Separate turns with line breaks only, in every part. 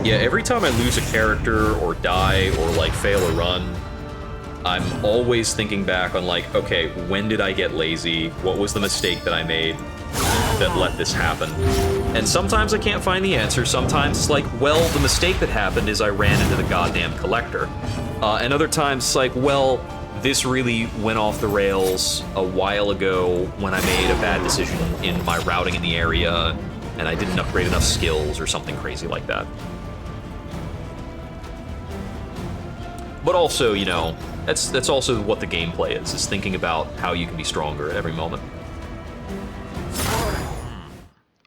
Yeah, every time I lose a character or die or like fail a run, I'm always thinking back on like, okay, when did I get lazy? What was the mistake that I made that let this happen? And sometimes I can't find the answer. Sometimes it's like, well, the mistake that happened is I ran into the goddamn collector. And other times it's like, well, this really went off the rails a while ago when I made a bad decision in my routing in the area and I didn't upgrade enough skills or something crazy like that. But also, you know, that's also what the gameplay is thinking about how you can be stronger at every moment.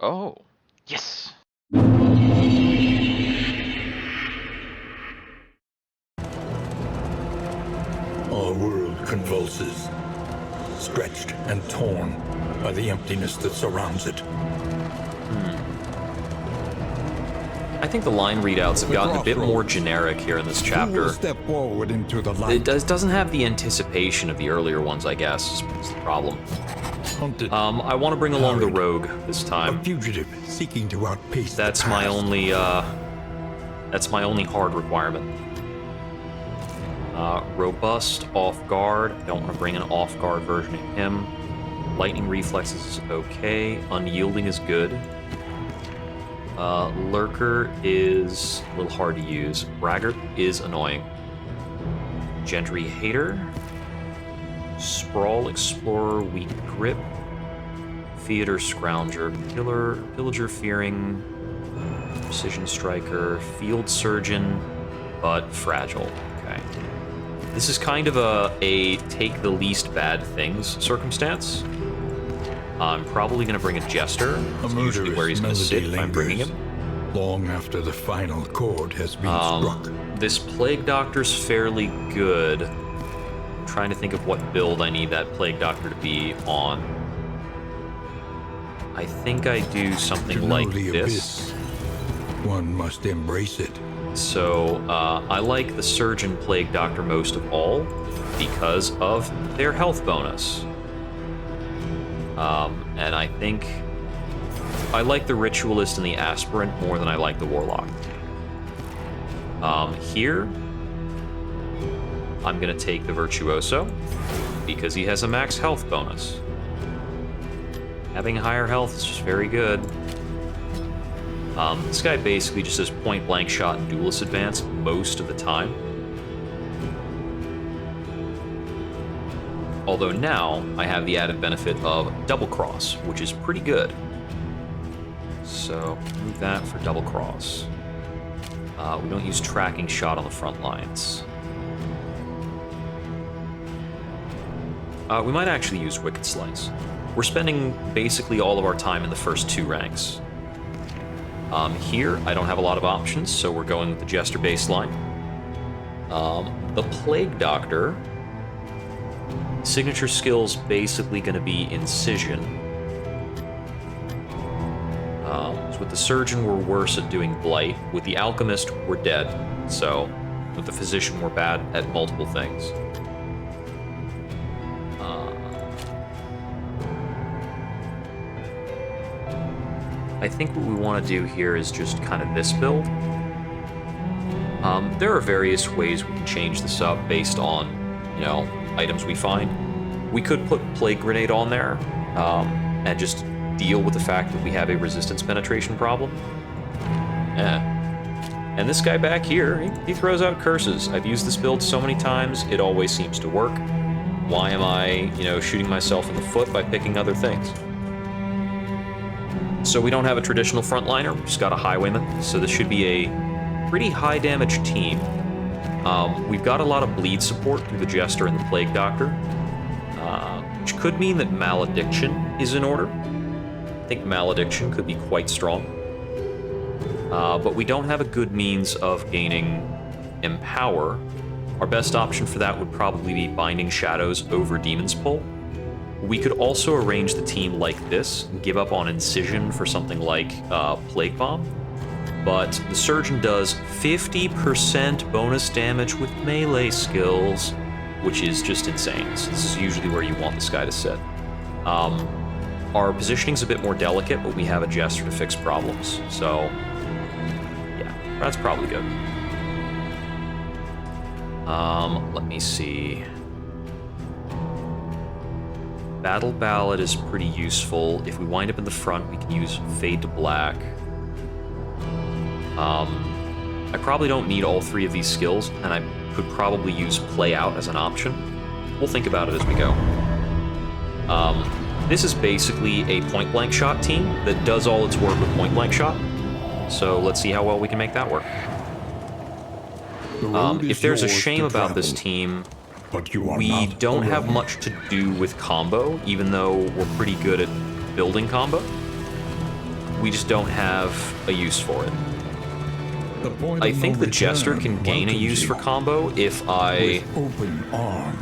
Oh, yes.
Our world convulses, stretched and torn by the emptiness that surrounds it.
I think the line readouts have gotten a bit more generic here in this chapter.
Who will step forward into the light?
It doesn't have the anticipation of the earlier ones, I guess, is the problem.
Hunted,
I want to bring along the rogue this
a
time.
fugitive seeking to outpace the
That's my
past.
only hard requirement. Robust, off guard. I don't want to bring an off guard version of him. Lightning reflexes is okay. Unyielding is good. Lurker is a little hard to use. Braggart is annoying. Gentry Hater. Sprawl, Explorer, Weak Grip. Foetor, Scrounger, Pillager, Fearing. Precision Striker. Field Surgeon, but Fragile. Okay. This is kind of a take the least bad things circumstance. I'm probably going to bring a Jester. That's usually where he's going to sit if I'm bringing him.
Long after the final chord has been struck.
This Plague Doctor's fairly good. I'm trying to think of what build I need that Plague Doctor to be on. I think I do something like
the
this.
abyss, one must embrace it.
So I like the Surgeon Plague Doctor most of all because of their health bonus. And I think I like the Ritualist and the Aspirant more than I like the Warlock. Here, I'm going to take the Virtuoso because he has a max health bonus. Having higher health is just very good. This guy basically just has point-blank shot and duelist advance most of the time. Although now, I have the added benefit of Double Cross, which is pretty good. So, move that for Double Cross. We don't use Tracking Shot on the front lines. We might actually use Wicked Slice. We're spending basically all of our time in the first two ranks. Here, I don't have a lot of options, so we're going with the Jester baseline. The Plague Doctor... Signature skill's basically going to be Incision. So with the Surgeon, we're worse at doing Blight. With the Alchemist, we're dead. So, with the Physician, we're bad at multiple things. I think what we want to do here is just kind of this build. There are various ways we can change this up based on, you know, items we find. We could put Plague Grenade on there and just deal with the fact that we have a resistance penetration problem. And this guy back here, he throws out curses. I've used this build so many times, it always seems to work. Why am I, you know, shooting myself in the foot by picking other things? So we don't have a traditional frontliner, we just got a highwayman, so this should be a pretty high damage team. We've got a lot of bleed support through the Jester and the Plague Doctor, which could mean that Malediction is in order. I think Malediction could be quite strong. But we don't have a good means of gaining Empower. Our best option for that would probably be Binding Shadows over Demon's Pull. We could also arrange the team like this, and give up on Incision for something like Plague Bomb. But the Surgeon does 50% bonus damage with melee skills, which is just insane. So this is usually where you want this guy to sit. Our positioning's a bit more delicate, but we have a Jester to fix problems. So, yeah. That's probably good. Let me see. Battle Ballad is pretty useful. If we wind up in the front, we can use Fade to Black. I probably don't need all three of these skills, and I could probably use Play Out as an option. We'll think about it as we go. This is basically a point-blank shot team that does all its work with point-blank shot. So let's see how well we can make that work. If there's a shame about this team, we don't have much to do with combo, even though we're pretty good at building combo. We just don't have a use for it. I think the Jester can gain a use for combo if I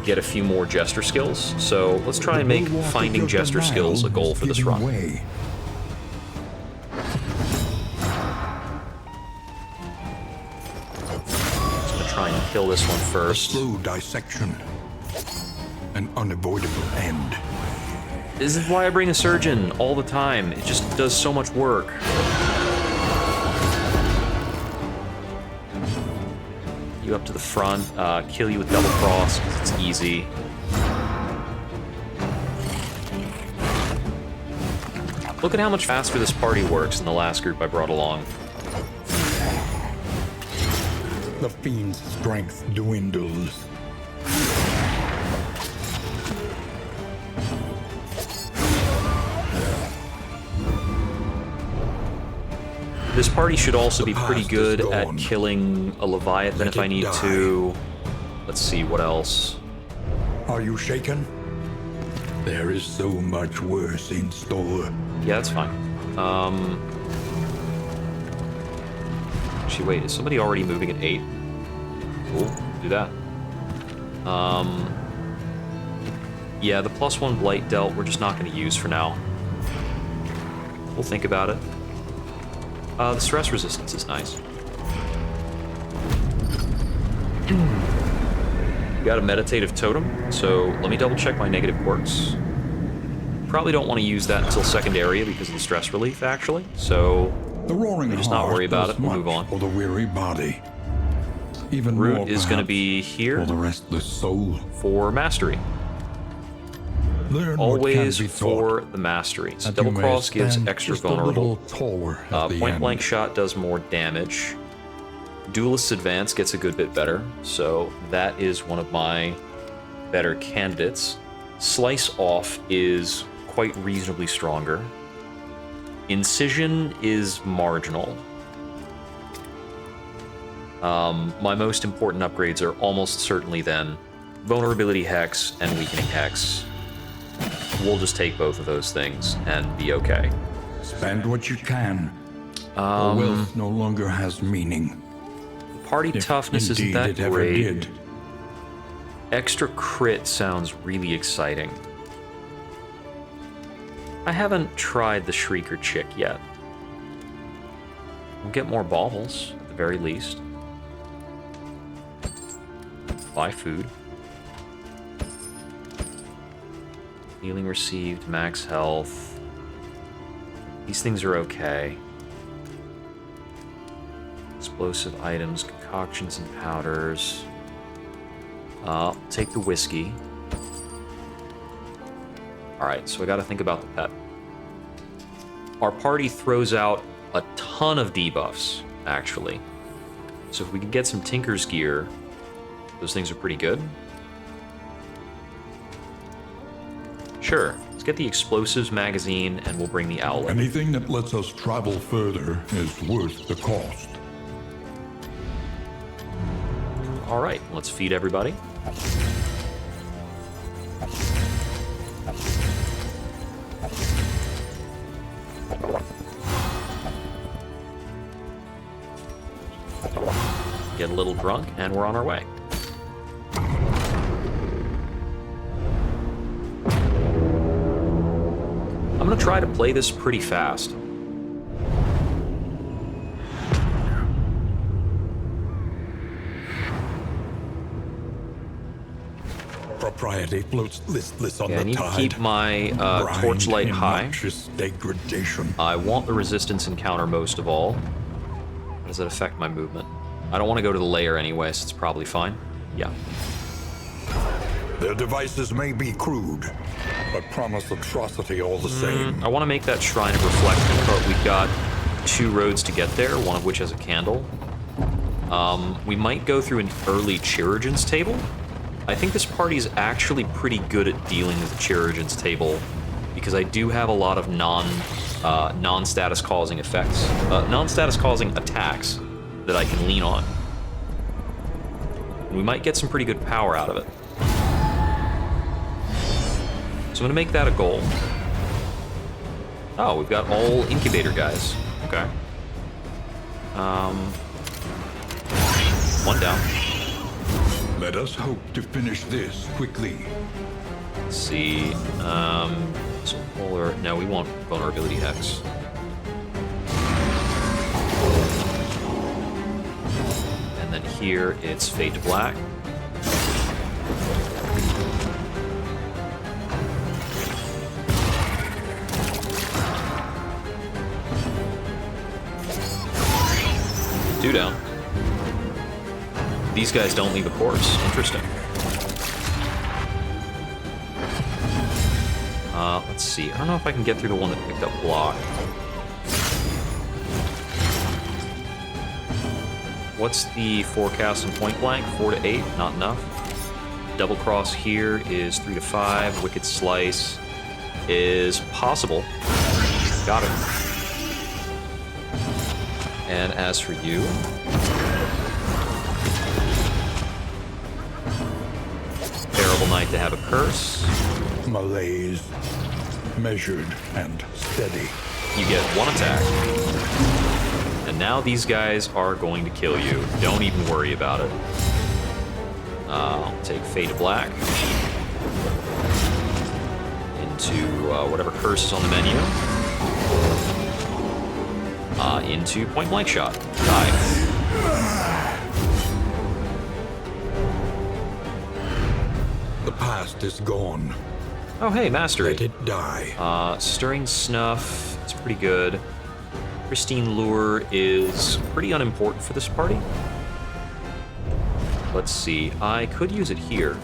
get a few more Jester skills, so let's try and make finding Jester skills a goal for this run. Just gonna try and kill this one first.
A slow dissection. An unavoidable end.
This is why I bring a Surgeon all the time. It just does so much work. You up to the front, kill you with double cross because it's easy. Look at how much faster this party works than the last group I brought along.
The fiend's strength dwindles.
This party should also be pretty good at killing a Leviathan if I need to. Let's see, what else?
Are you shaken? There is so much worse in store.
Yeah, that's fine. Actually, wait, is somebody already moving at 8? Cool, do that. Yeah, the +1 Blight Dealt we're just not going to use for now. We'll think about it. The stress resistance is nice. Got a meditative totem, so let me double check my negative quirks. Probably don't want to use that until second area because of the stress relief, actually. So
the roaring
just not worry about it. We'll move on.
For the weary body. Even
Root
more,
is going to be here
for the restless soul.
For mastery.
Learn
Always for the masteries. Double cross gives extra vulnerable. Point blank shot does more damage. Duelist's Advance gets a good bit better, so that is one of my better candidates. Slice Off is quite reasonably stronger. Incision is marginal. My most important upgrades are almost certainly then Vulnerability Hex and Weakening Hex. We'll just take both of those things and be okay.
Spend what you can. Wealth no longer has meaning.
Party toughness isn't that great. Extra crit sounds really exciting. I haven't tried the Shrieker Chick yet. We'll get more baubles, at the very least. Buy food. Healing received, max health. These things are okay. Explosive items, concoctions and powders. Take the whiskey. Alright, so I gotta think about the pet. Our party throws out a ton of debuffs, actually. So if we can get some Tinker's gear, those things are pretty good. Sure, let's get the Explosives magazine and we'll bring the Owlet.
Anything that lets us travel further is worth the cost.
Alright, let's feed everybody. Get a little drunk, and we're on our way. I'm gonna try to play this pretty fast.
Propriety floats listless on
Yeah, I
the
need to
tide.
keep my torchlight high.
Degradation.
I want the resistance encounter most of all. How does that affect my movement? I don't want to go to the lair anyway, so it's probably fine. Yeah.
Their devices may be crude, but promise atrocity all the same.
I want to make that Shrine of Reflection, but we've got 2 roads to get there, one of which has a candle. We might go through an early Chirurgeon's table. I think this party is actually pretty good at dealing with the Chirurgeon's table, because I do have a lot of non-status causing effects, non-status causing attacks that I can lean on. And we might get some pretty good power out of it. So I'm gonna make that a goal. Oh, we've got all incubator guys. Okay. One down.
Let us hope to finish this quickly.
Let's see. So polar. No, we want vulnerability hex. And then here it's fade to black. Two down. These guys don't leave a corpse. Interesting. Let's see. I don't know if I can get through the one that picked up block. What's the forecast in point blank? 4 to 8. Not enough. Double cross here is 3 to 5. Wicked slice is possible. Got it. And as for you, terrible night to have a curse.
Malaise, measured and steady.
You get 1 attack. And now these guys are going to kill you. Don't even worry about it. I'll take Fade to Black. Into whatever curse is on the menu. Into point blank shot. Die.
The past is gone.
Oh, hey, Mastery.
Let it die.
Stirring Snuff, it's pretty good. Pristine Lure is pretty unimportant for this party. Let's see, I could use it here.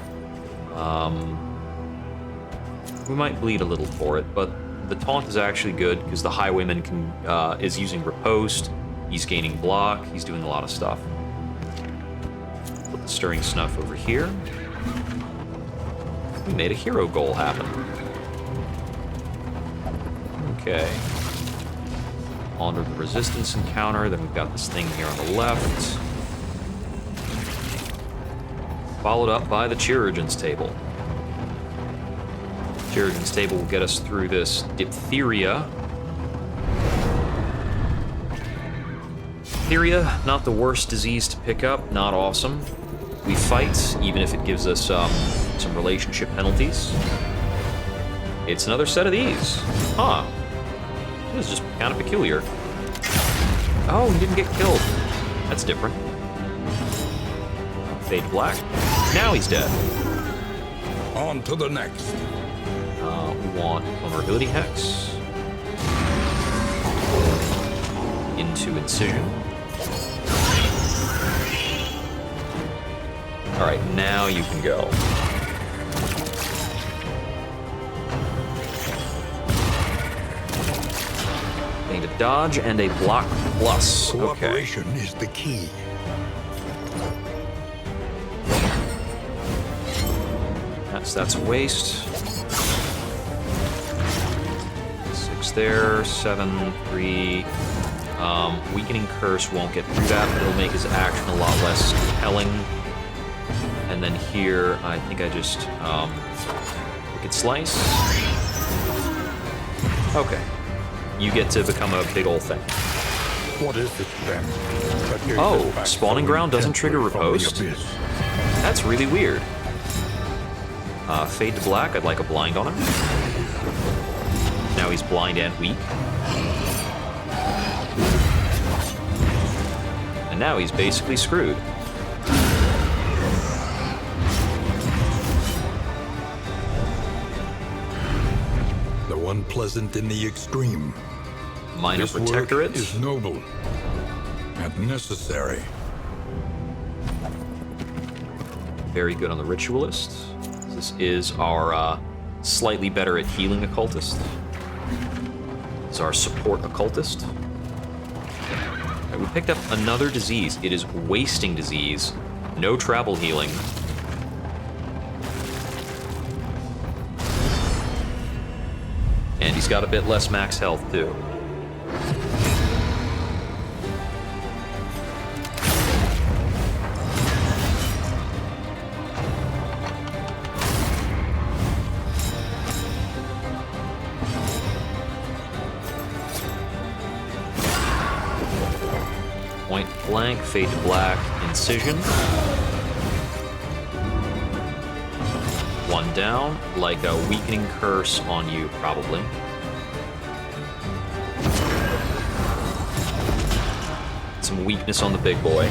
We might bleed a little for it, but the taunt is actually good because the Highwayman is using Riposte, he's gaining block, he's doing a lot of stuff. Put the Stirring Snuff over here. We made a hero goal happen. Okay. On to the resistance encounter, then we've got this thing here on the left. Followed up by the Chirurgeon's table. Chirurgeon's table will get us through this diphtheria. Diphtheria, not the worst disease to pick up, not awesome. We fight, even if it gives us some relationship penalties. It's another set of these. Huh. This is just kind of peculiar. Oh, he didn't get killed. That's different. Fade to black. Now he's dead.
On to the next.
We want vulnerability hex. Into incision. Alright, now you can go. Need a dodge and a block plus.
Cooperation is the key.
That's a waste. 6 there, 7, 3. Weakening Curse won't get through that, but it'll make his action a lot less compelling. And then here, I think I just Wicked Slice. Okay. You get to become a big old thing.
What is it then? that gave
Oh,
us back
Spawning
so
Ground doesn't trigger
intensely from the
Riposte?
abyss?
That's really weird. Fade to black, I'd like a blind on him. Now he's blind and weak. And now he's basically screwed.
Though unpleasant in the extreme,
Minor
this work
Protectorate.
is noble and not necessary.
Very good on the Ritualist. This is our slightly better at healing Occultist. It's our support Occultist. Right, we picked up another disease. It is Wasting Disease. No travel healing. And he's got a bit less max health, too. Point blank, fade to black, incision. One down, like a weakening curse on you, probably. Some weakness on the big boy.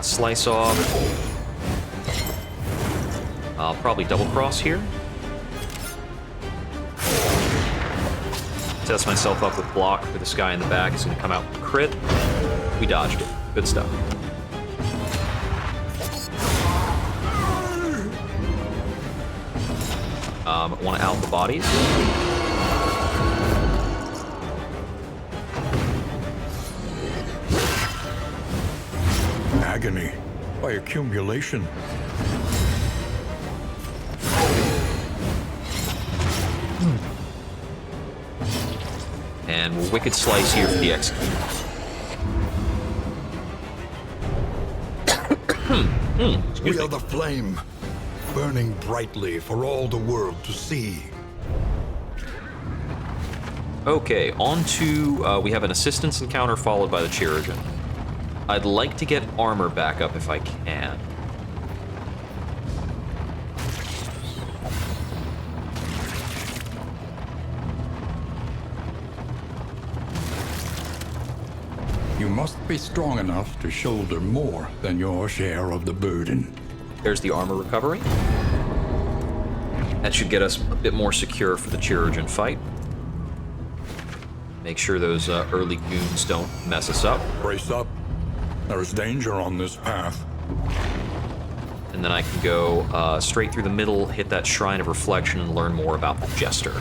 Slice off. I'll probably double cross here. Test myself up with block for this guy in the back. He's going to come out with a crit. We dodged it. Good stuff. Want to out the bodies.
Agony by accumulation.
And we'll Wicked Slice here for the execute.
We are the flame, burning brightly for all the world to see.
Okay, on to, we have an assistance encounter followed by the Chirurgeon. I'd like to get armor back up if I can.
You must be strong enough to shoulder more than your share of the burden.
There's the armor recovery. That should get us a bit more secure for the Chirurgeon fight. Make sure those early goons don't mess us up.
Brace up. There is danger on this path.
And then I can go straight through the middle, hit that Shrine of Reflection, and learn more about the Jester.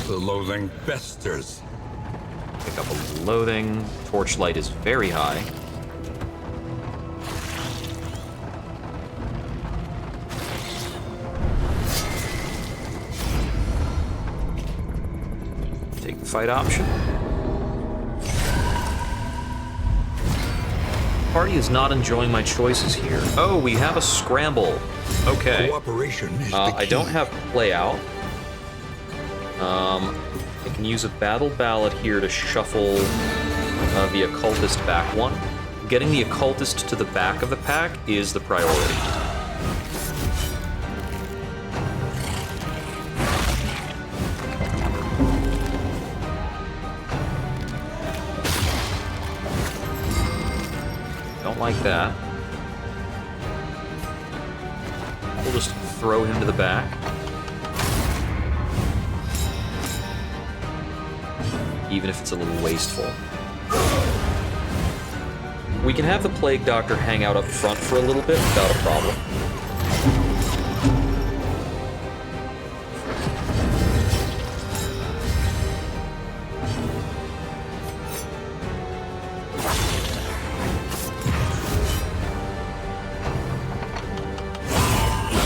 The loathing festers.
Pick up a loathing. Torchlight is very high. Take the fight option. Party is not enjoying my choices here. Oh, we have a scramble. Okay.
Cooperation is the
I
key.
don't have play out. I can use a battle ballad here to shuffle the occultist back one. Getting the occultist to the back of the pack is the priority. Don't like that. We'll just throw him to the back. Even if it's a little wasteful. We can have the Plague Doctor hang out up front for a little bit without a problem.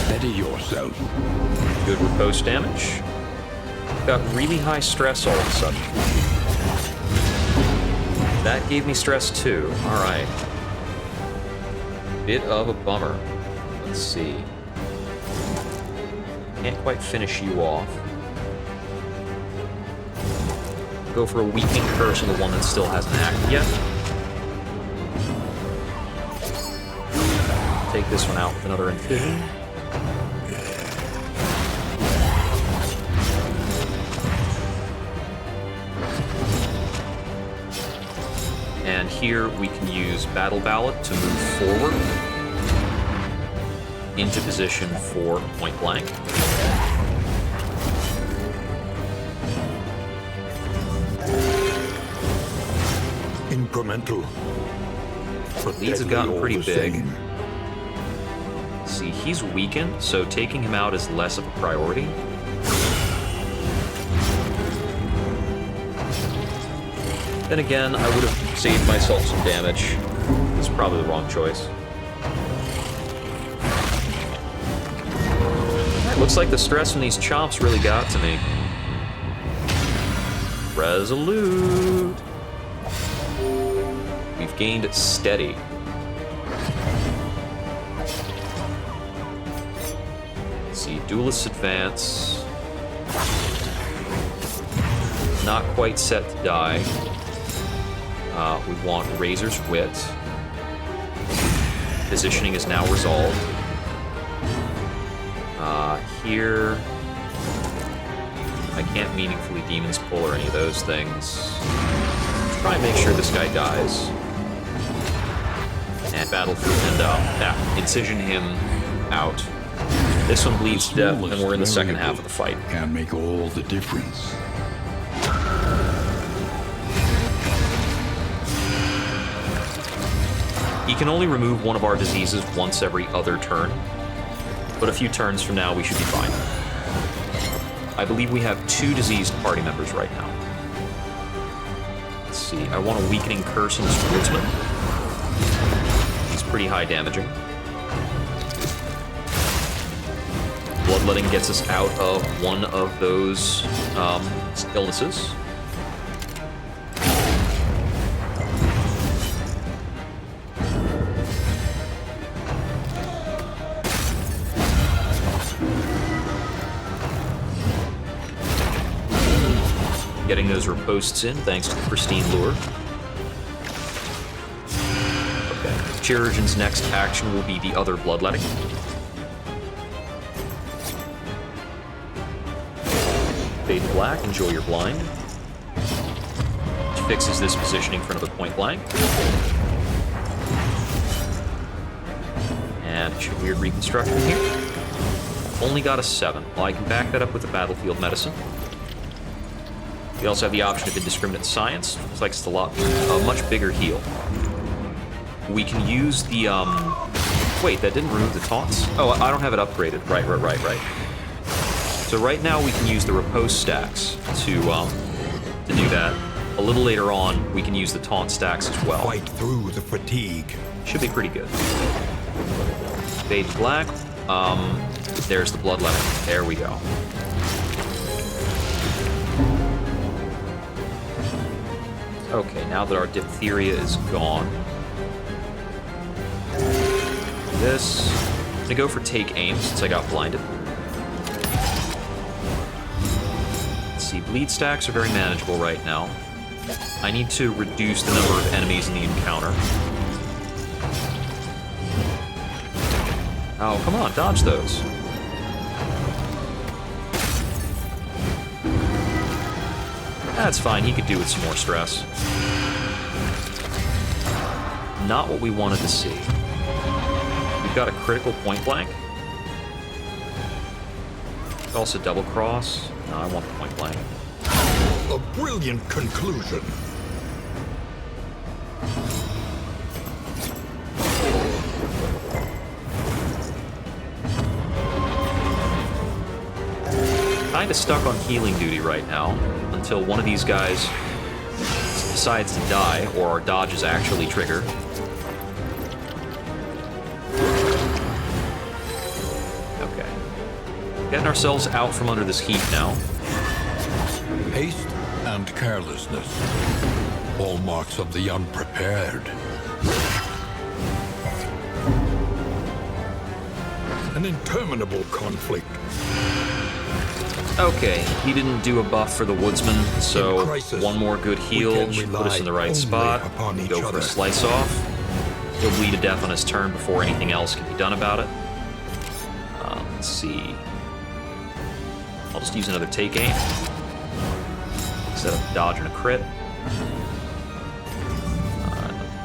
Steady yourself.
Good riposte damage. Got really high stress all of a sudden. That gave me stress too. Alright. Bit of a bummer. Let's see. Can't quite finish you off. Go for a weakening curse on the one that still hasn't acted yet. Take this one out with another incision. And here we can use Battle Ballad to move forward. into position for point blank.
Incremental. But
Leads have
deadly
gotten
all
pretty
the
big.
same.
See, he's weakened, so taking him out is less of a priority. Then again, I would have saved myself some damage. It's probably the wrong choice. Alright, looks like the stress from these chops really got to me. Resolute. We've gained steady. Let's see, duelist advance. Not quite set to die. We want Razor's Wit. Positioning is now resolved. Here, I can't meaningfully Demon's Pull or any of those things. Let's try and make sure this guy dies. And Battlefield and Incision him out. This one bleeds to death, and we're in the second half of the fight.
Can make all the difference.
He can only remove one of our diseases once every other turn, but a few turns from now we should be fine. I believe we have 2 diseased party members right now. Let's see, I want a Weakening Curse on this Woodsman. He's pretty high damaging. Bloodletting gets us out of one of those illnesses. Getting those riposts in thanks to the pristine lure. Okay, Chirurgeon's next action will be the other bloodletting. Fade to black, enjoy your blind. Which fixes this positioning for another point blank. And weird reconstruction here. Only got a 7. Well, I can back that up with the battlefield medicine. We also have the option of Indiscriminate Science. Looks like it's a much bigger heal. We can use the, wait, that didn't remove the taunts? Oh, I don't have it upgraded. Right. So right now we can use the Repose stacks to do that. A little later on, we can use the taunt stacks as well.
Fight through the fatigue.
Should be pretty good. Fade to black. There's the bloodletting. There we go. Okay, now that our diphtheria is gone. This. I'm gonna go for take aim since I got blinded. Let's see, bleed stacks are very manageable right now. I need to reduce the number of enemies in the encounter. Oh, come on, dodge those. That's fine, he could do with some more stress. Not what we wanted to see. We've got a critical point blank. Also double cross. No, I want the point blank.
A brilliant conclusion.
Kinda stuck on healing duty right now, until one of these guys decides to die, or our dodge is actually triggered. Okay. Getting ourselves out from under this heat now.
Haste and carelessness. Hallmarks of the unprepared. An interminable conflict.
Okay, he didn't do a buff for the Woodsman, so
crisis,
one more good heal
can
should put us in the
rely
right spot.
only upon each
Go for
other.
a slice off. He'll bleed to death on his turn before anything else can be done about it. Let's see. I'll just use another take aim. Instead of dodge and a crit.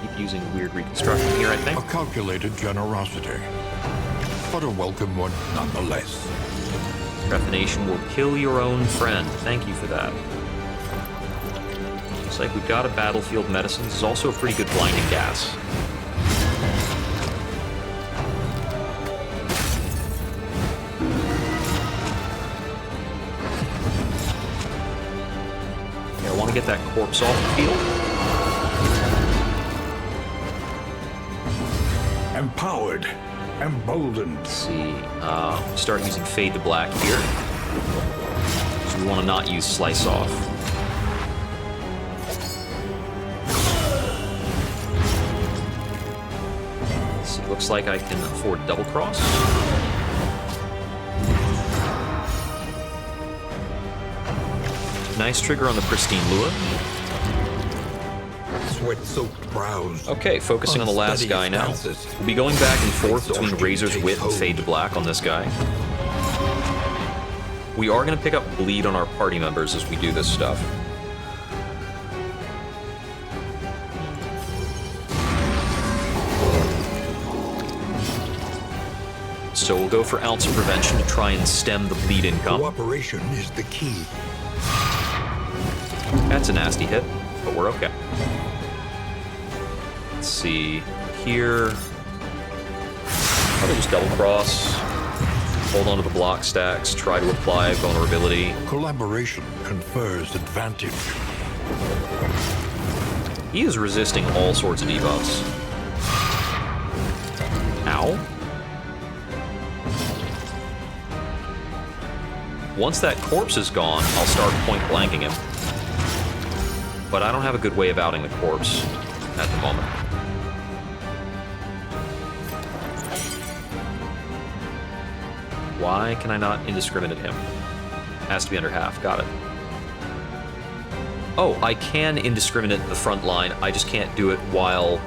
Keep using weird reconstruction here, I think.
A calculated generosity. but a welcome one nonetheless.
Trephination will kill your own friend. Thank you for that. Looks like we've got a battlefield medicine. This is also a pretty good blinding gas. Okay, I want to get that corpse off the field.
Empowered, emboldened.
Let's see, start using Fade to Black here. So we want to not use Slice Off. So it looks like I can afford Double Cross. Nice trigger on the Pristine Lua.
Sweat-soaked brows.
Okay, focusing on the last guy now. We'll be going back and forth between Razor's Wit and Fade to Black on this guy. We are going to pick up bleed on our party members as we do this stuff. So we'll go for Ounce of Prevention to try and stem the bleed income.
Cooperation is the key.
That's a nasty hit, but we're okay. Let's see here. Probably just double cross. Hold on to the block stacks. Try to apply vulnerability.
Collaboration confers advantage.
He is resisting all sorts of debuffs. Ow. Once that corpse is gone, I'll start point blanking him. But I don't have a good way of outing the corpse at the moment. Why can I not indiscriminate him? Has to be under half. Got it. Oh, I can indiscriminate the front line. I just can't do it while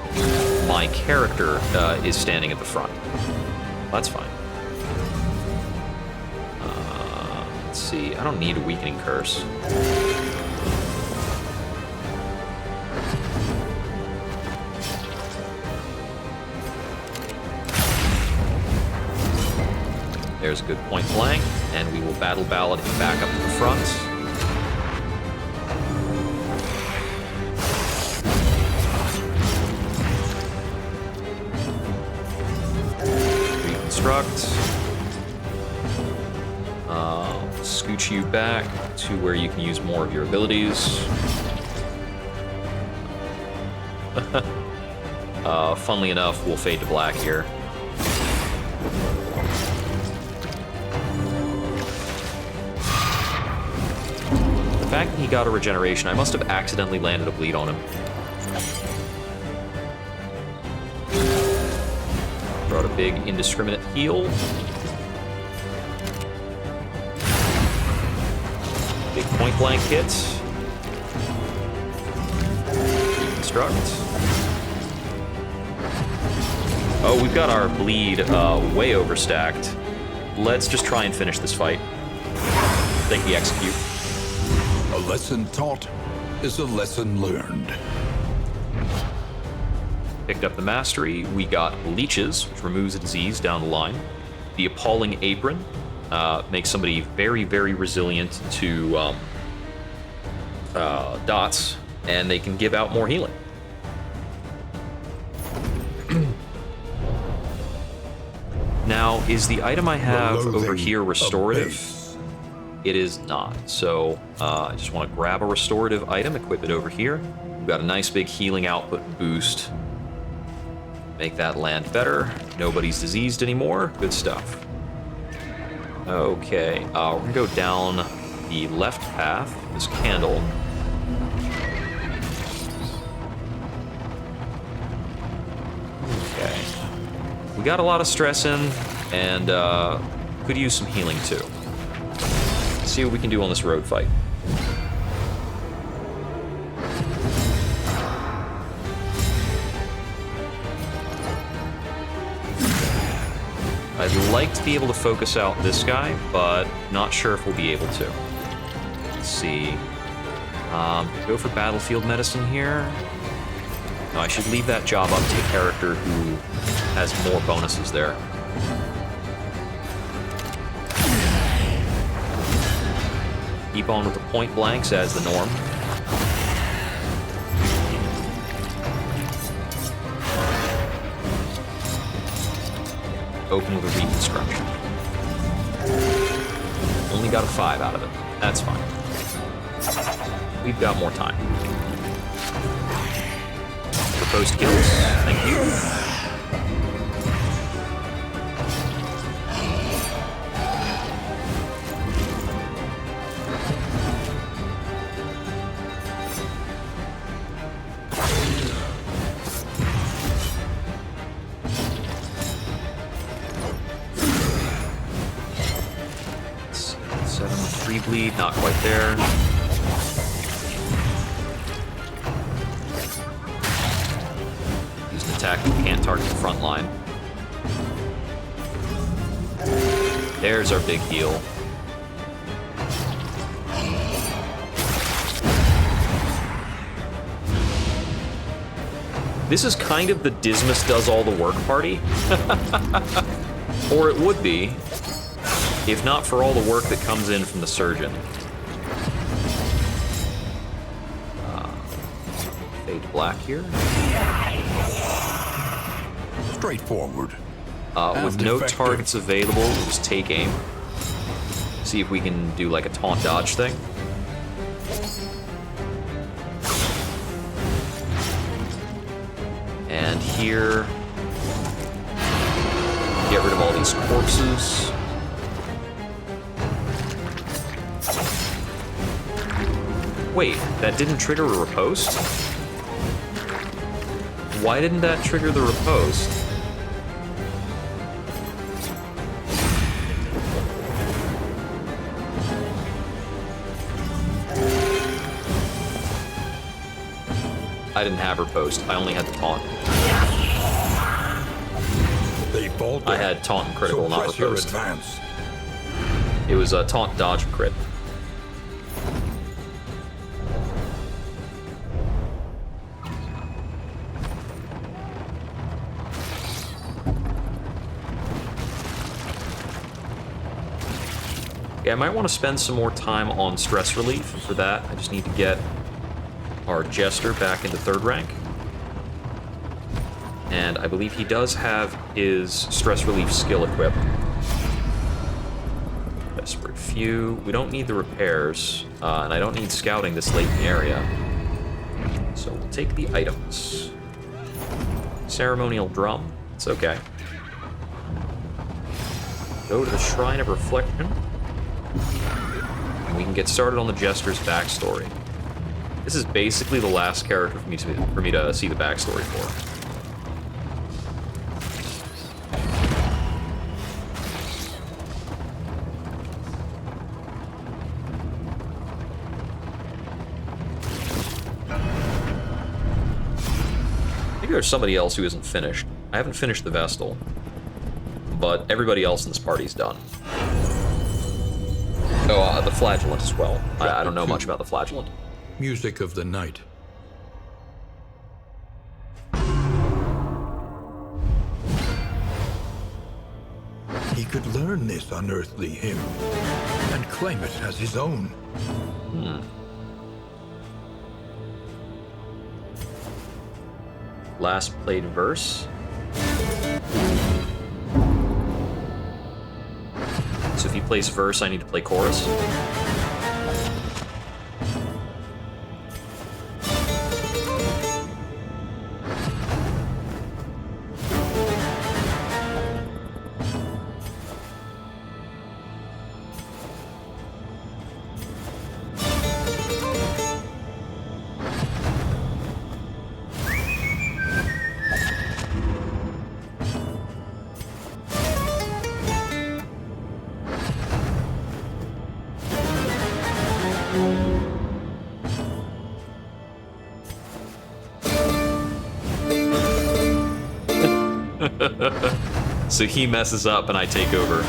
my character is standing at the front. That's fine. Let's see. I don't need a weakening curse. There's a good point blank, and we will battle ballad him back up to the front. Reconstruct. Scooch you back to where you can use more of your abilities. Funnily enough, we'll fade to black here. The fact that he got a regeneration, I must have accidentally landed a bleed on him. Brought a big indiscriminate heal. Big point blank hits. Reconstruct. Oh, we've got our bleed way overstacked. Let's just try and finish this fight. I think we execute.
A lesson taught is a lesson learned.
Picked up the mastery. We got leeches, which removes a disease down the line. The appalling apron makes somebody very, very resilient to dots, and they can give out more healing. Now, is the item I have over here restorative? It is not. So I just want to grab a restorative item, equip it over here. We've got a nice big healing output boost. Make that land better. Nobody's diseased anymore. Good stuff. Okay, we're gonna go down the left path, this candle. Okay. We got a lot of stress in, and could use some healing too. Let's see what we can do on this road fight. I'd like to be able to focus out this guy, but not sure if we'll be able to. Let's see. Go for battlefield medicine here. No, I should leave that job up to the character who has more bonuses there. Keep on with the point blanks as the norm. Open with a reconstruction. Only got a 5 out of it. That's fine. We've got more time. Proposed kills. Thank you. Bleed, not quite there. Use an attack that can't target the front line. There's our big heal. This is kind of the Dismas does all the work party. Or it would be, if not for all the work that comes in from the surgeon. Fade to black here.
Straightforward.
With no targets available, we'll just take aim. See if we can do like a taunt dodge thing. And here, get rid of all these corpses. Wait, that didn't trigger a riposte? Why didn't that trigger the riposte? I didn't have riposte. I only had the taunt.
They falter.
I had taunt and critical,
so
not
press your
riposte.
advance.
It was a taunt, dodge, and crit. Yeah, I might want to spend some more time on stress relief, and for that, I just need to get our Jester back into 3rd rank. And I believe he does have his stress relief skill equipped. Desperate Few. We don't need the repairs, and I don't need scouting this late in the area. So we'll take the items. Ceremonial Drum. It's okay. Go to the Shrine of Reflection. And we can get started on the Jester's backstory. This is basically the last character for me to see the backstory for. Maybe there's somebody else who isn't finished. I haven't finished the Vestal, but everybody else in this party's done. Oh, the Flagellant as well. I don't know much about the Flagellant.
Music of the night. He could learn this unearthly hymn and claim it as his own.
Last played verse. So if he plays verse, I need to play chorus. So he messes up and I take over.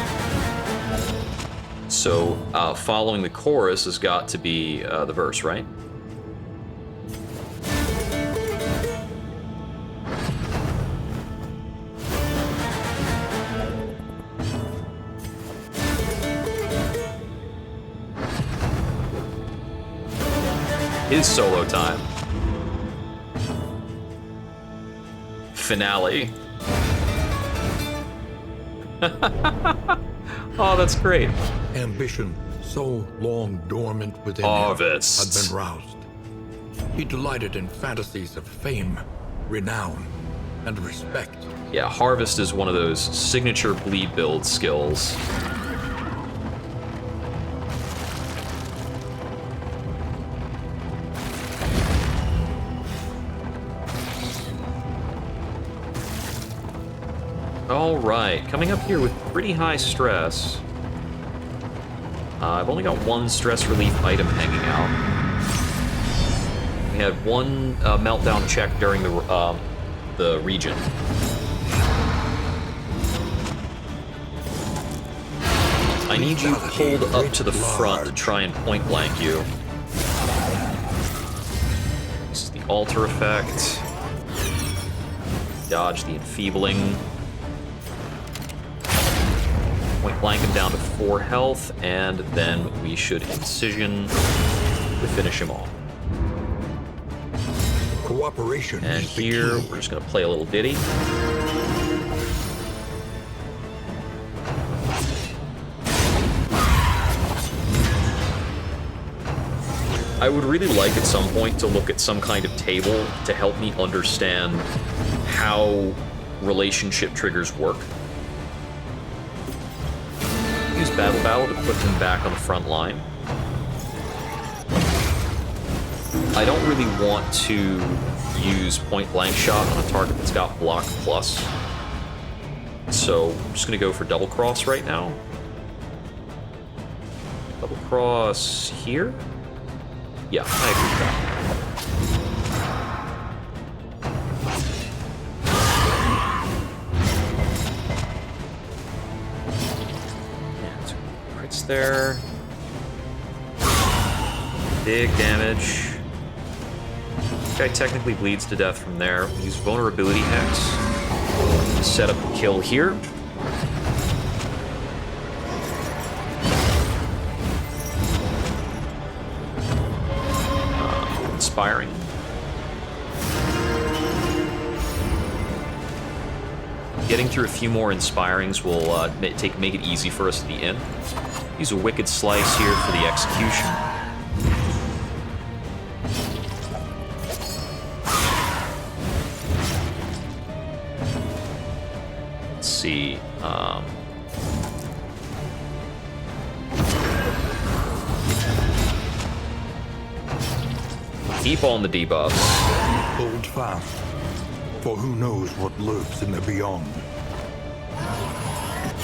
So following the chorus has got to be the verse, right? His solo time. Finale. Oh, that's great.
Ambition, so long dormant within him,
Harvest.
had been roused. He delighted in fantasies of fame, renown, and respect.
Yeah, Harvest is one of those signature bleed build skills. All right, coming up here with pretty high stress. I've only got one stress relief item hanging out. We had one meltdown check during the region. I need you pulled up to the front to try and point blank you. This is the alter effect. Dodge the enfeebling. Point blank him down to 4 health, and then we should incision to finish him off.
Cooperation
And
is the
here,
key.
we're just gonna play a little ditty. I would really like at some point to look at some kind of table to help me understand how relationship triggers work. Use Battle to put him back on the front line. I don't really want to use point blank shot on a target that's got block plus. So I'm just gonna go for double cross right now. Double cross here? Yeah, I agree with that. And crits there. Big damage. Guy technically bleeds to death from there. We use vulnerability hex to set up the kill here. Inspiring. Getting through a few more inspirings will make it easy for us at the end. Use a wicked slice here for the execution. Let's see. Keep on the debuffs.
Hold fast, for who knows what lurks in the beyond.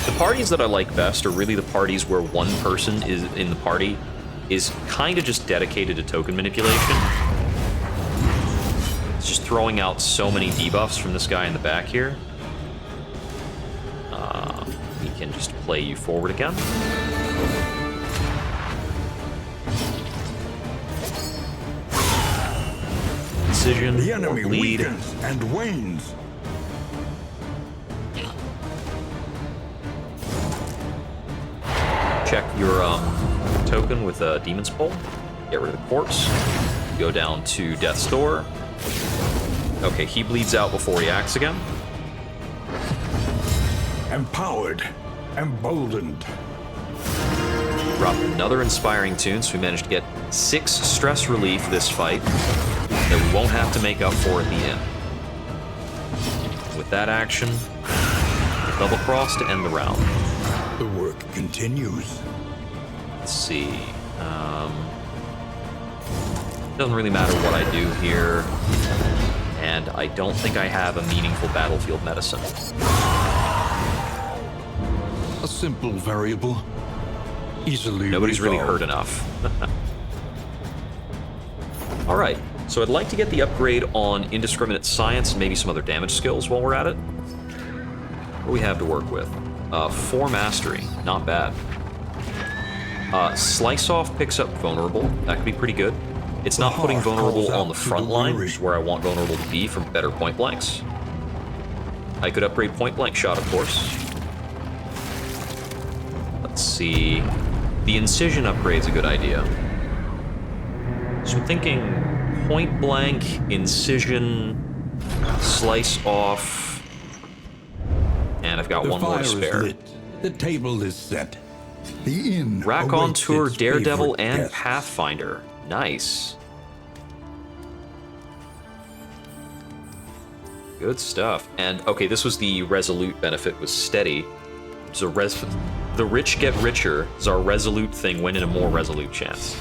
The parties that I like best are really the parties where one person is in the party is kind of just dedicated to token manipulation. It's just throwing out so many debuffs from this guy in the back here. We can just play you forward again. Incision,
The enemy
or bleed.
weakens and wanes.
Check your token with a Demon's Pull. Get rid of the corpse. Go down to Death's Door. Okay, he bleeds out before he acts again.
Empowered, emboldened.
Drop another Inspiring Tune, so we managed to get 6 stress relief this fight that we won't have to make up for at the end. With that action, double cross to end the round.
The work continues.
Let's see. Doesn't really matter what I do here. And I don't think I have a meaningful battlefield medicine.
A simple variable. Easily
Nobody's really
resolved.
hurt enough. Alright, so I'd like to get the upgrade on Indiscriminate Science and maybe some other damage skills while we're at it. What do we have to work with? 4 Mastery, not bad. Slice Off picks up Vulnerable, that could be pretty good. It's not putting
heart
Vulnerable
calls
on the
out to
front
the
line,
weary.
which is where I want Vulnerable to be for better point blanks. I could upgrade Point Blank Shot, of course. Let's see. The Incision upgrade's a good idea. So I'm thinking point blank, incision, slice off, and I've got
The
one more to
fire is
spare.
lit. The table is set. The inn
Raconteur,
awaits its
Daredevil,
favorite
and
guests.
Pathfinder. Nice. Good stuff. And, okay, this was the Resolute benefit, was steady. So the rich get richer is our Resolute thing, win in a more Resolute chance.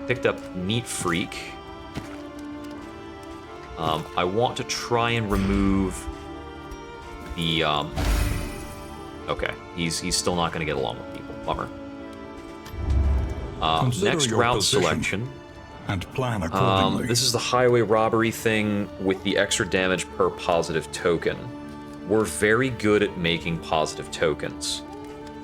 Picked up Neat Freak. I want to try and remove the, okay, he's still not going to get along with people. Bummer.
Consider
Next
your
route
position
selection.
and plan accordingly.
This is the highway robbery thing with the extra damage per positive token. We're very good at making positive tokens.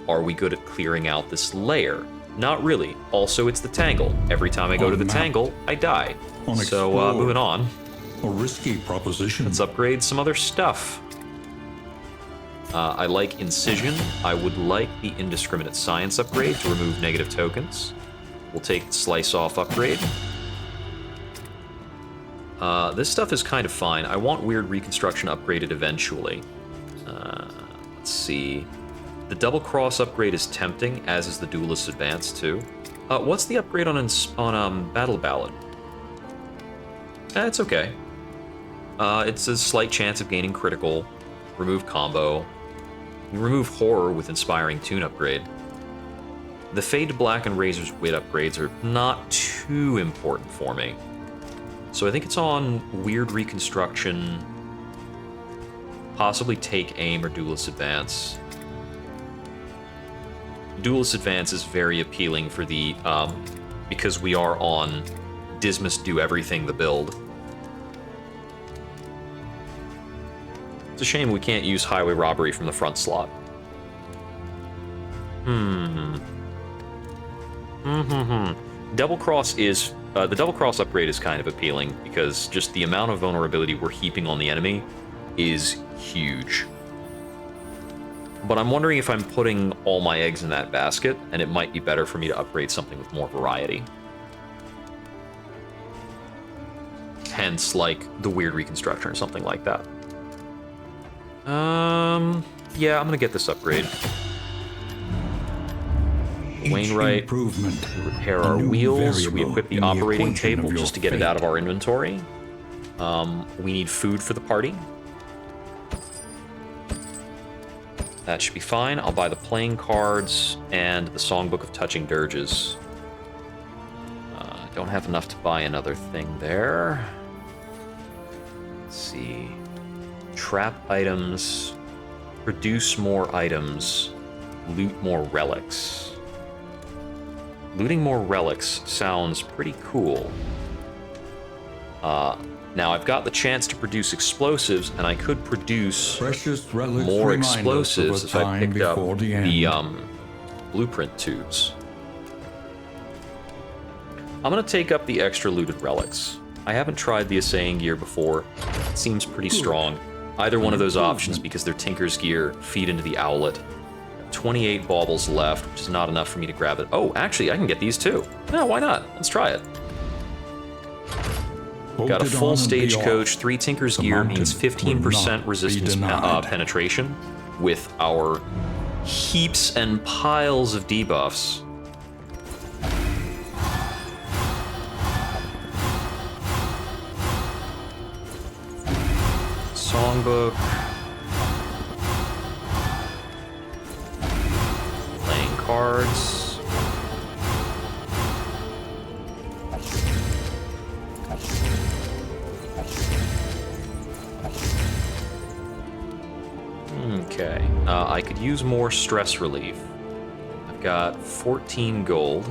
Are we good at clearing out this layer? Not really. Also, it's the tangle. Every time I go to the tangle, I die. So, moving on.
A risky proposition.
Let's upgrade some other stuff. I like Incision. I would like the Indiscriminate Science upgrade to remove negative tokens. We'll take the Slice Off upgrade. This stuff is kind of fine. I want Weird Reconstruction upgraded eventually. Let's see. The Double Cross upgrade is tempting, as is the Duelist Advance too. What's the upgrade on Battle Ballad? It's okay. It's a slight chance of gaining critical. Remove combo. You remove horror with Inspiring Tune upgrade. The Fade to Black and Razor's Wit upgrades are not too important for me. So I think it's on Weird Reconstruction, possibly Take Aim or Duelist Advance. Duelist Advance is very appealing for the, because we are on Dismas Do Everything the build. It's a shame we can't use Highway Robbery from the front slot. Double Cross is... the Double Cross upgrade is kind of appealing because just the amount of vulnerability we're heaping on the enemy is huge. But I'm wondering if I'm putting all my eggs in that basket, and it might be better for me to upgrade something with more variety. Hence, like, the Weird Reconstruction or something like that. Yeah, I'm gonna get this upgrade. Wainwright,
improvement,
we repair our wheels, we equip the operating table just to get it out of our inventory. We need food for the party. That should be fine. I'll buy the playing cards and the Songbook of Touching Dirges. Don't have enough to buy another thing there. Let's see. Trap items. Produce more items. Loot more relics. Looting more relics sounds pretty cool. Now I've got the chance to produce explosives, and I could produce
Precious relics
more
remind us of a
explosives if I
time
picked up
before the
the
end.
blueprint tubes. I'm gonna take up the extra looted relics. I haven't tried the assaying gear before. It seems pretty strong. Either one of those options, because they're Tinker's gear, feed into the Owlet. 28 baubles left, which is not enough for me to grab it. Oh, actually, I can get these too. No, why not? Let's try it. Got a full stagecoach, 3 Tinker's gear means 15% resistance penetration with our heaps and piles of debuffs. Songbook. Playing cards. Okay, I could use more stress relief. I've got 14 gold.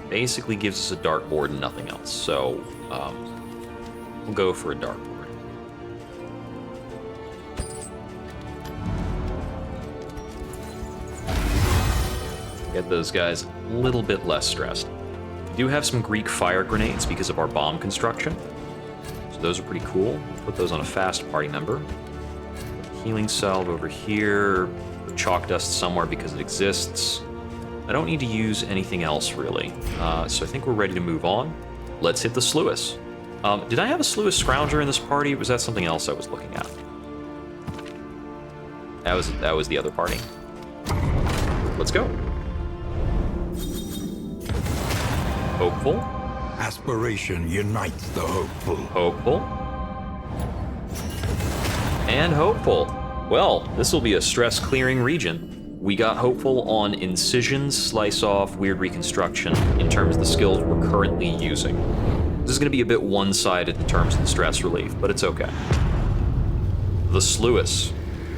Basically gives us a dartboard and nothing else, so we'll go for a dartboard. Get those guys a little bit less stressed. We do have some Greek fire grenades because of our bomb construction. Those are pretty cool. Put those on a fast party member. Healing salve over here. Chalk dust somewhere because it exists. I don't need to use anything else, really. So I think we're ready to move on. Let's hit the Sluice. Did I have a Sluice Scrounger in this party? Or was that something else I was looking at? That was the other party. Let's go. Hopeful.
Aspiration unites the hopeful.
Hopeful. And hopeful. Well, this will be a stress-clearing region. We got hopeful on incisions, slice off, weird reconstruction in terms of the skills we're currently using. This is going to be a bit one-sided in terms of the stress relief, but it's okay. The Sluice.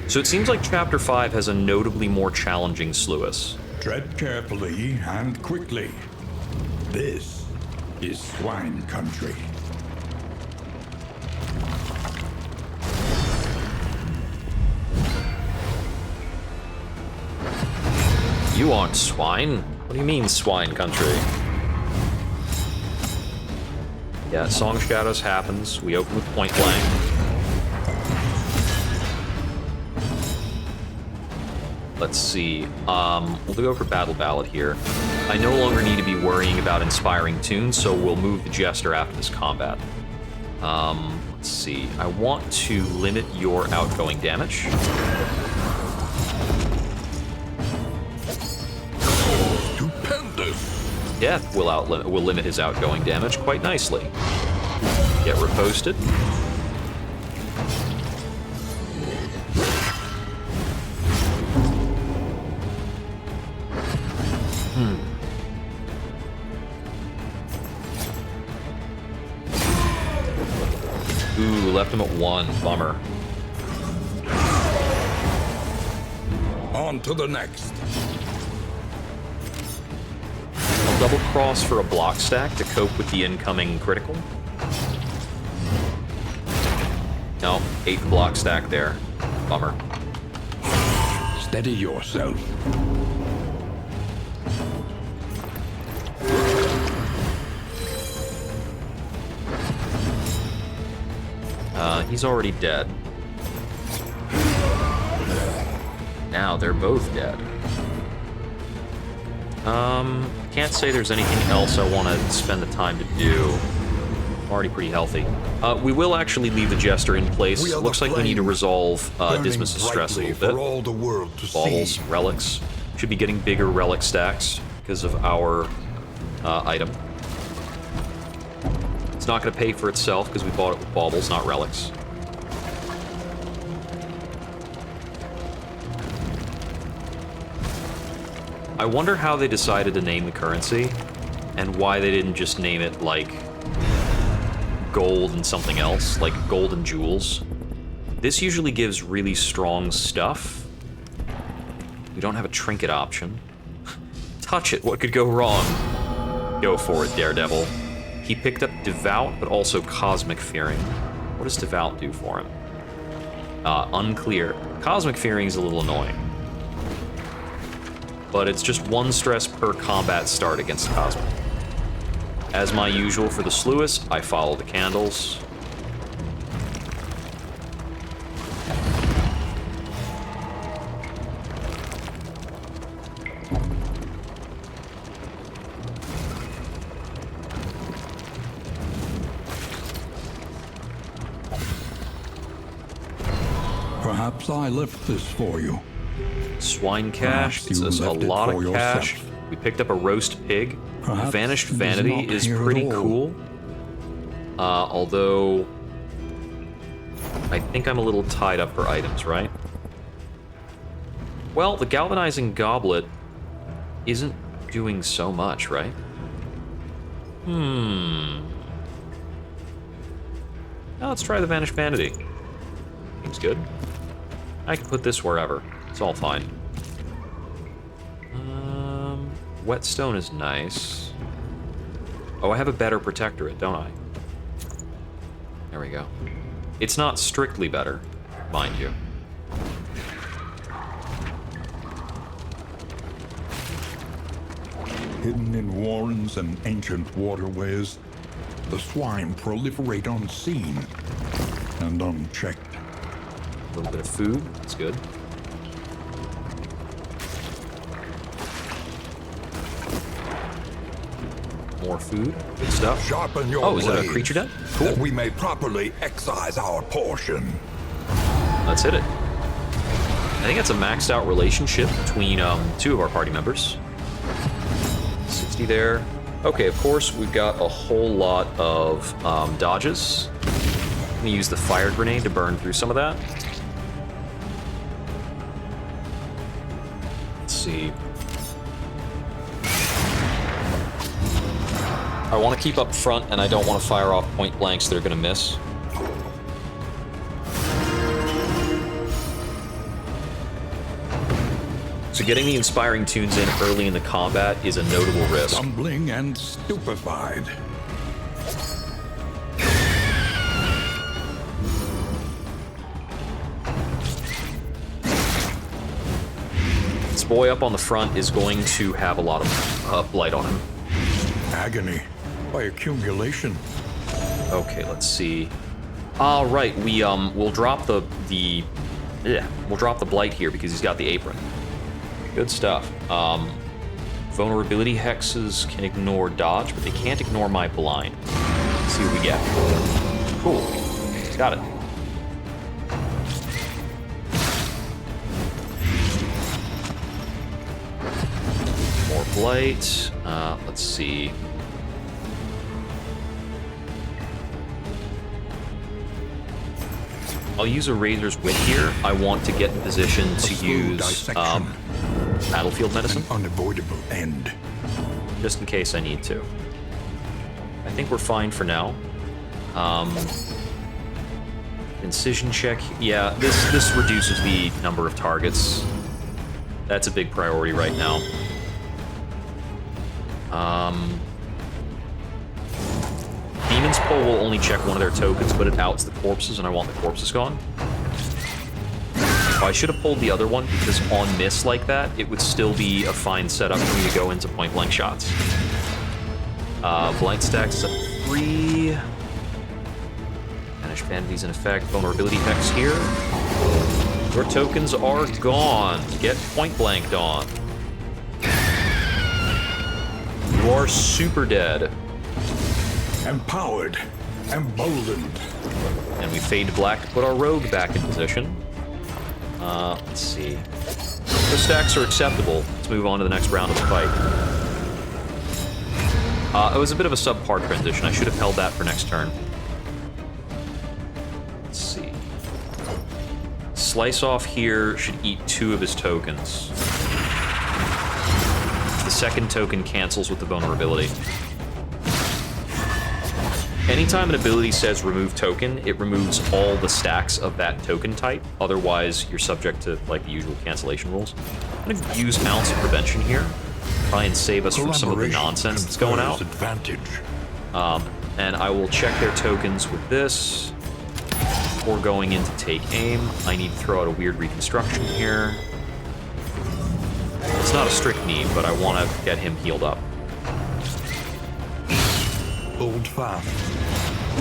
So it seems like Chapter 5 has a notably more challenging Sluice.
Tread carefully and quickly. This is swine country.
You aren't swine. What do you mean, swine country? Yeah, Song of Shadows happens. We open with point blank. Let's see. We'll go for Battle Ballad here. I no longer need to be worrying about inspiring tunes, so we'll move the Jester after this combat. Let's see. I want to limit your outgoing damage. Death will limit his outgoing damage quite nicely. Get riposted. Ooh, left him at 1. Bummer.
On to the next.
I'll double cross for a block stack to cope with the incoming critical. No, 8 block stack there. Bummer.
Steady yourself.
He's already dead. Now they're both dead. Can't say there's anything else I want to spend the time to do. I'm already pretty healthy. We will actually leave the Jester in place. Looks like we need to resolve Dismas' stress a little bit.
For all the world to
Baubles,
see.
relics. Should be getting bigger relic stacks because of our item. It's not going to pay for itself because we bought it with baubles, not relics. I wonder how they decided to name the currency and why they didn't just name it like gold and something else, like gold and jewels. This usually gives really strong stuff. We don't have a trinket option. Touch it, what could go wrong? Go for it, Daredevil. He picked up Devout, but also Cosmic Fearing. What does Devout do for him? Unclear. Cosmic Fearing is a little annoying. But it's just 1 stress per combat start against Cosmic. As my usual for the Sluice, I follow the candles.
Perhaps I left this for you.
Swine cash,
Perhaps you
it's a
left it
lot
for
of cash.
yourself.
We picked up a roast pig.
Perhaps
Vanished
it is
Vanity
not
is
here at
pretty
all.
cool. Although I think I'm a little tied up for items, right? Well, the Galvanizing Goblet isn't doing so much, right? Now let's try the Vanished Vanity. Seems good. I can put this wherever. It's all fine. Whetstone is nice. Oh, I have a better Protectorate, don't I? There we go. It's not strictly better, mind you.
Hidden in warrens and ancient waterways, the swine proliferate unseen and unchecked.
A little bit of food, that's good. more food. Good stuff.
Sharpen your
Oh, is it a
blades,
creature den? Cool.
that we may properly excise our portion.
Let's hit it. I think it's a maxed out relationship between two of our party members. 60 there. Okay, of course, we've got a whole lot of dodges. I'm gonna use the fire grenade to burn through some of that. Let's see. I want to keep up front, and I don't want to fire off point blanks that are gonna miss. So getting the inspiring tunes in early in the combat is a notable risk.
Stumbling and stupefied.
This boy up on the front is going to have a lot of blight on him.
Agony by accumulation.
Okay, let's see. All right, we'll drop the blight here because he's got the apron. Good stuff. Vulnerability hexes can ignore dodge, but they can't ignore my blind. Let's see what we get. Cool. Got it. More blight. Let's see. I'll use a Razor's Wit here. I want to get in position to use battlefield medicine.
An unavoidable end.
Just in case I need to. I think we're fine for now. Incision check. Yeah, this reduces the number of targets. That's a big priority right now. Demon's Pull will only check one of their tokens, but it outs the corpses, and I want the corpses gone. I should have pulled the other one, because on miss like that, it would still be a fine setup for me to go into point-blank shots. Blind stacks is a 3. Banish vanities in effect. Vulnerability hex here. Your tokens are gone. Get point-blanked on. You are super dead.
Empowered. Emboldened.
And we fade to black to put our rogue back in position. Let's see. The stacks are acceptable. Let's move on to the next round of the fight. It was a bit of a subpar transition. I should have held that for next turn. Let's see. Slice off here should eat 2 of his tokens. The second token cancels with the vulnerability. Anytime an ability says remove token, it removes all the stacks of that token type. Otherwise, you're subject to like the usual cancellation rules. I'm gonna use Ounce of Prevention here. Try and save us from some of the nonsense that's going out.
Advantage.
And I will check their tokens with this. Before going in to take aim, I need to throw out a weird reconstruction here. It's not a strict need, but I want to get him healed up.
Hold fast.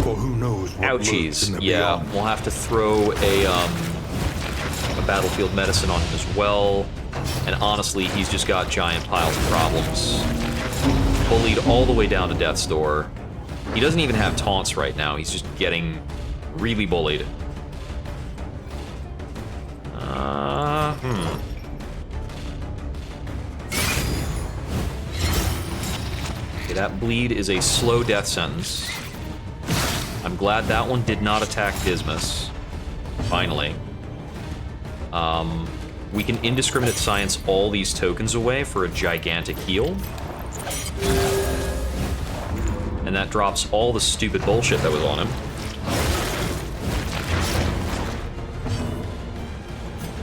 For who knows what
Ouchies.
lurks in the
Yeah,
beyond.
we'll have to throw a battlefield medicine on him as well. And honestly, he's just got giant piles of problems. Bullied all the way down to death's door. He doesn't even have taunts right now. He's just getting really bullied. Okay, that bleed is a slow death sentence. I'm glad that one did not attack Dismas. Finally. We can indiscriminate science all these tokens away for a gigantic heal. And that drops all the stupid bullshit that was on him.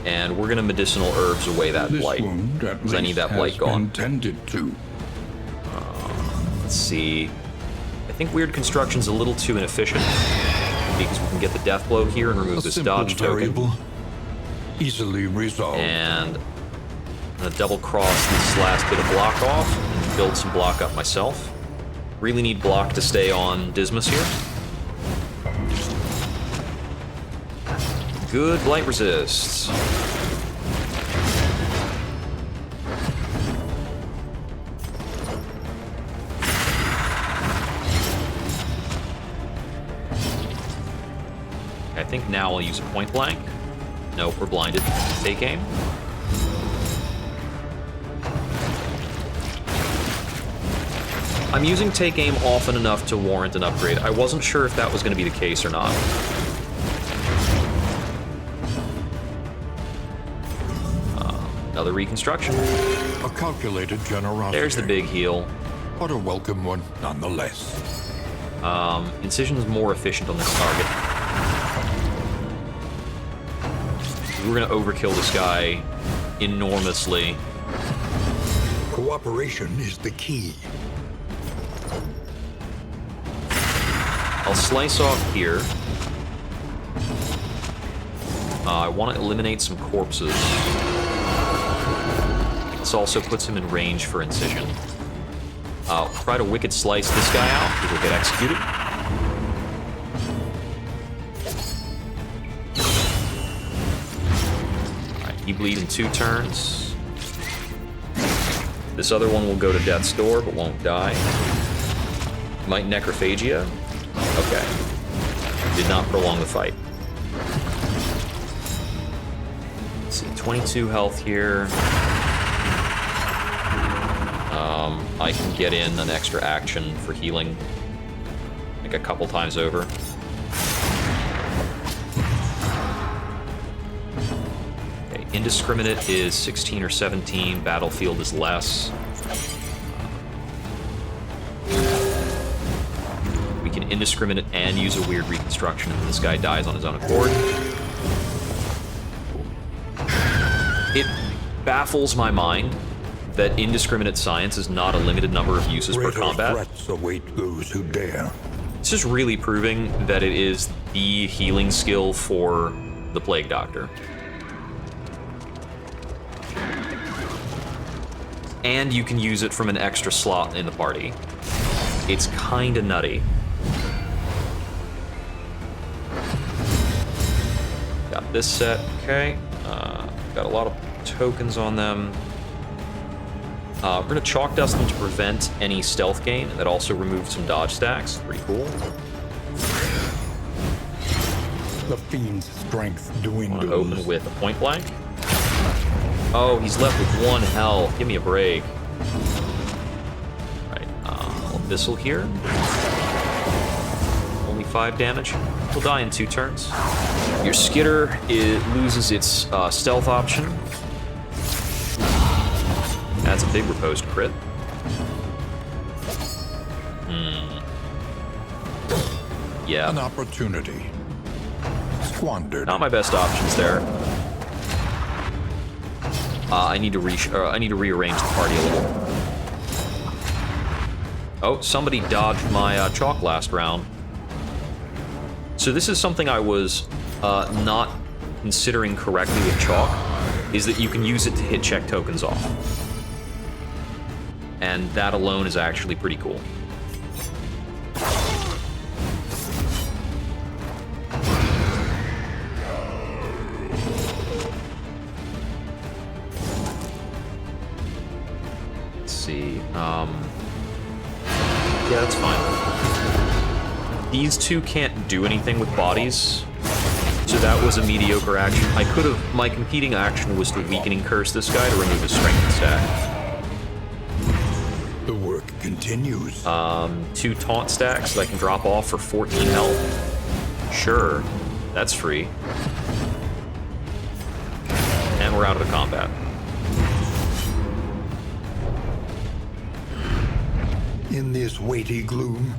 And we're gonna medicinal herbs away that
This
blight.
wound, at
Because I need
least,
that blight
has
gone.
been tended to.
Let's see. I think Weird Construction's a little too inefficient. Because we can get the death blow here and remove
A
this
simple
dodge token.
variable, easily resolved.
And I'm gonna double cross this last bit of block off and build some block up myself. Really need block to stay on Dismas here. Good blight resists. now I'll use a point blank. Nope, we're blinded. Take aim. I'm using take aim often enough to warrant an upgrade. I wasn't sure if that was going to be the case or not. Another reconstruction.
A calculated generosity.
There's the big heal.
But a welcome one, nonetheless.
Incision's more efficient on this target. We're gonna overkill this guy enormously.
Cooperation is the key.
I'll slice off here. I want to eliminate some corpses. This also puts him in range for incision. I'll try to wicked slice this guy out. He will get executed. Alright, he bleed in 2 turns. This other one will go to death's door, but won't die. Might necrophagia. Okay. Did not prolong the fight. Let's see, 22 health here. I can get in an extra action for healing, like a couple times over. Okay, indiscriminate is 16 or 17, battlefield is less. We can indiscriminate and use a weird reconstruction and this guy dies on his own accord. It baffles my mind that indiscriminate science is not a limited number of uses per combat.
Threats await those who dare.
It's just really proving that it is the healing skill for the Plague Doctor. And you can use it from an extra slot in the party. It's kinda nutty. Got this set, okay. Got a lot of tokens on them. We're going to chalk dust them to prevent any stealth gain. That also removes some dodge stacks. Pretty cool.
The fiend's strength
I want to
dwindles.
open with a point blank. Oh, he's left with 1 health. Give me a break. Right, Abyssal here. Only 5 damage. He'll die in 2 turns. Your Skitter, it loses its stealth option. That's a big riposte crit. Yeah.
An opportunity. Squandered.
Not my best options there. I need to rearrange the party a little. Oh, somebody dodged my chalk last round. So this is something I was not considering correctly with chalk, is that you can use it to hit check tokens off. And that alone is actually pretty cool. Let's see. Yeah, that's fine. These two can't do anything with bodies, so that was a mediocre action. I could have... My competing action was to Weakening Curse this guy to remove his strength stack.
The work continues.
2 taunt stacks that I can drop off for 14 health. Sure, that's free. And we're out of the combat.
In this weighty gloom,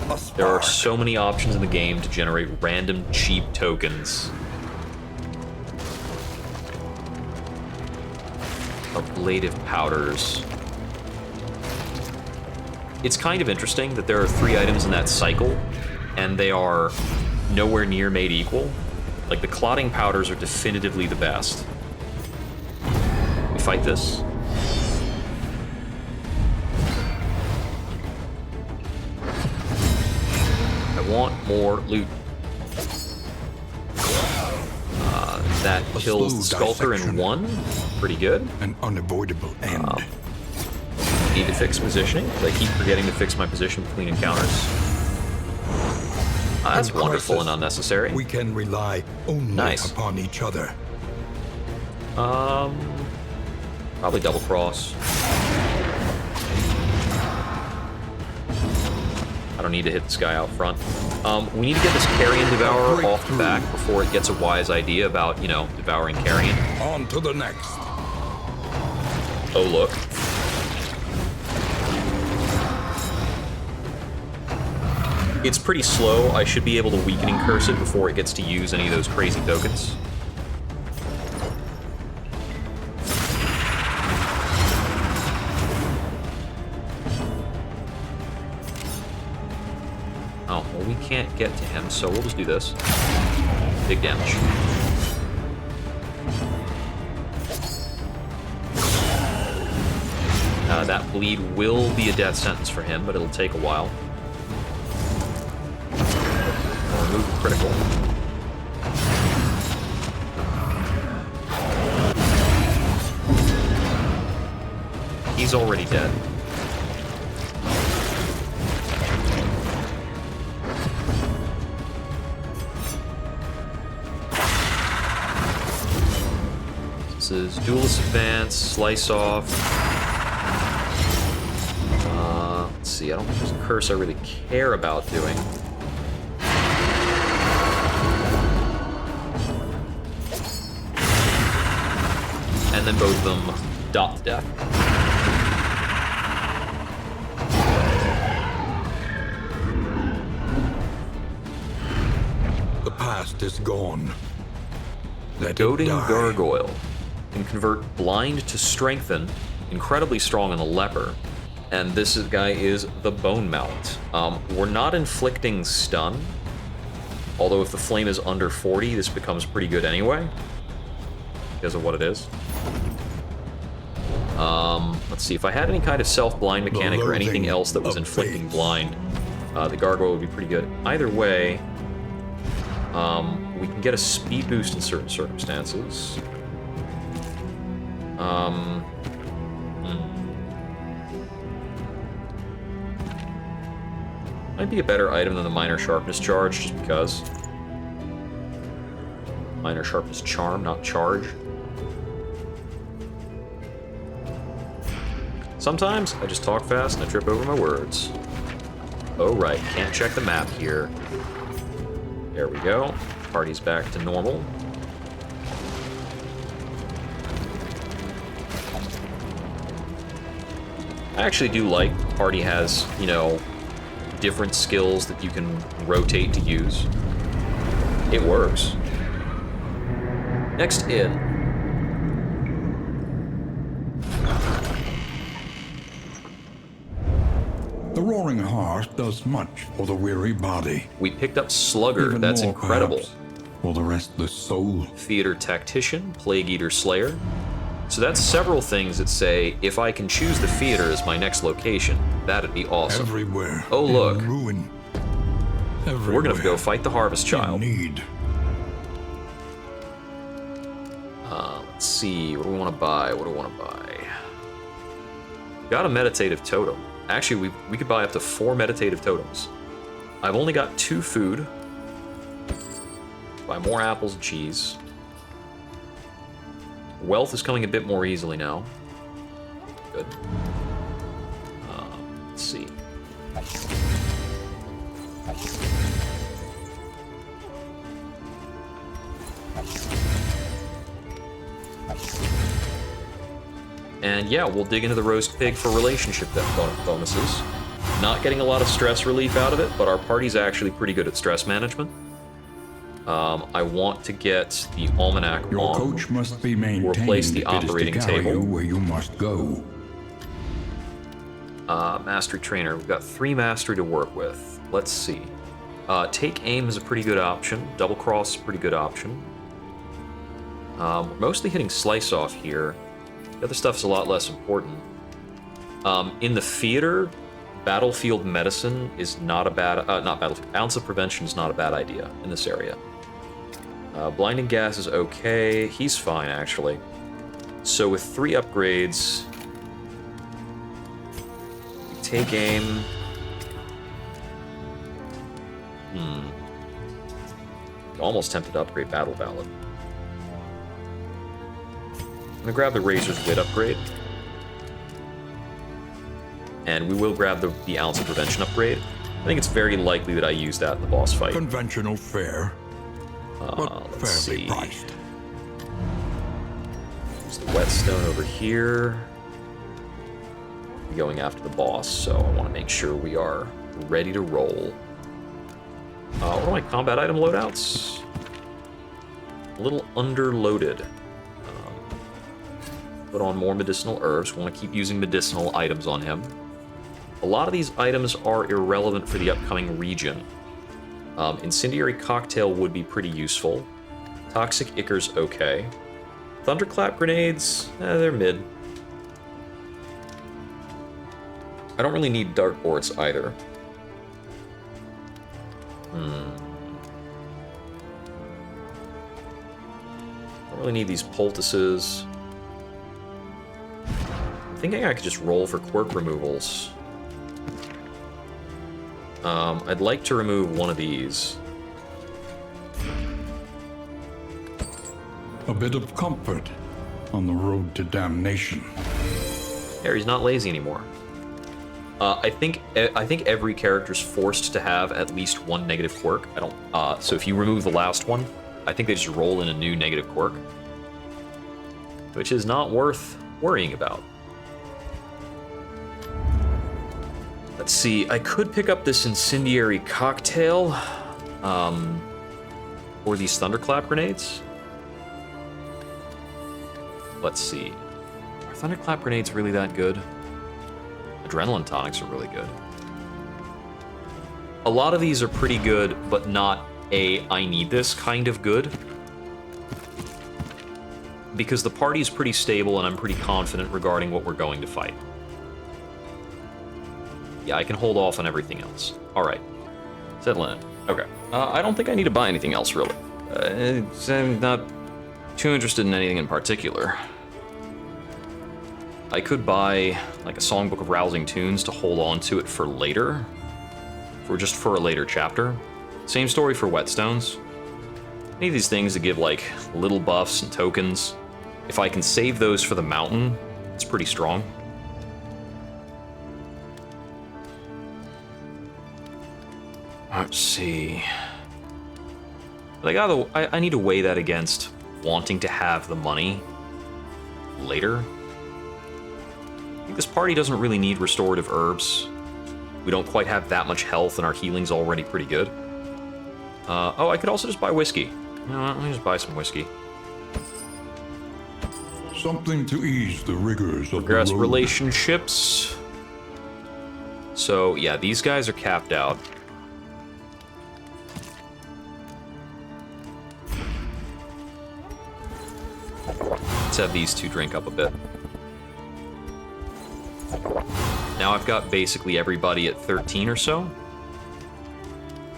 a spark.
There are so many options in the game to generate random cheap tokens. Ablative powders. It's kind of interesting that there are 3 items in that cycle, and they are nowhere near made equal. Like, the clotting powders are definitively the best. We fight this. I want more loot. That kills the Skulker in 1. Pretty good.
An unavoidable end.
Need to fix positioning, because I keep forgetting to fix my position between encounters. That's
In
wonderful
crisis,
and unnecessary.
We can rely only
Nice.
upon each other.
Probably double cross. I don't need to hit this guy out front. We need to get this Carrion Devourer off the back before it gets a wise idea about, you know, devouring Carrion.
On to the next.
Oh, look. It's pretty slow. I should be able to Weakening Curse it before it gets to use any of those crazy tokens. Oh, well, we can't get to him, so we'll just do this. Big damage. That bleed will be a death sentence for him, but it'll take a while. I'll remove the critical. He's already dead. This is Duelist Advance, Slice Off. Let's see, I don't think there's a curse I really care about doing. And then both of them dot to death.
The past is gone. Let it
Goading
die.
Gargoyle can convert Blind to Strengthen, incredibly strong on the Leper, and this guy is the Bone Mallet. We're not inflicting stun, although if the flame is under 40, this becomes pretty good anyway, because of what it is. Let's see, if I had any kind of self-blind mechanic or anything else that was inflicting blind, the Gargoyle would be pretty good. Either way, we can get a speed boost in certain circumstances. Might be a better item than the Minor Sharpness Charge, just because. Minor Sharpness Charm, not Charge. Sometimes I just talk fast and I trip over my words. Oh right, can't check the map here. There we go. Party's back to normal. I actually do like Party has, you know, different skills that you can rotate to use. It works. Next in.
The Roaring Heart does much for the weary body.
We picked up Slugger.
Even
That's
more,
incredible.
perhaps, for the restless soul.
Theater Tactician, Plague Eater Slayer. So that's several things that say, if I can choose the theater as my next location, that'd be awesome.
Everywhere.
Oh,
in
look.
Ruin. Everywhere.
We're gonna go fight the Harvest
in
Child.
need.
Let's see, what do we want to buy? What do we want to buy? Got a Meditative Totem. Actually, we could buy up to 4 Meditative Totems. I've only got 2 food. Buy more apples and cheese. Wealth is coming a bit more easily now. Good. Let's see. And yeah, we'll dig into the roast pig for relationship bonuses. Not getting a lot of stress relief out of it, but our party's actually pretty good at stress management. I want to get the almanac
Your
on.
coach must be maintained.
Replace the
if it is to
operating
carry
table.
you where you must go.
Mastery trainer. We've got 3 mastery to work with. Let's see. Take aim is a pretty good option. Double cross is a pretty good option. We're mostly hitting slice off here. The other stuff's a lot less important. In the theater, battlefield medicine is not a bad, not battlefield, ounce of prevention is not a bad idea in this area. Blinding gas is okay. He's fine, actually. So with 3 upgrades, we take aim. Almost tempted to upgrade Battle Ballad. I'm gonna grab the Razor's Wit upgrade. And we will grab the Ounce of Prevention upgrade. I think it's very likely that I use that in the boss fight.
Conventional fare, but
Let's
fairly
see.
priced.
There's the Whetstone over here. We're going after the boss, so I want to make sure we are ready to roll. What are my combat item loadouts? A little underloaded. Put on more medicinal herbs. We want to keep using medicinal items on him. A lot of these items are irrelevant for the upcoming region. Incendiary Cocktail would be pretty useful. Toxic Ichor's okay. Thunderclap Grenades, they're mid. I don't really need Dark Boards either. Don't really need these poultices. I'm thinking I could just roll for quirk removals. I'd like to remove one of these.
A bit of comfort on the road to damnation.
Yeah, he's not lazy anymore. I think every character's forced to have at least one negative quirk. I don't. So if you remove the last one, I think they just roll in a new negative quirk, which is not worth worrying about. Let's see. I could pick up this Incendiary Cocktail, or these Thunderclap Grenades. Let's see. Are Thunderclap Grenades really that good? Adrenaline Tonics are really good. A lot of these are pretty good, but not I need this kind of good. Because the party's pretty stable and I'm pretty confident regarding what we're going to fight. Yeah, I can hold off on everything else. Alright. Settle in. Okay. I don't think I need to buy anything else, really. I'm not too interested in anything in particular. I could buy, like, a Songbook of Rousing Tunes to hold on to it for later. For a later chapter. Same story for Whetstones. I need these things to give, like, little buffs and tokens. If I can save those for the mountain, it's pretty strong. Let's see. But I need to weigh that against wanting to have the money later. I think this party doesn't really need restorative herbs. We don't quite have that much health and our healing's already pretty good. Oh, I could also just buy whiskey. You know what, let me just buy some whiskey.
Something to ease the rigors of
Progress
the road.
relationships. So, yeah, these guys are capped out. Let's have these two drink up a bit. Now I've got basically everybody at 13 or so.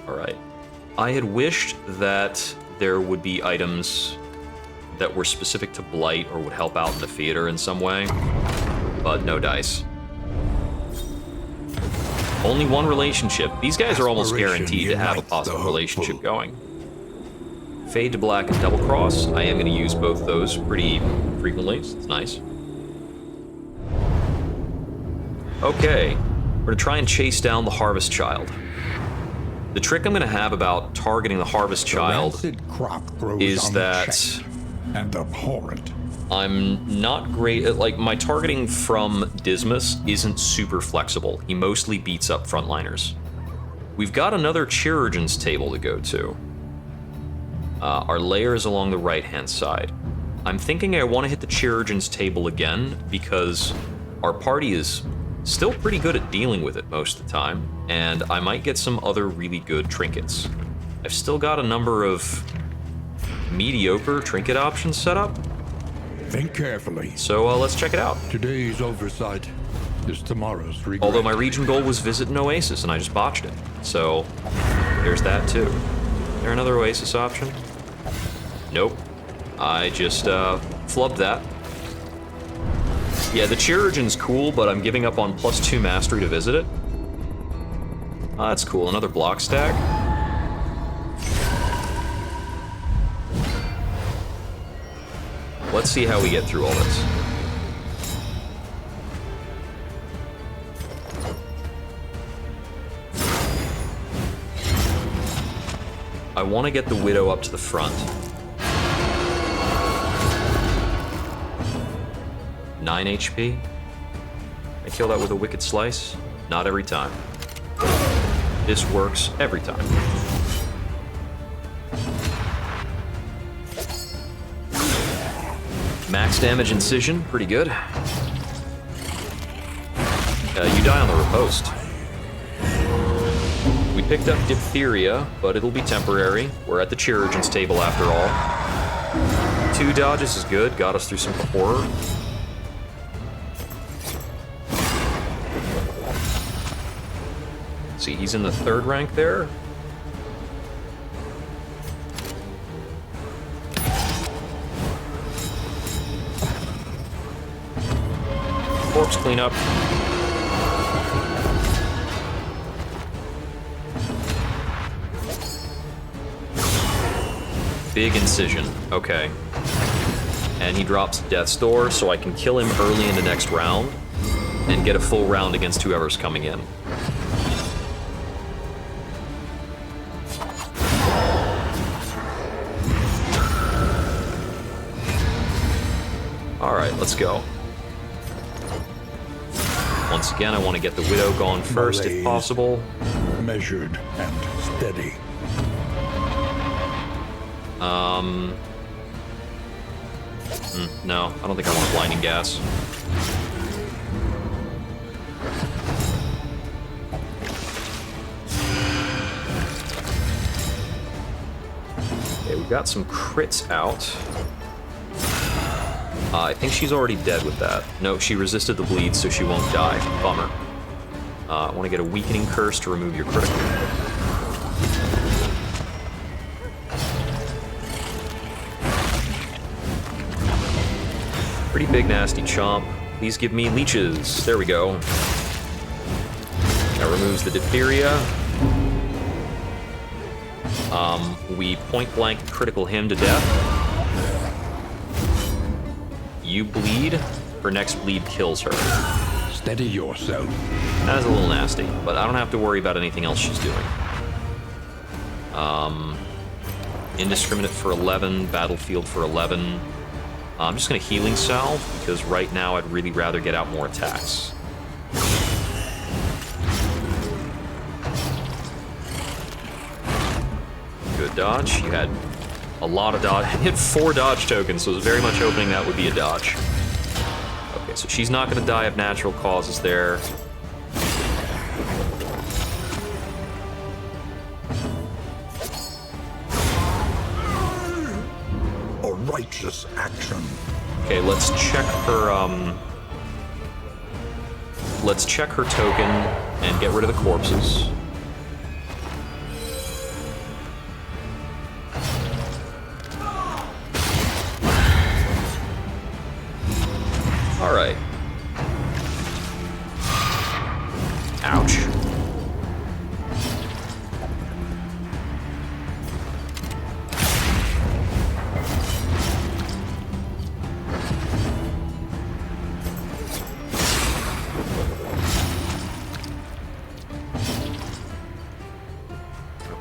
Alright. I had wished that there would be items that were specific to Blight or would help out in the theater in some way, but no dice. Only one relationship. These guys are almost guaranteed to have a possible relationship going. Fade to Black and Double Cross. I am going to use both those pretty frequently, so it's nice. Okay, we're going to try and chase down the Harvest Child. The trick I'm going to have about targeting the Harvest Child is that
and abhorrent.
I'm not great at, like, my targeting from Dismas isn't super flexible. He mostly beats up frontliners. We've got another Chirurgeon's table to go to. Our Lair is along the right-hand side. I'm thinking I want to hit the Chirurgeon's table again because our party is still pretty good at dealing with it most of the time, and I might get some other really good trinkets. I've still got a number of mediocre trinket options set up.
Think carefully.
So let's check it out.
Today's oversight is tomorrow's regret.
Although my region goal was visit an oasis, and I just botched it. So there's that too. Is there another oasis option? Nope. I just flubbed that. Yeah, the Chirurgeon's cool, but I'm giving up on +2 mastery to visit it. Oh, that's cool. Another block stack. let's see how we get through all this. I want to get the Widow up to the front. 9 HP. I kill that with a Wicked Slice? Not every time. This works every time. Max damage incision, pretty good. You die on the riposte. We picked up diphtheria, but it'll be temporary. We're at the chirurgeon's table after all. 2 dodges is good, got us through some horror. See, he's in the 3rd rank there. Corpse cleanup. Big incision. Okay. And he drops Death's Door, so I can kill him early in the next round and get a full round against whoever's coming in. Alright, let's go. Once again, I want to get the Widow gone first if possible.
Measured and steady.
No, I don't think I want blinding gas. Okay, we've got some crits out. I think she's already dead with that. No, she resisted the bleed, so she won't die. Bummer. I want to get a Weakening Curse to remove your critical. Pretty big, nasty chomp. Please give me leeches. There we go. That removes the diphtheria. We point-blank critical him to death. You bleed. Her next bleed kills her.
Steady yourself.
That is a little nasty, but I don't have to worry about anything else she's doing. Indiscriminate for 11, Battlefield for 11. I'm just going to Healing Salve, because right now I'd really rather get out more attacks. Good dodge. You had a lot of dodge. You had 4 dodge tokens, so I was very much hoping that would be a dodge. Okay, so she's not going to die of natural causes there.
A righteous action.
Okay, let's check her, let's check her token and get rid of the corpses. Alright. Ouch.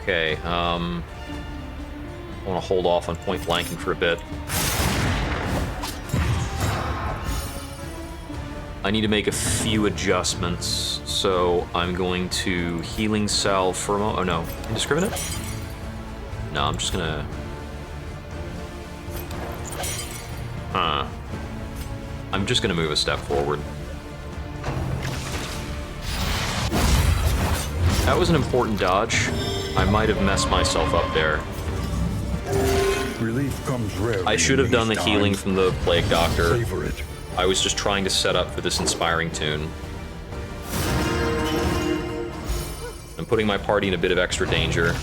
Okay, I want to hold off on point blanking for a bit. I need to make a few adjustments, so I'm going to Healing Salve for a moment. Oh no, Indiscriminate? No, I'm just gonna... I'm just gonna move a step forward. That was an important dodge. I might have messed myself up there.
Relief comes rarely.
I should have done the healing from the Plague Doctor.
Savor it.
I was just trying to set up for this inspiring tune. I'm putting my party in a bit of extra danger.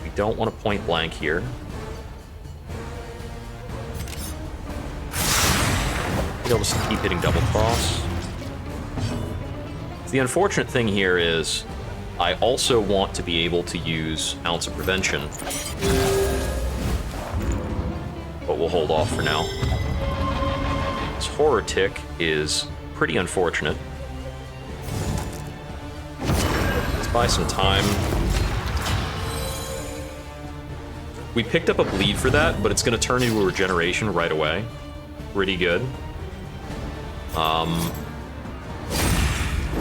We don't want to point blank here. I'll just keep hitting double cross. The unfortunate thing here is I also want to be able to use Ounce of Prevention, but we'll hold off for now. This Horror Tick is pretty unfortunate. Let's buy some time. We picked up a bleed for that, but it's going to turn into a regeneration right away. Pretty good.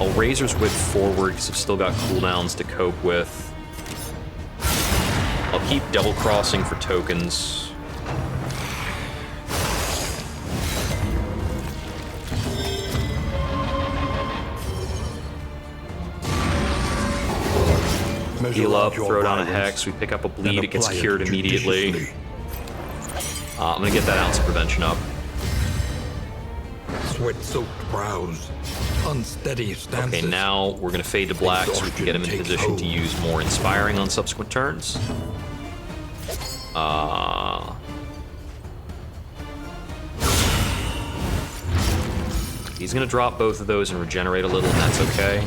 I'll Razor's Wit forward because I've still got cooldowns to cope with. I'll keep double crossing for tokens. Heal up, throw down a Hex, we pick up a bleed, it gets cured immediately. I'm gonna get that Ounce of Prevention up.
Sweat-soaked brows, unsteady stances.
Okay, now we're gonna fade to black so we can get him in position to use more Inspiring on subsequent turns. He's gonna drop both of those and regenerate a little, and that's okay.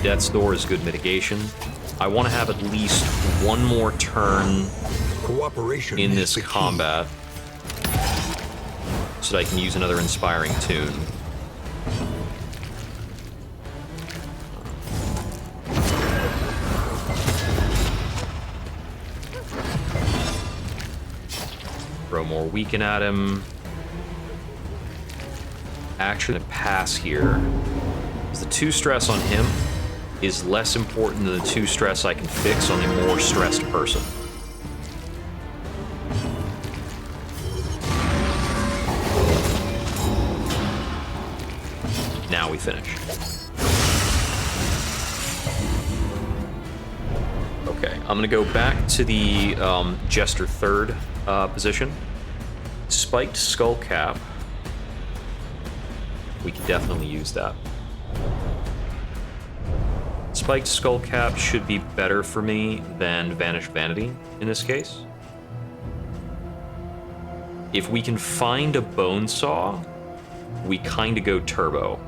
Death's Door is good mitigation. I want to have at least one more turn in this combat so that I can use another Inspiring Tune. Throw more Weaken at him. Actually, pass here. Is the 2 stress on him is less important than the 2 stress I can fix on a more stressed person. Now we finish. Okay, I'm gonna go back to the Jester 3rd position. Spiked Skull Cap. We can definitely use that. Spiked Skull Cap should be better for me than Vanished Vanity in this case. If we can find a Bone Saw, we kind of go turbo.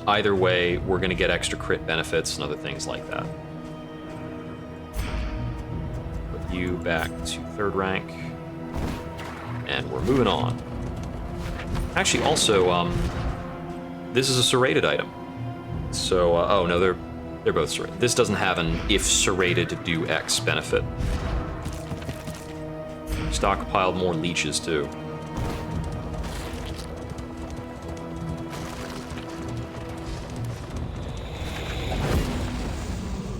Either way, we're going to get extra crit benefits and other things like that. Put you back to 3rd rank. And we're moving on. Actually, also, this is a serrated item. So, oh no, they're both serrated. This doesn't have an if serrated to do X benefit. Stockpiled more leeches too.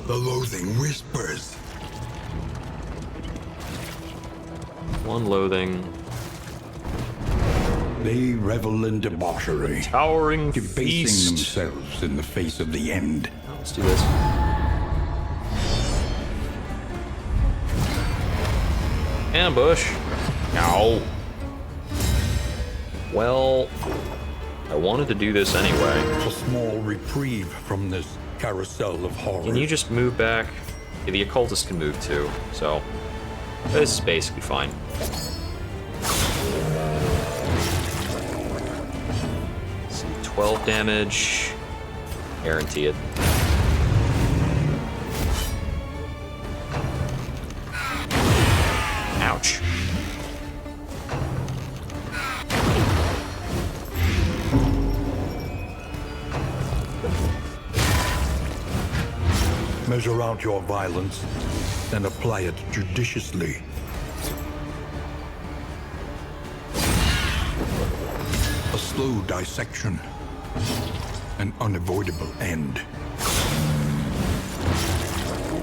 The loathing whispers.
One loathing.
They revel in debauchery,
Towering
debasing
feast.
themselves in the face of the end.
Let's do this. Ambush. Ow. Well, I wanted to do this anyway.
A small reprieve from this carousel of horror.
Can you just move back? Yeah, the occultist can move too, so this is basically fine. 12 damage. Guarantee it. Ouch.
Measure out your violence and apply it judiciously. A slow dissection. An unavoidable end.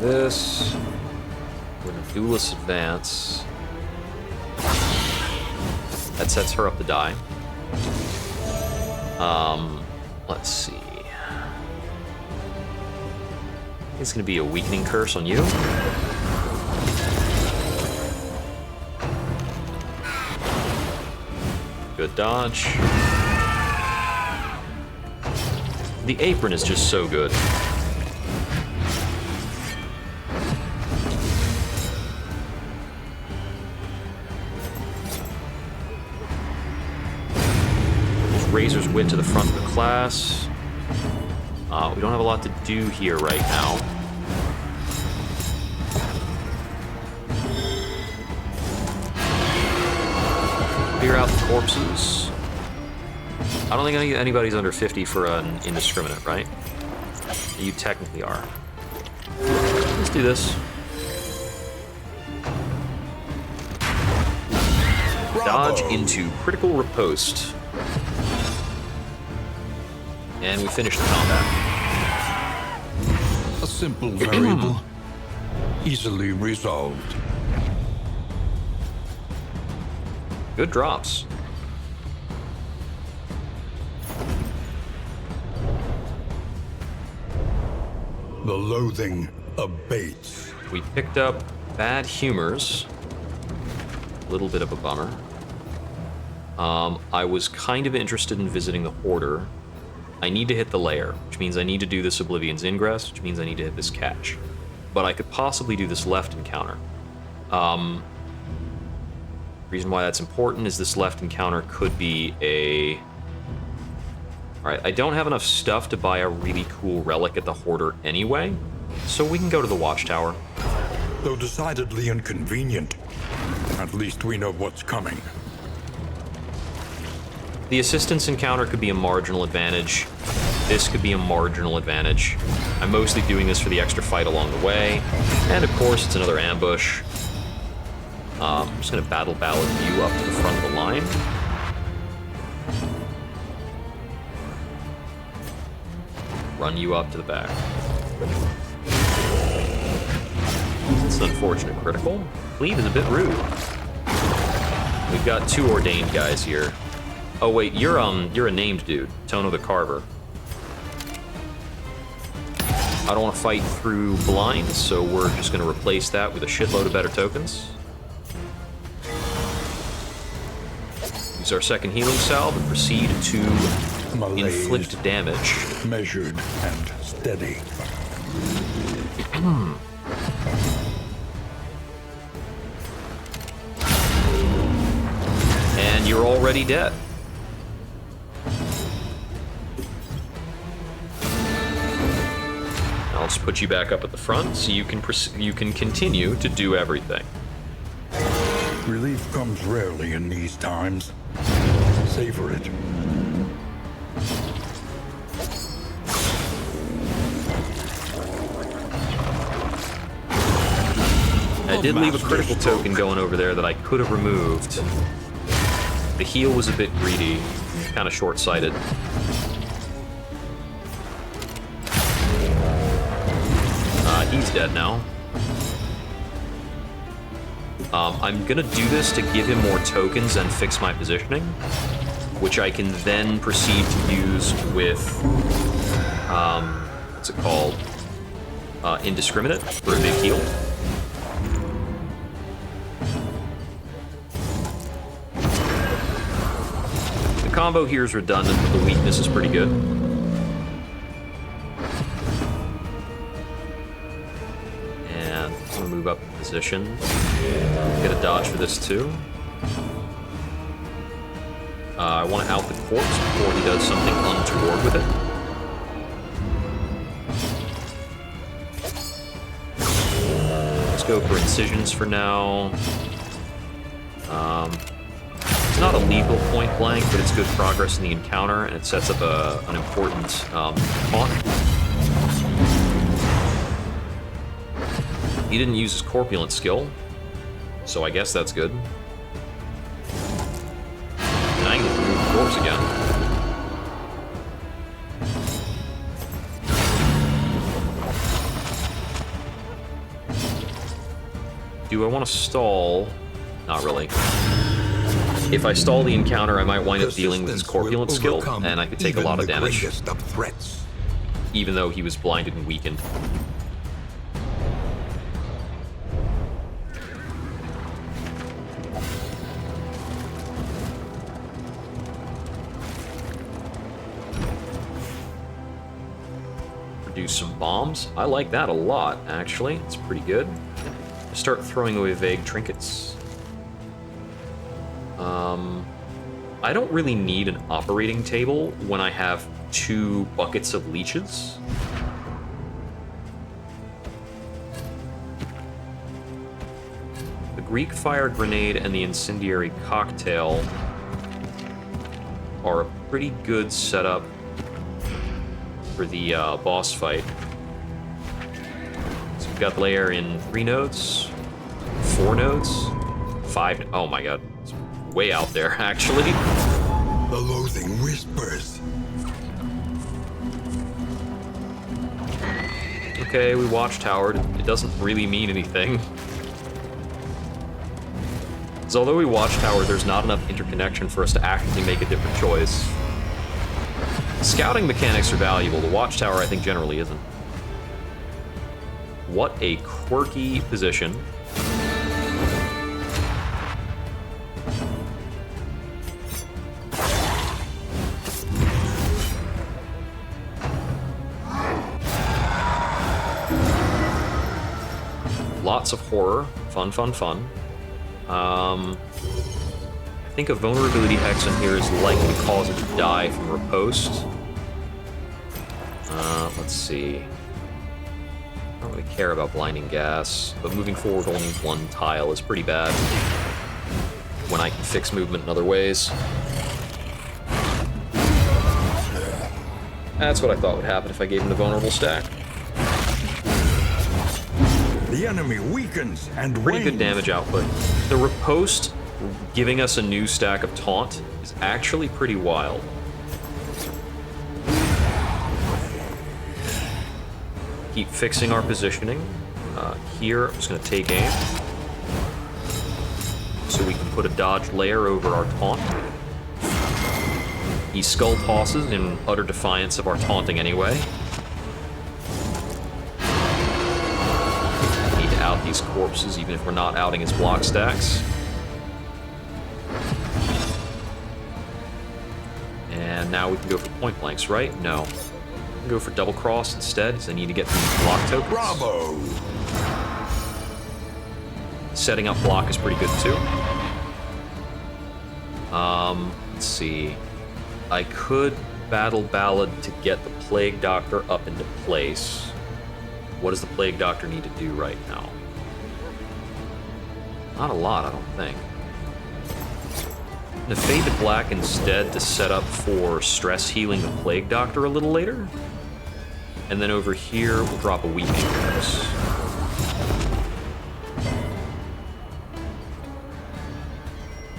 This. We're gonna Duelist Advance. That sets her up to die. Let's see. It's gonna be a Weakening Curse on you. Good dodge. The apron is just so good. Razor's Wit to the front of the class. We don't have a lot to do here right now. Clear out the corpses. I don't think anybody's under 50 for an indiscriminate, right? You technically are. Let's do this. Dodge into critical riposte. And we finish the combat.
A simple variable, easily resolved.
Good drops.
The loathing abates.
We picked up Bad Humors. A little bit of a bummer. I was kind of interested in visiting the Hoarder. I need to hit the Lair, which means I need to do this Oblivion's Ingress, which means I need to hit this cache. But I could possibly do this left encounter. Reason why that's important is this left encounter could be a... Alright, I don't have enough stuff to buy a really cool relic at the Hoarder anyway, so we can go to the Watchtower.
Though decidedly inconvenient, at least we know what's coming.
The assistance encounter could be a marginal advantage. This could be a marginal advantage. I'm mostly doing this for the extra fight along the way. And of course, it's another ambush. I'm just going to battle ballad you up to the front of the line. Run you up to the back. It's an unfortunate critical. Cleave is a bit rude. We've got two ordained guys here. Oh wait, you're a named dude, Tono the Carver. I don't want to fight through blind, so we're just going to replace that with a shitload of better tokens. Use our second healing salve and proceed to inflict damage.
Measured and steady.
And you're already dead. I'll just put you back up at the front so you can continue to do everything.
Relief comes rarely in these times. Savor it.
I did leave a critical token going over there that I could have removed. The heal was a bit greedy, kind of short-sighted. He's dead now. I'm gonna do this to give him more tokens and fix my positioning, which I can then proceed to use with, what's it called? Indiscriminate for a big heal. The combo here is redundant, but the weakness is pretty good. And I'm gonna move up in position. Get a dodge for this too. I want to out the corpse before he does something untoward with it. Let's go for incisions for now. It's not a lethal point blank, but it's good progress in the encounter, and it sets up an important taunt. He didn't use his corpulent skill, so I guess that's good. And I can remove the corpse again. Do I want to stall? Not really. If I stall the encounter, I might wind up dealing with his corpulent skill, and I could take a lot of damage. Even though he was blinded and weakened. Produce some bombs. I like that a lot, actually. It's pretty good. I don't really need an operating table when I have 2 buckets of leeches. The Greek fire grenade and the incendiary cocktail are a pretty good setup for the boss fight. So we've got Lair in 3 nodes, 4 nodes, 5. Oh my god, it's way out there actually.
The loathing whispers.
Okay, we watchtowered. It doesn't really mean anything. Because although we watchtower, there's not enough interconnection for us to actively make a different choice. Scouting mechanics are valuable. The watchtower, I think, generally isn't. What a quirky position. Lots of horror. Fun, fun, fun. I think a vulnerability hex in here is likely to cause it to die from riposte. Let's see. I don't really care about blinding gas, but moving forward only 1 tile is pretty bad when I can fix movement in other ways. That's what I thought would happen if I gave him the vulnerable stack.
The enemy weakens and
Pretty
wanes.
good damage output. The riposte giving us a new stack of taunt is actually pretty wild. Keep fixing our positioning. Here, I'm just going to take aim. So we can put a dodge layer over our taunt. He skull tosses in utter defiance of our taunting anyway. Need to out these corpses even if we're not outing his block stacks. And now we can go for point blanks, right? No. We can go for double cross instead, because I need to get these block tokens.
Bravo!
Setting up block is pretty good too. Let's see. I could battle Ballad to get the Plague Doctor up into place. What does the Plague Doctor need to do right now? Not a lot, I don't think. I'm gonna fade to black instead to set up for stress healing the Plague Doctor a little later. And then over here, we'll drop a weakening curse.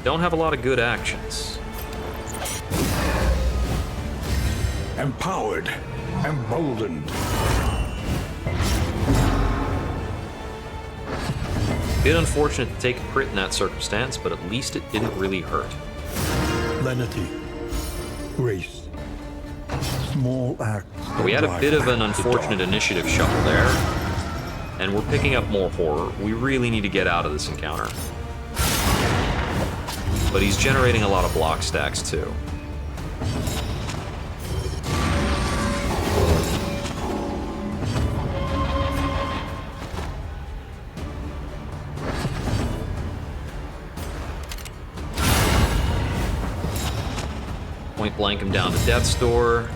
Don't have a lot of good actions.
Empowered, emboldened.
Bit unfortunate to take a crit in that circumstance, but at least it didn't really hurt.
Lenity, grace, small acts.
We had a bit of an unfortunate initiative shuffle there, and we're picking up more horror. We really need to get out of this encounter. But he's generating a lot of block stacks too. Point blank him down to death's door,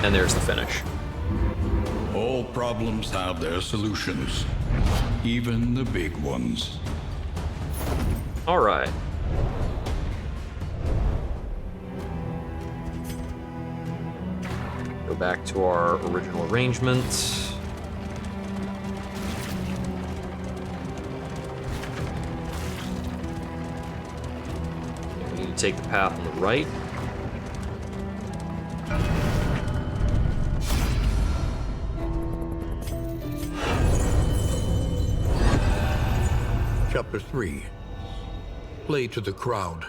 and there's the finish.
All problems have their solutions, even the big ones.
All right. Go back to our original arrangement. We need to take the path on the right.
Chapter 3. Play to the crowd.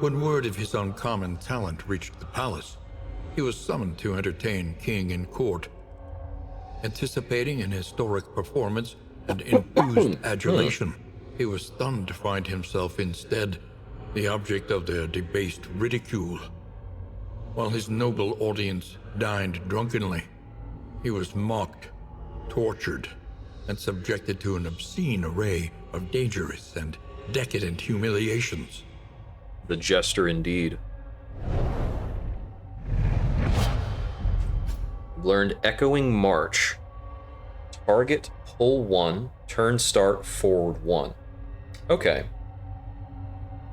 When word of his uncommon talent reached the palace, he was summoned to entertain king and court. Anticipating an historic performance and enthused adulation, he was stunned to find himself instead the object of their debased ridicule. While his noble audience dined drunkenly, he was mocked, tortured, and subjected to an obscene array of dangerous and decadent humiliations.
The Jester indeed. Learned Echoing March. Target, pull 1, turn start, forward 1. Okay.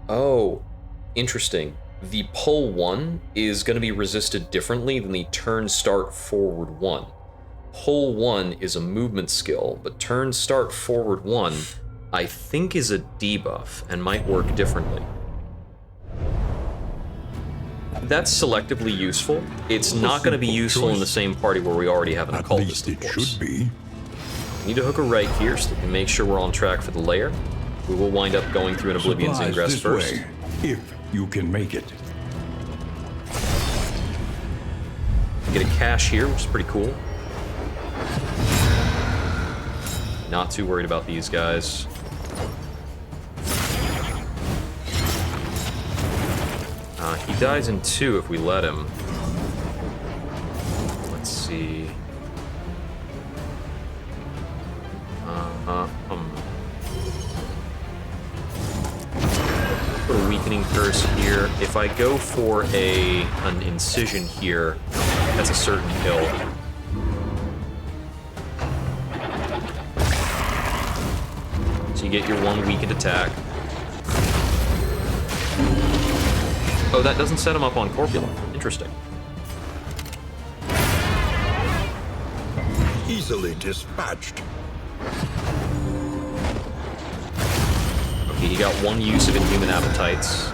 Oh, interesting. The pull 1 is going to be resisted differently than the turn start, forward 1. Pull 1 is a movement skill, but turn start, forward 1, I think is a debuff and might work differently. That's selectively useful. It's not going to be useful in the same party where we already have an
At
occultist,
least
of
it
course.
should be.
Need to hook a right here so that we can make sure we're on track for the Lair. We will wind up going through an Oblivion's
Supplies
Ingress
this
first.
way, if you can make it.
Get a cache here, which is pretty cool. Not too worried about these guys. He dies in 2 if we let him. Let's see. Put a Weakening Curse here. If I go for an Incision here, that's a certain kill. So you get your 1 weakened attack. Oh, that doesn't set him up on Corpulent. Interesting.
Easily dispatched.
Okay, he got 1 use of Inhuman Appetites.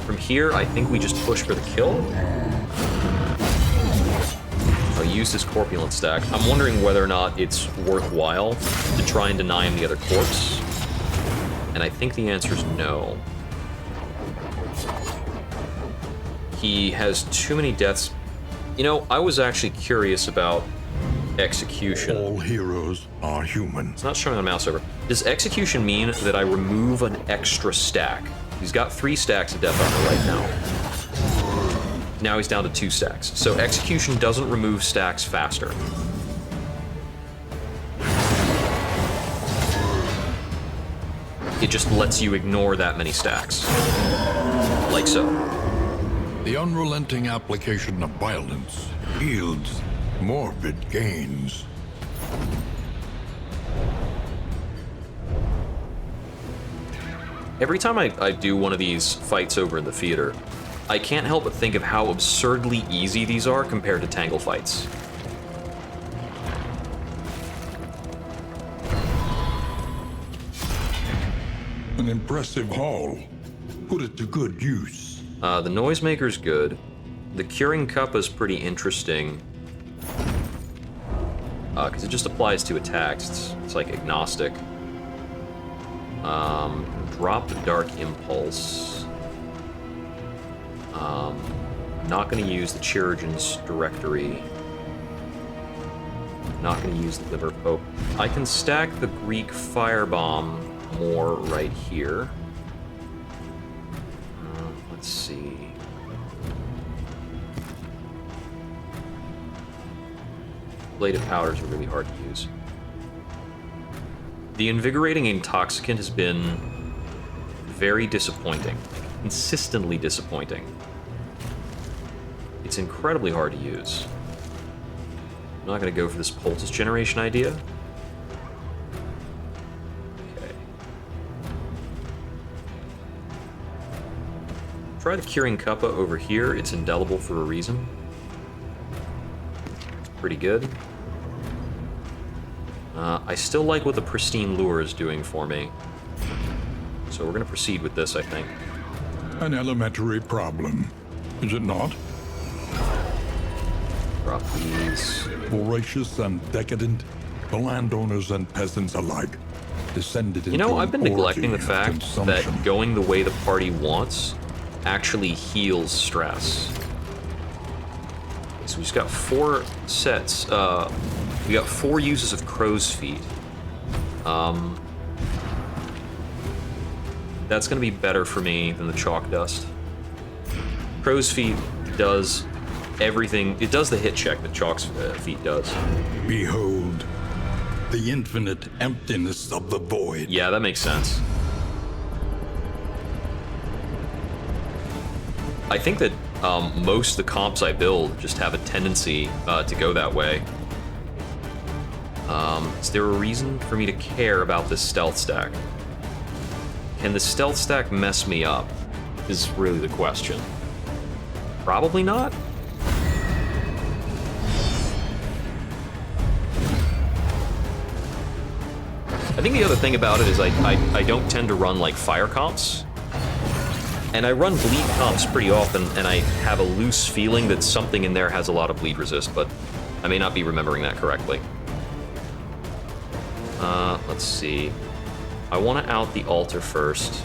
From here, I think we just push for the kill. Oh, he used his Corpulent stack. I'm wondering whether or not it's worthwhile to try and deny him the other corpse. And I think the answer is no. He has too many deaths. You know, I was actually curious about Execution.
All heroes are human.
It's not showing on mouse over. Does Execution mean that I remove an extra stack? He's got 3 stacks of death armor right now. Now he's down to 2 stacks. So Execution doesn't remove stacks faster. It just lets you ignore that many stacks. Like so.
The unrelenting application of violence yields morbid gains.
Every time I do one of these fights over in the theater, I can't help but think of how absurdly easy these are compared to Tangle fights.
An impressive haul. Put it to good use.
The Noisemaker's good. The Curing Cup is pretty interesting. Because it just applies to attacks. It's like agnostic. Drop the Dark Impulse. Not going to use the Chirurgeon's Directory. Not going to use the Liver Pope. I can stack the Greek Firebomb more right here. Let's see. Bladed Powders are really hard to use. The Invigorating Intoxicant has been very disappointing. Consistently disappointing. It's incredibly hard to use. I'm not going to go for this Poultice Generation idea. Okay. Try the Curing Cuppa over here. It's indelible for a reason. It's pretty good. I still like what the Pristine Lure is doing for me. So we're going to proceed with this, I think.
An elementary problem, is it not?
Drop these.
Voracious and decadent, the landowners and peasants alike descended into
You know, I've been
an
neglecting the
orgy of
fact
consumption.
that going the way the party wants actually heals stress. So we just got 4 sets. We got 4 uses of Crow's Feet. That's going to be better for me than the Chalk Dust. Crow's Feet does everything. It does the hit check that Chalk's feat does.
Behold, the infinite emptiness of the void.
Yeah, that makes sense. I think that most of the comps I build just have a tendency to go that way. Is there a reason for me to care about this stealth stack? Can the stealth stack mess me up? Is really the question. Probably not. I think the other thing about it is I don't tend to run like fire comps. And I run bleed comps pretty often, and I have a loose feeling that something in there has a lot of bleed resist, but I may not be remembering that correctly. Let's see. I want to out the altar first.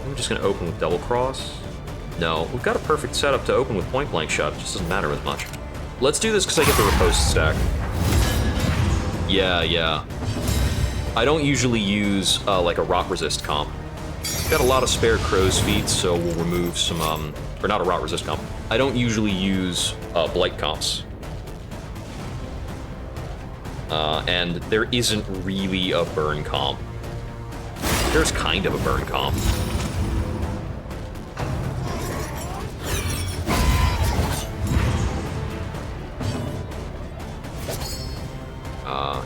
I'm just going to open with double cross. No, we've got a perfect setup to open with point blank shot. It just doesn't matter as much. Let's do this because I get the riposte stack. Yeah. I don't usually use like a rot resist comp. Got a lot of spare crow's feet, so we'll remove some, or not a rot resist comp. I don't usually use blight comps. And there isn't really a burn comp. There's kind of a burn comp.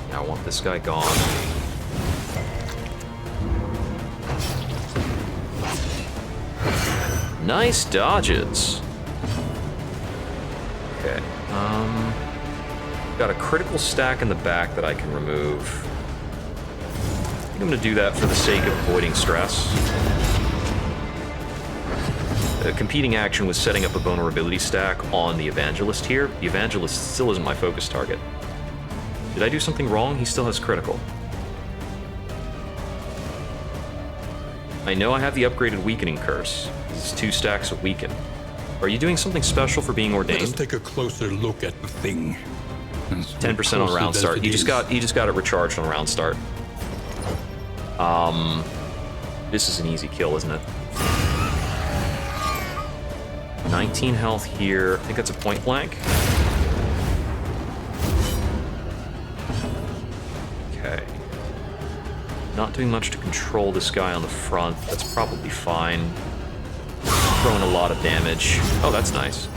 Yeah, I want this guy gone. Nice dodges. Okay. Got a critical stack in the back that I can remove. I think I'm gonna do that for the sake of avoiding stress. A competing action was setting up a vulnerability stack on the Evangelist here. The Evangelist still isn't my focus target. Did I do something wrong? He still has critical. I know I have the upgraded weakening curse. This is 2 stacks of weaken. Are you doing something special for being
Let us
ordained?
take a closer look at the thing.
10% on round start. He just got it recharged on round start. This is an easy kill, isn't it? 19 health here. I think that's a point blank. Okay. Not doing much to control this guy on the front. That's probably fine. Throwing a lot of damage. Oh, that's nice.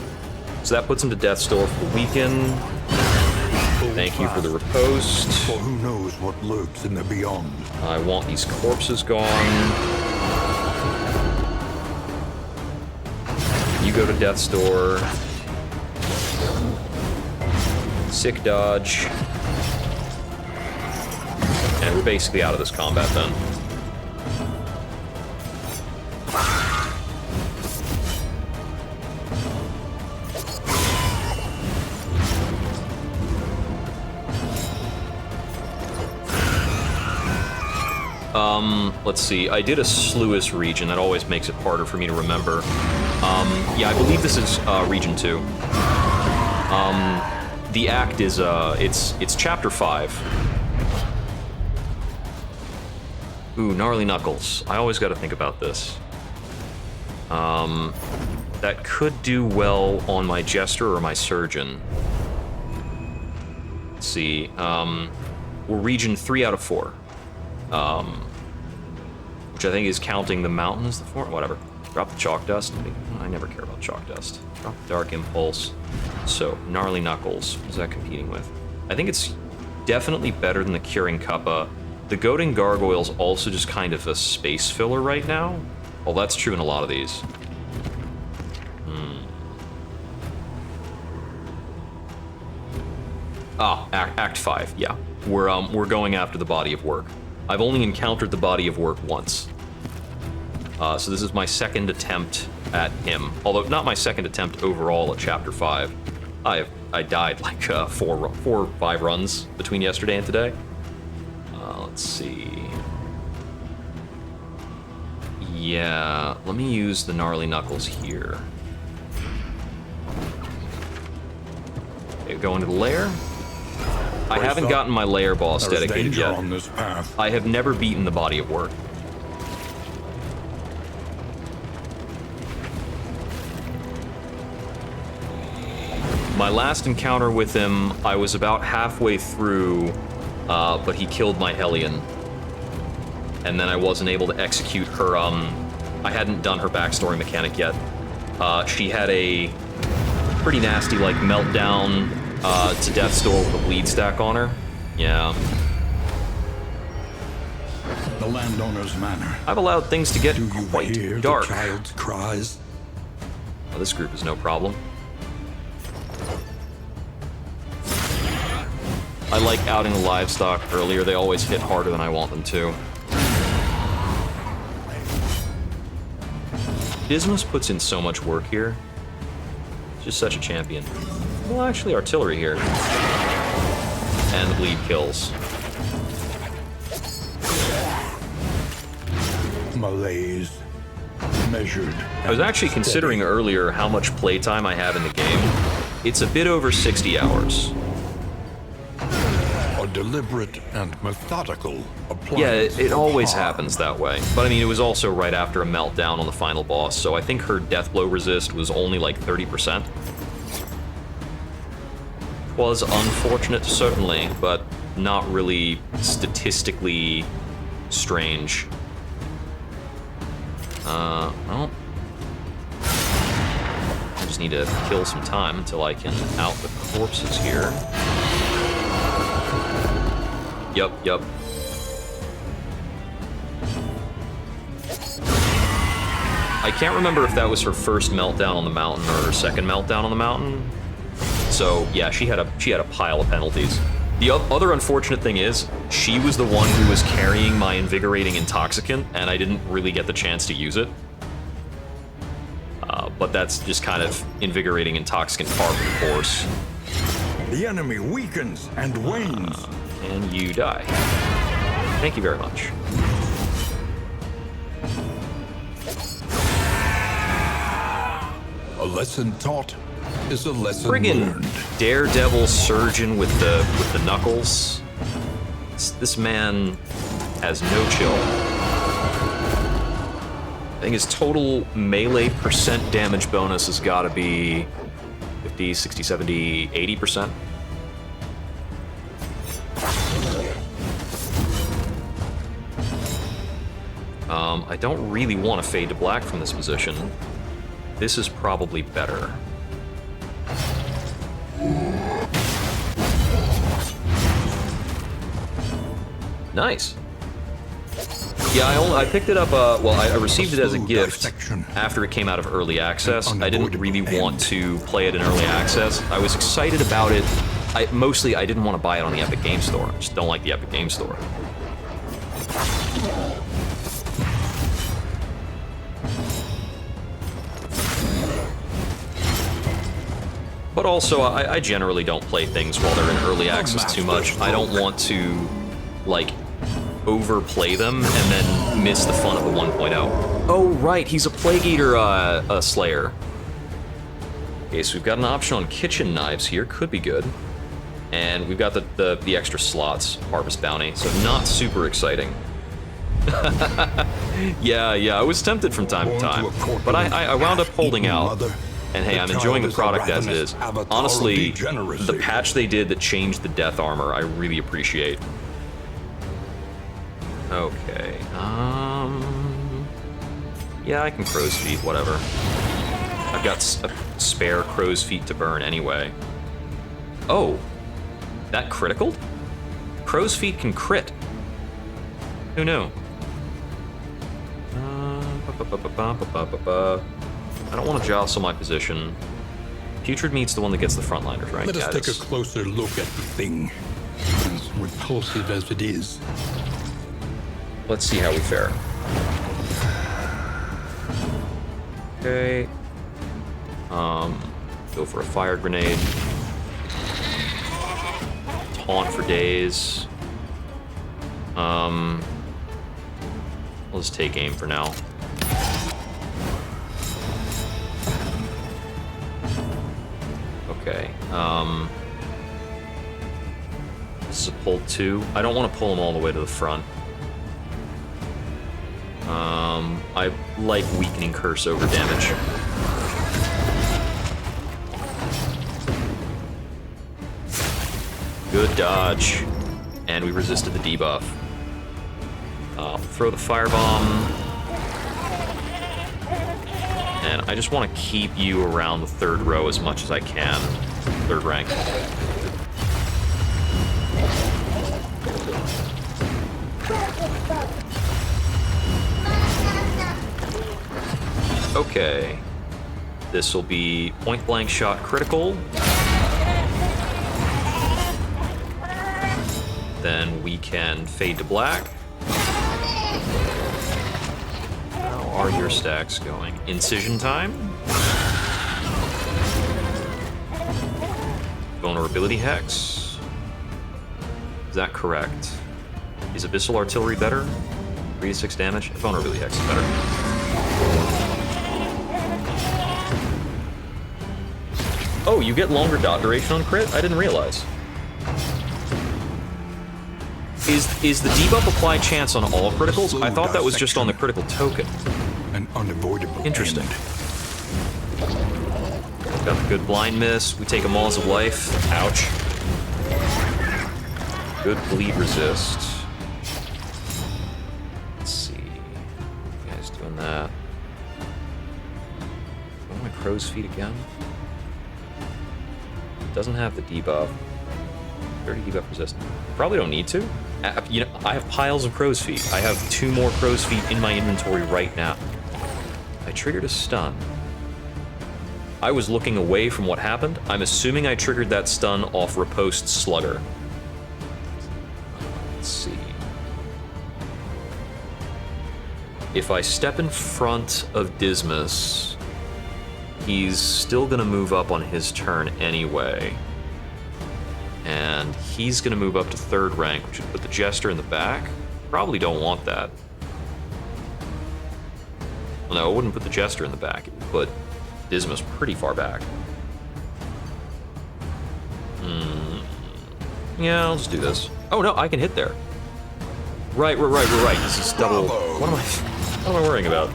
So that puts him to death's door for the weaken. Thank you for the riposte.
For who knows what lurks in the beyond.
I want these corpses gone. You go to death's door. Sick dodge. And we're basically out of this combat then. Let's see. I did a Sluice region. That always makes it harder for me to remember. Yeah, I believe this is region 2. The act is it's chapter 5. Ooh, gnarly knuckles. I always got to think about this. That could do well on my jester or my surgeon. Let's see. We're region 3 out of 4. Which I think is counting the mountains, the form, whatever. Drop the chalk dust. I never care about chalk dust. Drop the dark impulse. So, gnarly knuckles. What is that competing with? I think it's definitely better than the curing cuppa. The goading gargoyle's also just kind of a space filler right now. Well, that's true in a lot of these. Ah, Act 5, yeah. We're going after the body of work. I've only encountered the body of work once. So this is my second attempt at him. Although not my second attempt overall at Chapter 5. I died like 4 or 5 runs between yesterday and today. Let's see. Yeah, let me use the gnarly knuckles here. Okay, go into the lair. I haven't gotten my lair boss dedicated yet.
On this path.
I have never beaten the body of work. My last encounter with him, I was about halfway through, but he killed my Hellion. And then I wasn't able to execute her, I hadn't done her backstory mechanic yet. She had a pretty nasty, like, meltdown to death's door with a bleed stack on her. Yeah.
The landowner's manor.
I've allowed things to get
Do you
quite
hear
dark.
the child's cries?
Oh, this group is no problem. I like outing the livestock earlier. They always hit harder than I want them to. Dismas puts in so much work here. Just such a champion. Well, actually, artillery here. And the bleed kills.
Malaise. Measured.
I was actually considering earlier how much playtime I have in the game. It's a bit over 60 hours.
A deliberate and methodical appliance.
Yeah, it
of
always
harm.
happens that way. But I mean, it was also right after a meltdown on the final boss, so I think her death blow resist was only like 30%. Was unfortunate, certainly, but not really statistically strange. Well, I just need to kill some time until I can out the corpses here. Yup. I can't remember if that was her first meltdown on the mountain or her second meltdown on the mountain. So yeah, she had a pile of penalties. The other unfortunate thing is, she was the one who was carrying my invigorating intoxicant, and I didn't really get the chance to use it. But that's just kind of invigorating intoxicant par for the course.
The enemy weakens and wanes.
And you die. Thank you very much.
A lesson taught is a lesson
Friggin'
learned.
daredevil surgeon with the knuckles. This man has no chill. I think his total melee percent damage bonus has got to be 50, 60, 70, 80%. I don't really want to fade to black from this position. This is probably better. Nice. Yeah, I picked it up, well, I received it as a gift after it came out of early access. I didn't really want to play it in early access. I was excited about it. Mostly, I didn't want to buy it on the Epic Game Store. I just don't like the Epic Game Store. But also, I generally don't play things while they're in early access too much. I don't want to, like, overplay them and then miss the fun of the 1.0. Oh, right, he's a Plague Eater Slayer. Okay, so we've got an option on kitchen knives here, could be good. And we've got the extra slots, Harvest Bounty, so not super exciting. Yeah, I was tempted from time to time, but I wound up holding out. And hey, I'm enjoying the product as it is. Honestly, the patch they did that changed the death armor, I really appreciate. Okay, yeah, I can crow's feet, whatever. I've got a spare crow's feet to burn anyway. Oh, that critical? Crow's feet can crit. Who knew? I don't want to jostle my position. Putrid Meat's the one that gets the frontliners, right?
Let us
Yeah,
take a
it's-
closer look at the thing, as repulsive as it is.
Let's see how we fare. Okay. Go for a fire grenade. Taunt for days. I'll just take aim for now. Okay. This is a pull 2. I don't want to pull them all the way to the front. I like weakening curse over damage. Good dodge. And we resisted the debuff. Throw the firebomb. And I just want to keep you around the third row as much as I can. Third rank. Okay. This will be point blank shot critical. Then we can fade to black. How are your stacks going? Incision time. Vulnerability hex. Is that correct? Is Abyssal Artillery better? 3 to 6 damage? Vulnerability hex is better. Oh, you get longer dot duration on crit? I didn't realize. Is the debuff apply chance on all criticals? I thought that was just on the critical token.
An unavoidable
Interesting.
end.
Got the good blind miss. We take a Maws of Life. Ouch. Good bleed resist. Let's see. You guys doing that. Oh, my crow's feet again. Doesn't have the debuff. 30 debuff resist. Probably don't need to. You know, I have piles of crow's feet. I have 2 more crow's feet in my inventory right now. I triggered a stun. I was looking away from what happened. I'm assuming I triggered that stun off Riposte Slugger. Let's see. If I step in front of Dismas, he's still gonna move up on his turn anyway. And he's gonna move up to 3rd rank, which would put the Jester in the back. Probably don't want that. No, it wouldn't put the Jester in the back. It would put Dismas pretty far back. Yeah, I'll just do this. Oh no, I can hit there. Right. This is double. What am I worrying about?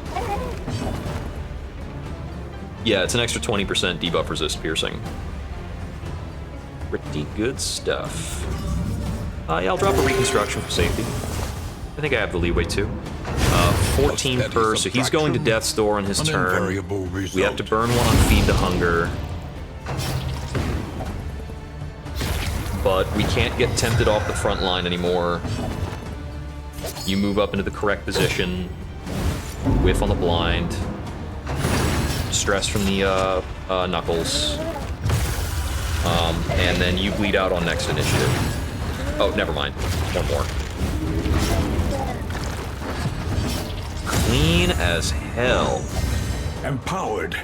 Yeah, it's an extra 20% debuff resist piercing. Pretty good stuff. Yeah, I'll drop a reconstruction for safety. I think I have the leeway too. 14 per, so he's going to Death's Door on his turn. We have to burn one on Feed the Hunger. But we can't get tempted off the front line anymore. You move up into the correct position. Whiff on the blind. Stress from the knuckles. And then you bleed out on next initiative. Oh, never mind. One more. Clean as hell.
Empowered,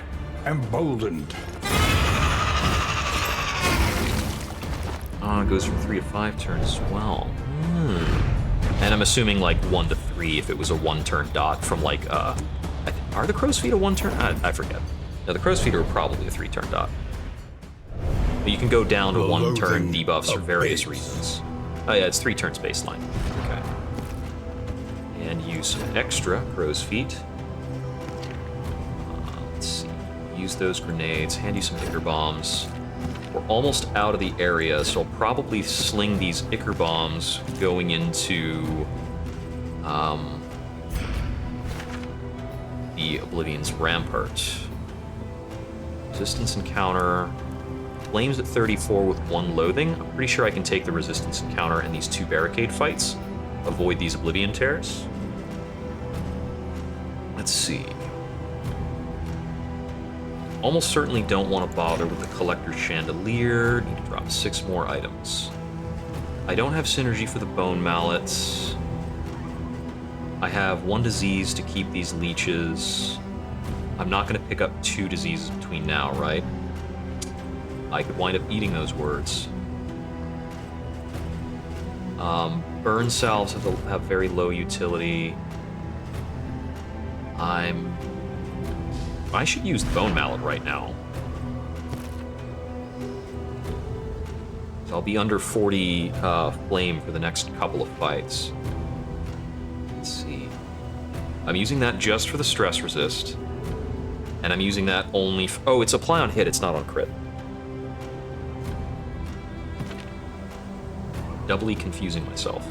emboldened.
Oh, it goes from 3 to 5 turns as well. And I'm assuming like 1 to 3 if it was a 1-turn dot from like, are the crow's feet a 1-turn? I forget. No, the crow's feet are probably a 3-turn dot. But you can go down to 1-turn debuffs for various reasons. Oh yeah, it's 3 turns baseline. Okay. And use some extra crow's feet. Let's see. Use those grenades. Hand you some Ichor bombs. We're almost out of the area, so I'll probably sling these Ichor bombs going into the Oblivion's Rampart. Resistance encounter. Flames at 34 with 1 loathing. I'm pretty sure I can take the resistance encounter in these 2 barricade fights. Avoid these Oblivion tears. Let's see. Almost certainly don't want to bother with the Collector's Chandelier. Need to drop 6 more items. I don't have synergy for the Bone Mallets. I have 1 disease to keep these leeches. I'm not going to pick up 2 diseases between now, right? I could wind up eating those words. Burn salves have very low utility. I should use the Bone Mallet right now. So I'll be under 40 flame for the next couple of fights. Let's see. I'm using that just for the stress resist. And I'm using that only oh, it's apply on hit, it's not on crit. doubly confusing myself.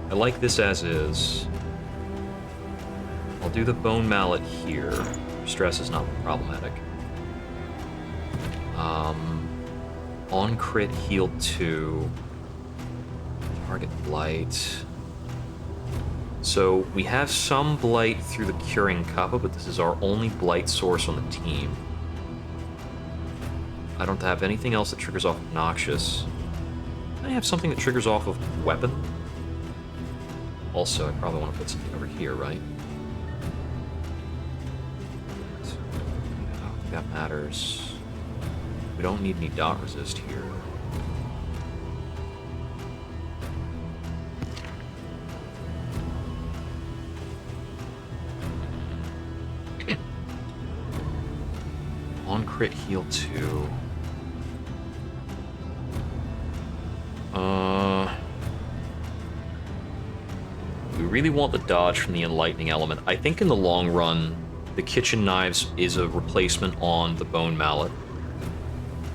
I like this as is. I'll do the bone mallet here. Stress is not problematic. On crit, heal 2. Target blight. So we have some blight through the Curing Kappa, but this is our only blight source on the team. I don't have anything else that triggers off Noxious. I have something that triggers off of Weapon. Also, I probably want to put something over here, right? So, that matters. We don't need any dot resist here. On crit heal 2. We really want the dodge from the enlightening element. I think in the long run, the kitchen knives is a replacement on the bone mallet.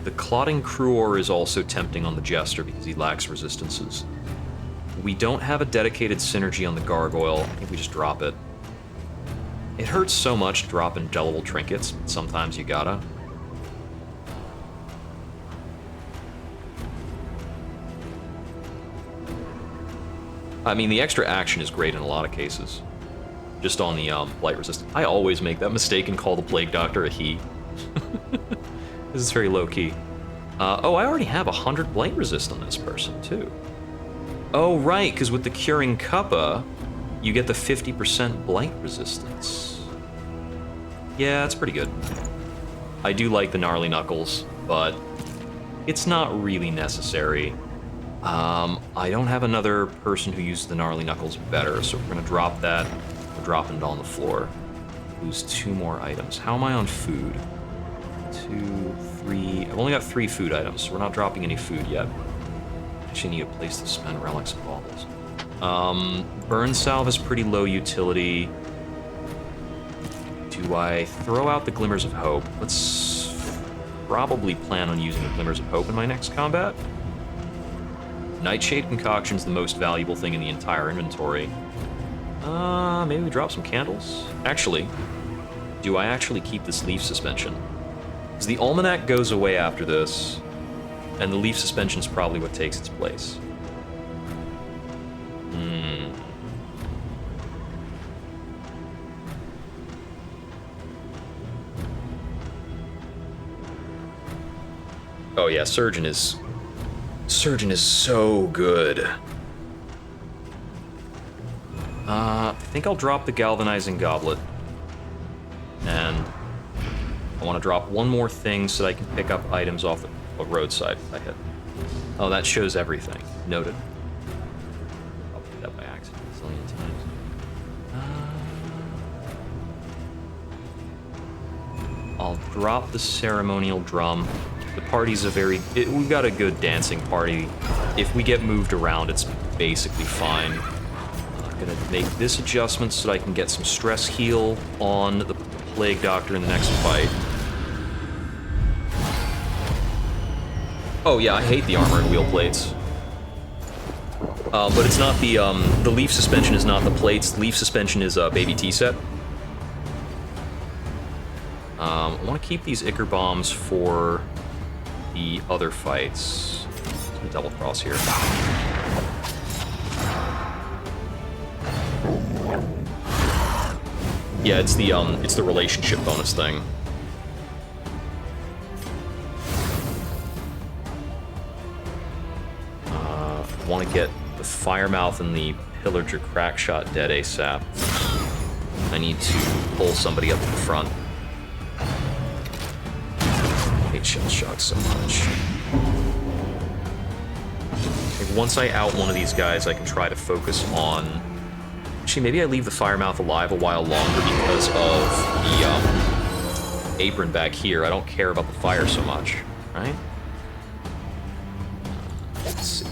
The clotting cruor is also tempting on the jester because he lacks resistances. We don't have a dedicated synergy on the gargoyle. I think we just drop it. It hurts so much dropping indelible trinkets, but sometimes you gotta. I mean, the extra action is great in a lot of cases. Just on the blight resistance. I always make that mistake and call the Plague Doctor a he. This is very low-key. Oh, I already have 100 blight resist on this person, too. Oh, right, because with the Curing Kappa, you get the 50% blight resistance. Yeah, that's pretty good. I do like the Gnarly Knuckles, but it's not really necessary. I don't have another person who uses the Gnarly Knuckles better, so we're gonna drop that. We're dropping it on the floor. Lose 2 more items. How am I on food? 2, 3. I've only got 3 food items, so we're not dropping any food yet. Actually need a place to spend relics and baubles. Burn Salve is pretty low utility. Do I throw out the Glimmers of Hope? Let's probably plan on using the Glimmers of Hope in my next combat. Nightshade Concoction is the most valuable thing in the entire inventory. Maybe we drop some candles? Actually, do I actually keep this leaf suspension? Because the Almanac goes away after this, and the leaf suspension is probably what takes its place. Oh yeah, Surgeon is so good. I think I'll drop the Galvanizing Goblet. And I want to drop one more thing so that I can pick up items off the roadside if I hit. Oh, that shows everything. Noted. I'll pick that by accident a zillion times. I'll drop the Ceremonial Drum. The party's we've got a good dancing party. If we get moved around, it's basically fine. I'm gonna make this adjustment so that I can get some stress heal on the Plague Doctor in the next fight. Oh yeah, I hate the armor and wheel plates. But it's not the leaf suspension is not the plates. Leaf suspension is a baby tea set. I want to keep these Ichor Bombs for the other fights. Let me double cross here. Yeah, it's the relationship bonus thing. I want to get the Firemouth and the Pillager Crackshot dead ASAP. I need to pull somebody up in the front. I hate Shell Shock so much. Like, once I out one of these guys, I can try to focus on... Actually, maybe I leave the Firemouth alive a while longer because of the apron back here. I don't care about the fire so much, right? Let's see.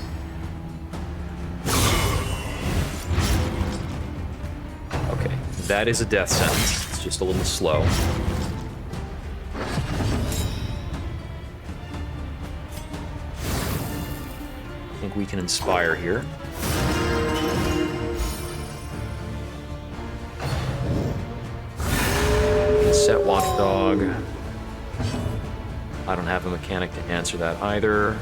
Okay, that is a death sentence. It's just a little slow. we can inspire here. Set Watchdog. I don't have a mechanic to answer that either.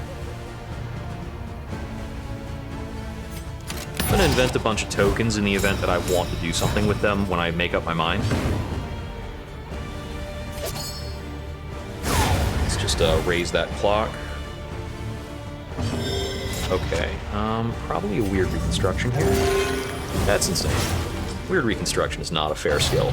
I'm gonna invent a bunch of tokens in the event that I want to do something with them when I make up my mind. Let's just raise that clock. Okay, probably a weird reconstruction here. That's insane. Weird reconstruction is not a fair skill.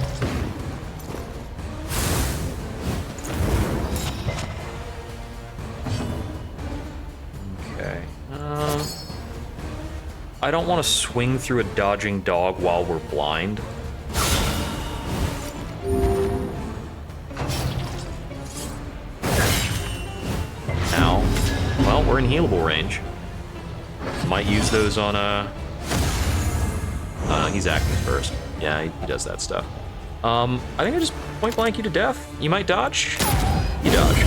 I don't want to swing through a dodging dog while we're blind. Ow. Well, we're in healable range. Might use those on a... he's acting first. Yeah, he does that stuff. I think I just point blank you to death. You might dodge. You dodge.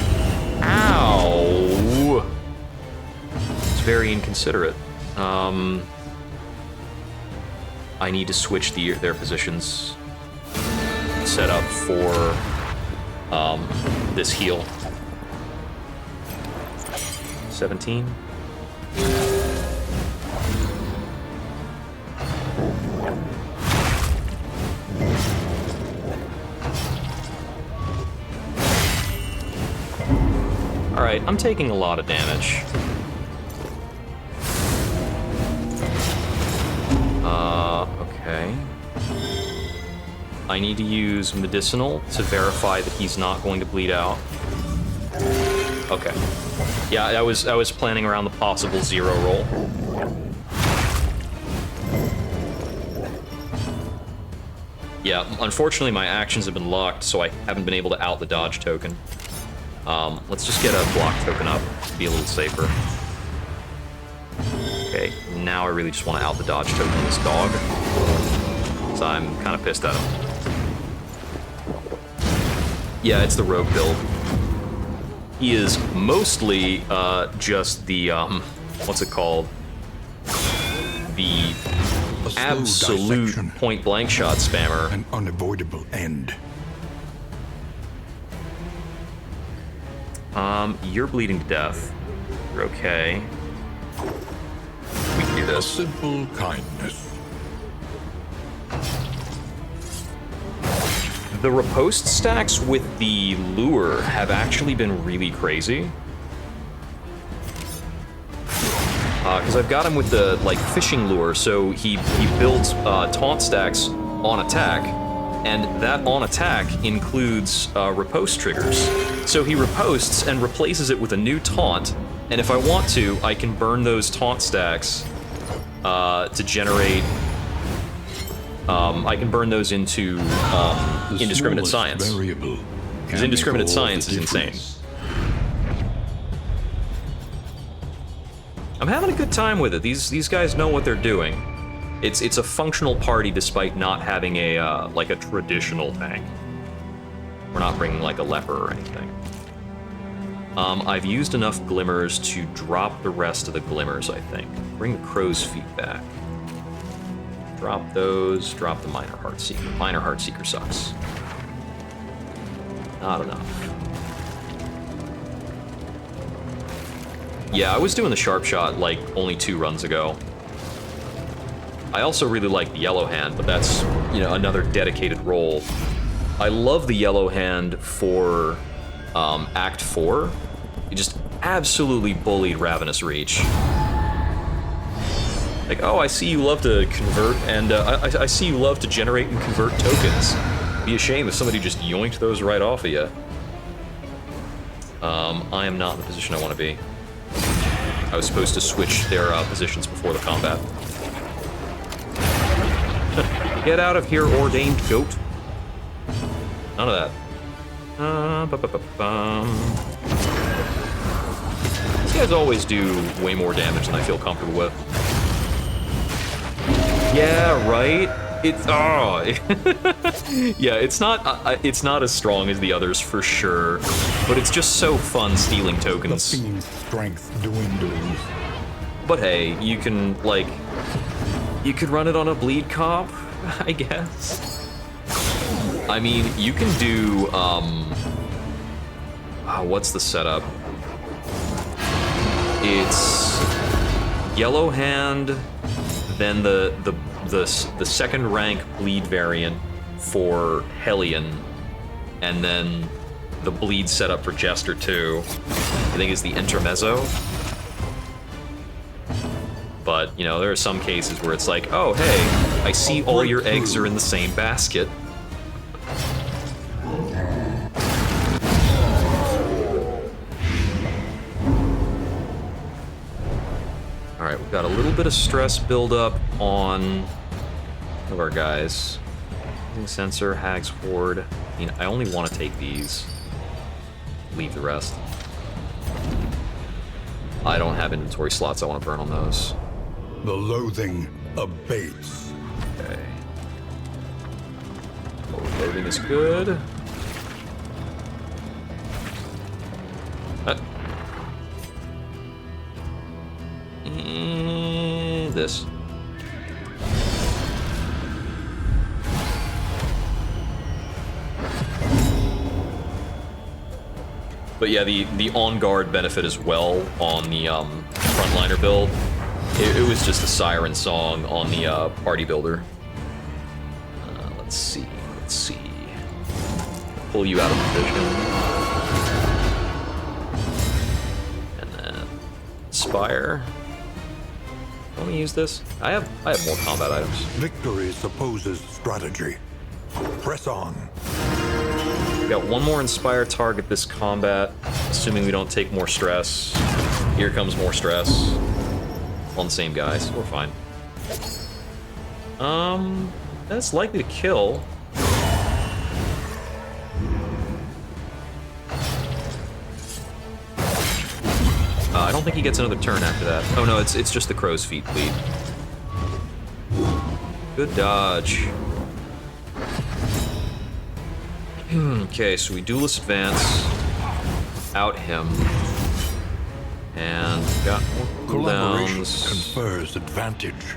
Ow! It's very inconsiderate. I need to switch their positions set up for this heal. 17. Alright, I'm taking a lot of damage. Okay. I need to use medicinal to verify that he's not going to bleed out. Okay. Yeah, I was planning around the possible 0 roll. Yeah, unfortunately my actions have been locked, so I haven't been able to out the dodge token. Let's just get a block token up to be a little safer. Okay, now I really just want to out the dodge token on this dog. So I'm kind of pissed at him. Yeah, it's the rogue build. He is mostly just the, what's it called? The absolute point-blank shot spammer.
An unavoidable end.
You're bleeding to death. You're okay. We can do
A
this.
simple kindness.
The riposte stacks with the lure have actually been really crazy. Because I've got him with the, like, fishing lure, so he builds taunt stacks on attack, and that on attack includes riposte triggers. So he ripostes and replaces it with a new taunt, and if I want to, I can burn those taunt stacks to generate... I can burn those into indiscriminate science. Because indiscriminate science is insane. I'm having a good time with it. These guys know what they're doing. It's a functional party despite not having a like a traditional tank. We're not bringing like a leper or anything. I've used enough glimmers to drop the rest of the glimmers, I think. Bring the crow's feet back. Drop those, drop the Minor Heartseeker. Minor Heartseeker sucks. Not enough. Yeah, I was doing the sharp shot like only 2 runs ago. I also really like the yellow hand, but that's, you know, another dedicated role. I love the yellow hand for Act 4. It just absolutely bullied Ravenous Reach. Like, oh, I see you love to convert, and I see you love to generate and convert tokens. Be a shame if somebody just yoinked those right off of you. I am not in the position I want to be. I was supposed to switch their positions before the combat. Get out of here, ordained goat. None of that. These guys always do way more damage than I feel comfortable with. Yeah, right? It's yeah, it's not as strong as the others for sure, but it's just so fun stealing tokens.
The fiend's strength dwindles.
But hey, you can, like, you could run it on a bleed comp, I guess. I mean, you can do, what's the setup? It's yellow hand, then the second rank bleed variant for Hellion, and then the bleed setup for Jester 2, I think is the intermezzo. But, you know, there are some cases where it's like, oh, hey, I see all your eggs are in the same basket. Alright, we've got a little bit of stress buildup on one of our guys. Sensor, Hag's Horde. I mean, I only want to take these. Leave the rest. I don't have inventory slots I want to burn on those.
The loathing abates.
Okay. Loading is good. This. But yeah, the on-guard benefit as well on the frontliner build. It was just a siren song on the party builder. Let's see. Pull you out of position. And then Spire. Let me use this. I have more combat items.
Victory supposes strategy. Press on.
We got one more Inspire target this combat, assuming we don't take more stress. Here comes more stress. On the same guy, so we're fine. That's likely to kill. I don't think he gets another turn after that. Oh no, it's just the crow's feet bleed. Good dodge. Okay, so we duelist advance, out him, and got more
Collaboration
cooldowns.
confers advantage.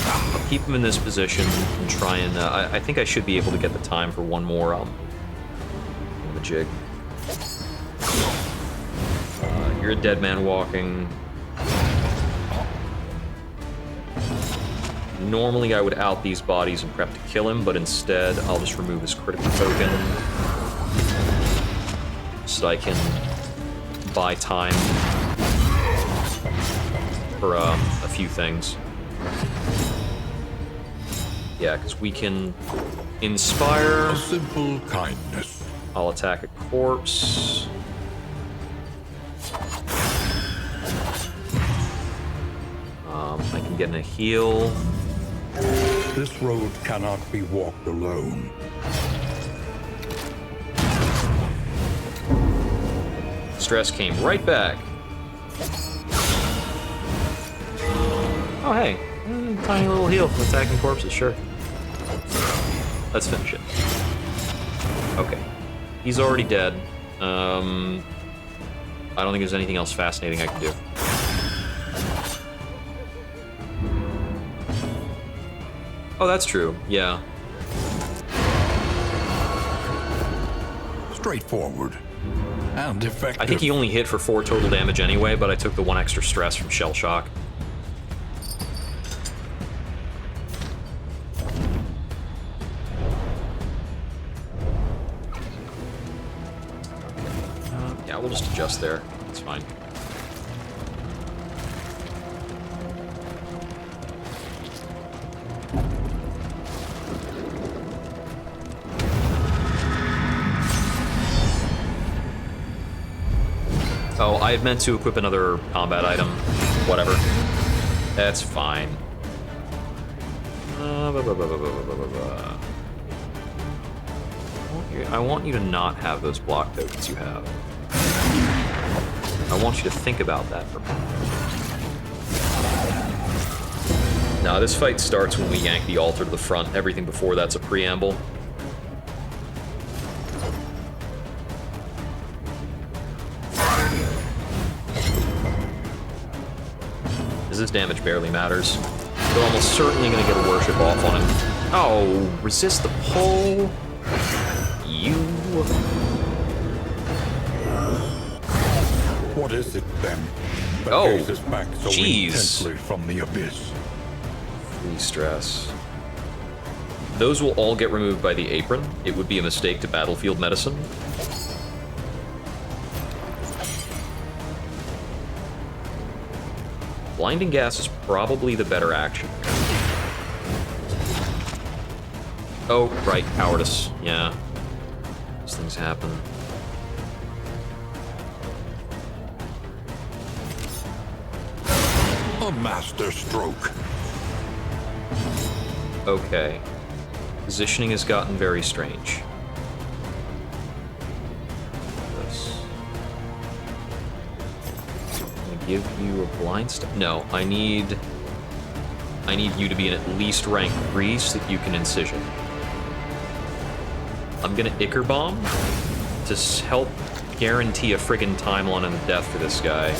I'll keep him in this position and try and. I think I should be able to get the time for one more the jig. You're a dead man walking. Normally I would out these bodies and prep to kill him, but instead I'll just remove his critical token so that I can buy time for a few things. Yeah, because we can inspire.
A simple kindness.
I'll attack a corpse. I can get in a heal.
This road cannot be walked alone.
Stress came right back. Oh, hey. Tiny little heal from attacking corpses, sure. Let's finish it. Okay. He's already dead. I don't think there's anything else fascinating I can do. Oh, that's true. Yeah.
Straightforward and effective.
I think he only hit for 4 total damage anyway, but I took the 1 extra stress from Shell Shock. Yeah, we'll just adjust there. It's fine. Oh, I had meant to equip another combat item. Whatever. That's fine. I want you to not have those block tokens you have. I want you to think about that for a minute. Now, this fight starts when we yank the altar to the front. Everything before that's a preamble. Is his damage barely matters. They're almost certainly going to get a worship off on him. Oh, resist the pull. You.
What is it then that
Oh,
gazes back so
jeez.
intensely from the abyss?
Free stress. Those will all get removed by the apron. It would be a mistake to battlefield medicine. Blinding gas is probably the better action. Oh, right, cowardice. Yeah. These things happen.
A master stroke.
Okay. Positioning has gotten very strange. This. I'm gonna give you a blind step. No, I need you to be in at least rank 3 so that you can incision. I'm gonna Ichor Bomb to help guarantee a friggin' timeline on the death for this guy.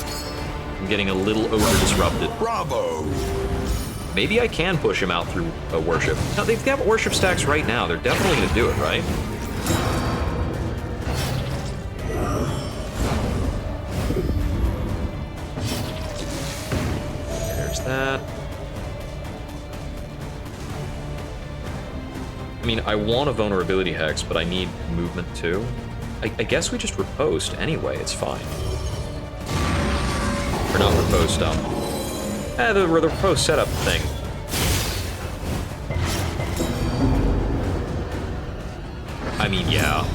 I'm getting a little over-disrupted.
Bravo!
Maybe I can push him out through a worship. No, they've got worship stacks right now. They're definitely going to do it, right? There's that. I mean, I want a vulnerability hex, but I need movement too. I guess we just riposte anyway. It's fine. Or not riposte, the riposte setup thing. I mean, yeah.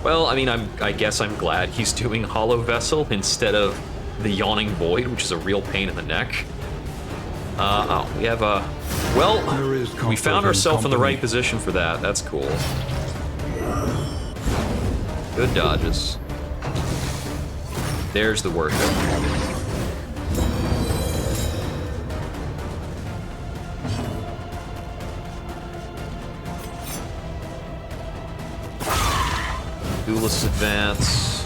Well, I mean, I guess I'm glad he's doing Hollow Vessel instead of the Yawning Void, which is a real pain in the neck. Oh, we have a... Well, we found ourselves in the right position for that. That's cool. Good dodges. There's the worship. Duelist advance.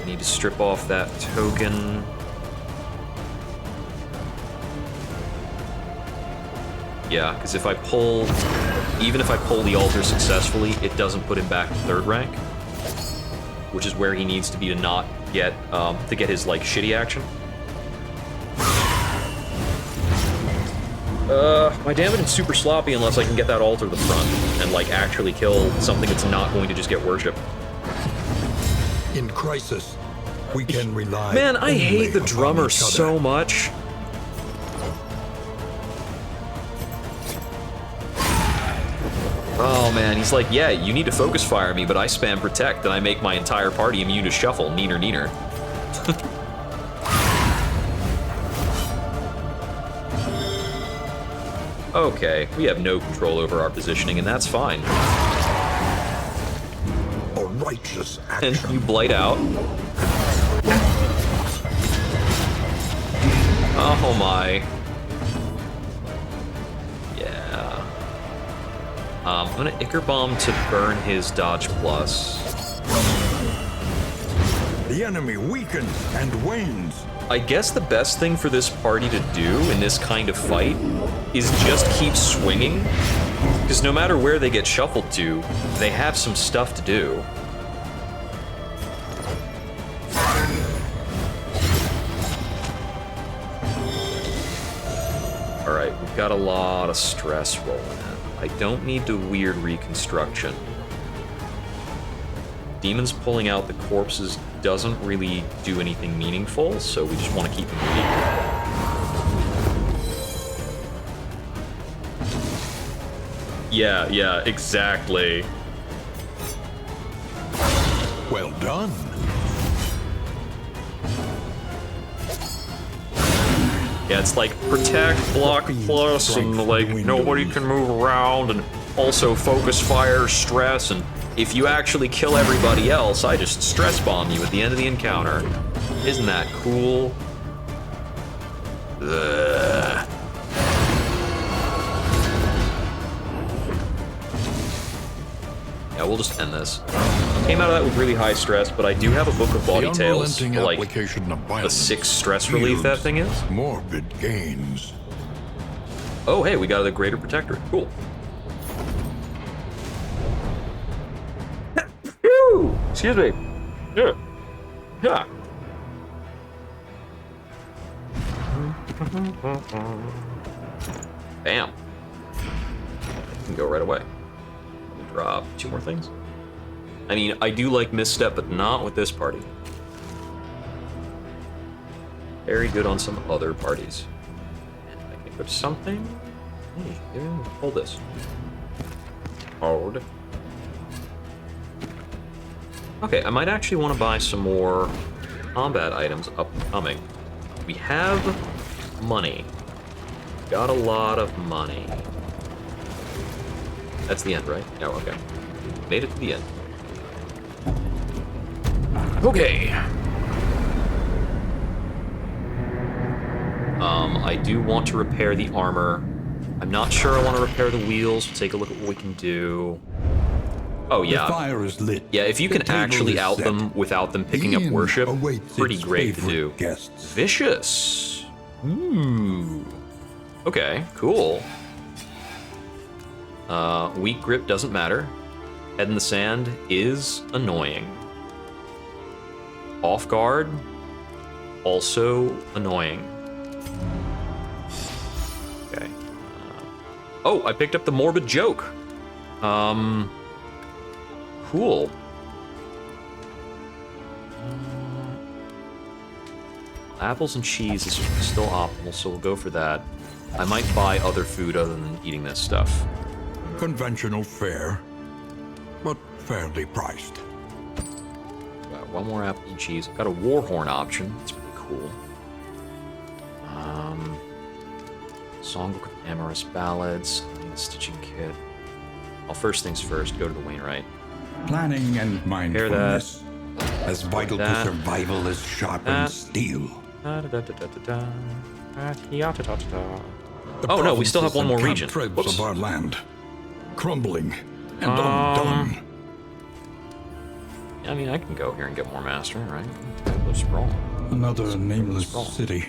Need to strip off that token. Yeah, because if I pull... Even if I pull the altar successfully, it doesn't put him back to 3rd rank. Which is where he needs to be to not get, to get his, like, shitty action. My damage is super sloppy unless I can get that altar to the front and, like, actually kill something that's not going to just get worship.
In crisis, we can rely.
Man, I hate the
only
drummer
upon each other.
so much. Oh man, he's like, yeah, you need to focus fire me, but I spam protect and I make my entire party immune to shuffle. Neener, neener. Okay, we have no control over our positioning, and that's fine.
A righteous
And
action.
you blight out. Oh my. Yeah. I'm gonna Ichor Bomb to burn his dodge plus.
The enemy weakens and wanes.
I guess the best thing for this party to do in this kind of fight is just keep swinging, because no matter where they get shuffled to, they have some stuff to do. Alright, we've got a lot of stress rolling in. I don't need the weird reconstruction. Demons pulling out the corpses doesn't really do anything meaningful, so we just want to keep them weak. Yeah, exactly.
Well done.
Yeah, it's like protect, block plus, and like nobody can move around, and also focus fire, stress, and if you actually kill everybody else, I just stress bomb you at the end of the encounter. Isn't that cool? Ugh. Yeah, we'll just end this. Came out of that with really high stress, but I do have a book of body
The
tales
unrelenting
for like
application of
the
violence
6 stress relief that
yields
thing is.
morbid gains.
Oh, hey, we got the Greater Protectorate. Cool. Phew! Excuse me. Yeah. Yeah. Bam. Can go right away. Drop 2 more things. I mean, I do like Misstep, but not with this party. Very good on some other parties. And I can equip something. Hey, yeah, hold this. Hold. Okay, I might actually want to buy some more combat items upcoming. We have money. Got a lot of money. That's the end, right? Oh, okay. Made it to the end. Okay. I do want to repair the armor. I'm not sure I want to repair the wheels. We'll take a look at what we can do. Oh, yeah.
The fire is lit.
Yeah, if you
The
can
table
actually
is
out
set.
them without them picking up
The inn
worship,
awaits
pretty
its
great to
favorite
do.
Guests.
Vicious. Ooh. Okay, cool. Weak grip doesn't matter. Head in the sand is annoying. Off guard, also annoying. Okay. Oh, I picked up the morbid joke. Cool. Apples and cheese is still optimal, so we'll go for that. I might buy other food other than eating this stuff.
Conventional fare, but fairly priced.
Got 1 more apple and cheese. I've got a Warhorn option. That's pretty cool. Songbook of Amorous Ballads. I need a stitching kit. Well, first things first, go to the Wainwright.
Planning and mindfulness, as vital to
that.
survival as sharpened steel.
Da-da-da-da-da-da.
The
Oh no, we still have
provinces
one more
and
region.
cantribs
Whoops.
of our land, crumbling and undone.
I mean, I can go here and get more mastering, right? Go to Sprawl.
Another nameless
Sprawl.
city.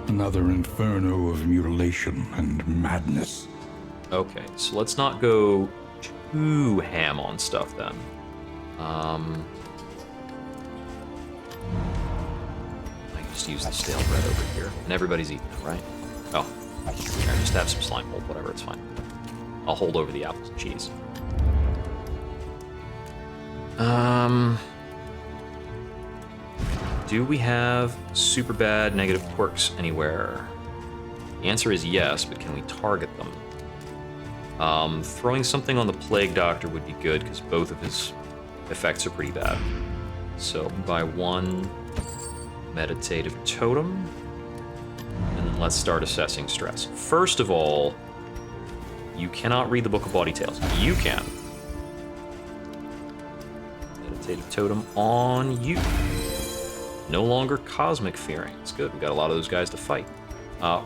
Another inferno of mutilation and madness.
Okay, so let's not go too ham on stuff then. I just use the stale bread over here, and everybody's eating it, right? Oh, here, just have some slime mold, whatever, it's fine. I'll hold over the apples and cheese. Do we have super bad negative quirks anywhere? The answer is yes, but can we target them? Throwing something on the Plague Doctor would be good, because both of his effects are pretty bad. So, buy 1 meditative totem, and then let's start assessing stress. First of all, you cannot read the Book of Body Tales. You can. Meditative totem on you. No longer cosmic fearing. It's good. We got a lot of those guys to fight.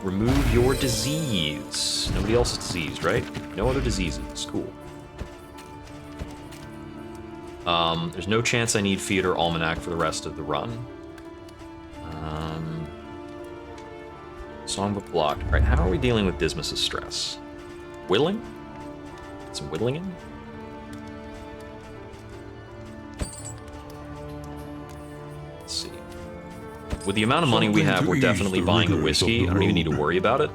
Remove your disease. Nobody else is diseased, right? No other diseases. Cool. There's no chance I need Foetor Almanac for the rest of the run. Songbook blocked. All right, how are we dealing with Dismas' stress? Whittling? Some whittling in? Let's see. With the amount of money we
Something
have,
to
we're
ease
definitely
the
buying the
rigors of
whiskey.
the
I don't even need to
road.
worry about it.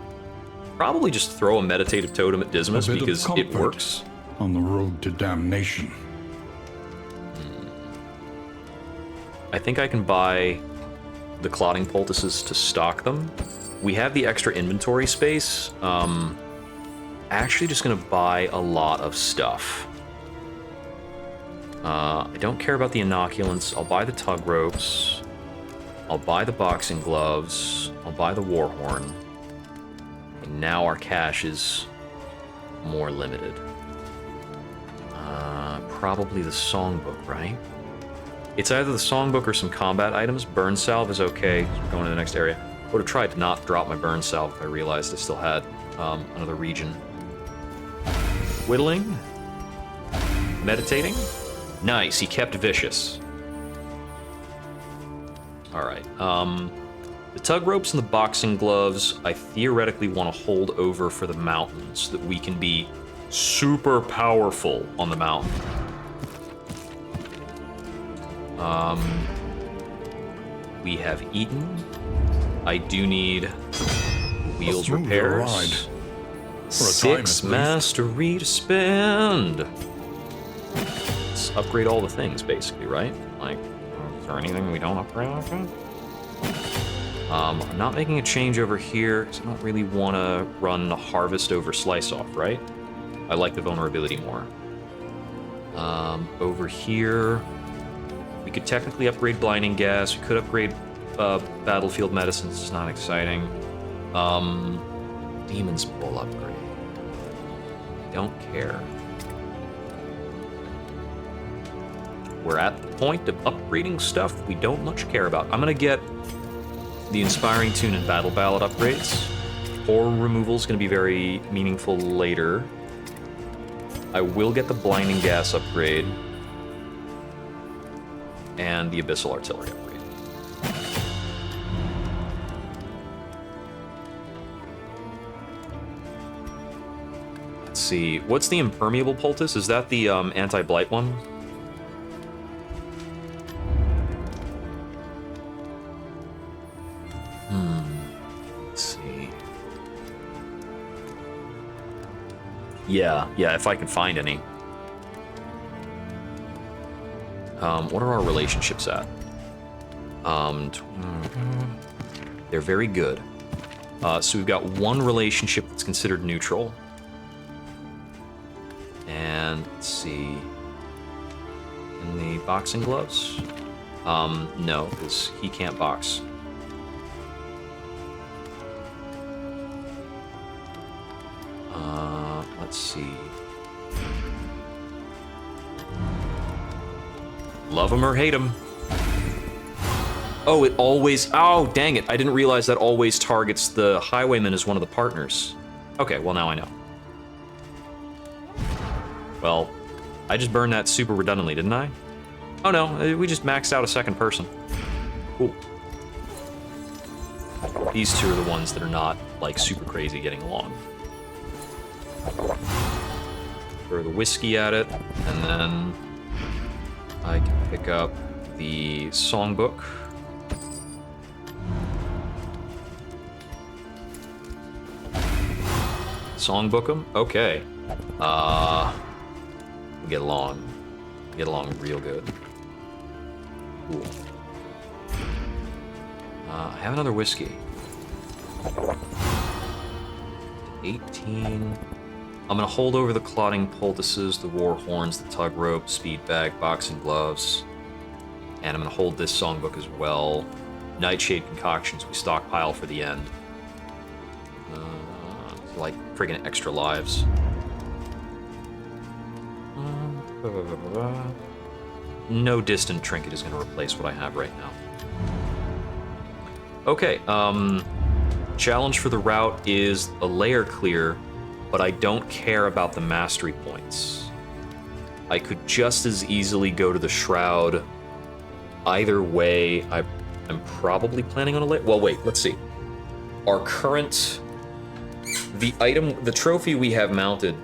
Probably just throw a meditative totem at Dismas
A bit of
because it
comfort
works.
on the road to damnation.
I think I can buy the clotting poultices to stock them. We have the extra inventory space. Actually just gonna buy a lot of stuff. I don't care about the inoculants. I'll buy the tug ropes. I'll buy the boxing gloves. I'll buy the warhorn. And now our cash is more limited. Probably the songbook, right? It's either the songbook or some combat items. Burn salve is okay. We're going to the next area. Would have tried to not drop my burn salve if I realized I still had another region. Whittling. Meditating? Nice, he kept vicious. Alright, the tug ropes and the boxing gloves, I theoretically want to hold over for the mountains, so that we can be super powerful on the mountain. We have eaten. I do need wheels
smoother
repairs.
ride. For a time,
6
at least.
mastery to spend. Let's upgrade all the things, basically, right? Like, is there anything we don't upgrade? I'm not making a change over here, because I don't really want to run Harvest over Slice off, right? I like the vulnerability more. Over here, we could technically upgrade Blinding Gas. We could upgrade Battlefield Medicines. It's not exciting. Demon's Bowl upgrade. Don't care. We're at the point of upgrading stuff we don't much care about. I'm gonna get the Inspiring Tune and Battle Ballad upgrades. Horror removal is gonna be very meaningful later. I will get the Blinding Gas upgrade and the Abyssal Artillery upgrade. Let's see, what's the Impermeable Poultice? Is that the anti-blight one? Let's see. Yeah, if I can find any. What are our relationships at? They're very good. So we've got one relationship that's considered neutral. And let's see. In the boxing gloves? No, because he can't box. Let's see. Love him or hate him. Oh, it always... Oh, dang it. I didn't realize that always targets the Highwayman as one of the partners. Okay, well, now I know. Well, I just burned that super redundantly, didn't I? Oh, no. We just maxed out a second person. Cool. These two are the ones that are not, like, super crazy getting along. Throw the whiskey at it, and then I can pick up the songbook. Songbook them? Okay. We get along. Get along real good. Cool. I have another whiskey. 18. I'm gonna hold over the Clotting Poultices, the War Horns, the Tug Rope, Speed Bag, Boxing Gloves. And I'm gonna hold this songbook as well. Nightshade Concoctions we stockpile for the end. Like friggin' extra lives. No distant trinket is gonna replace what I have right now. Okay, challenge for the route is a Lair clear, but I don't care about the mastery points. I could just as easily go to the Shroud. Either way, I'm probably planning on a Lair. Well, wait, let's see. Our current... The trophy we have mounted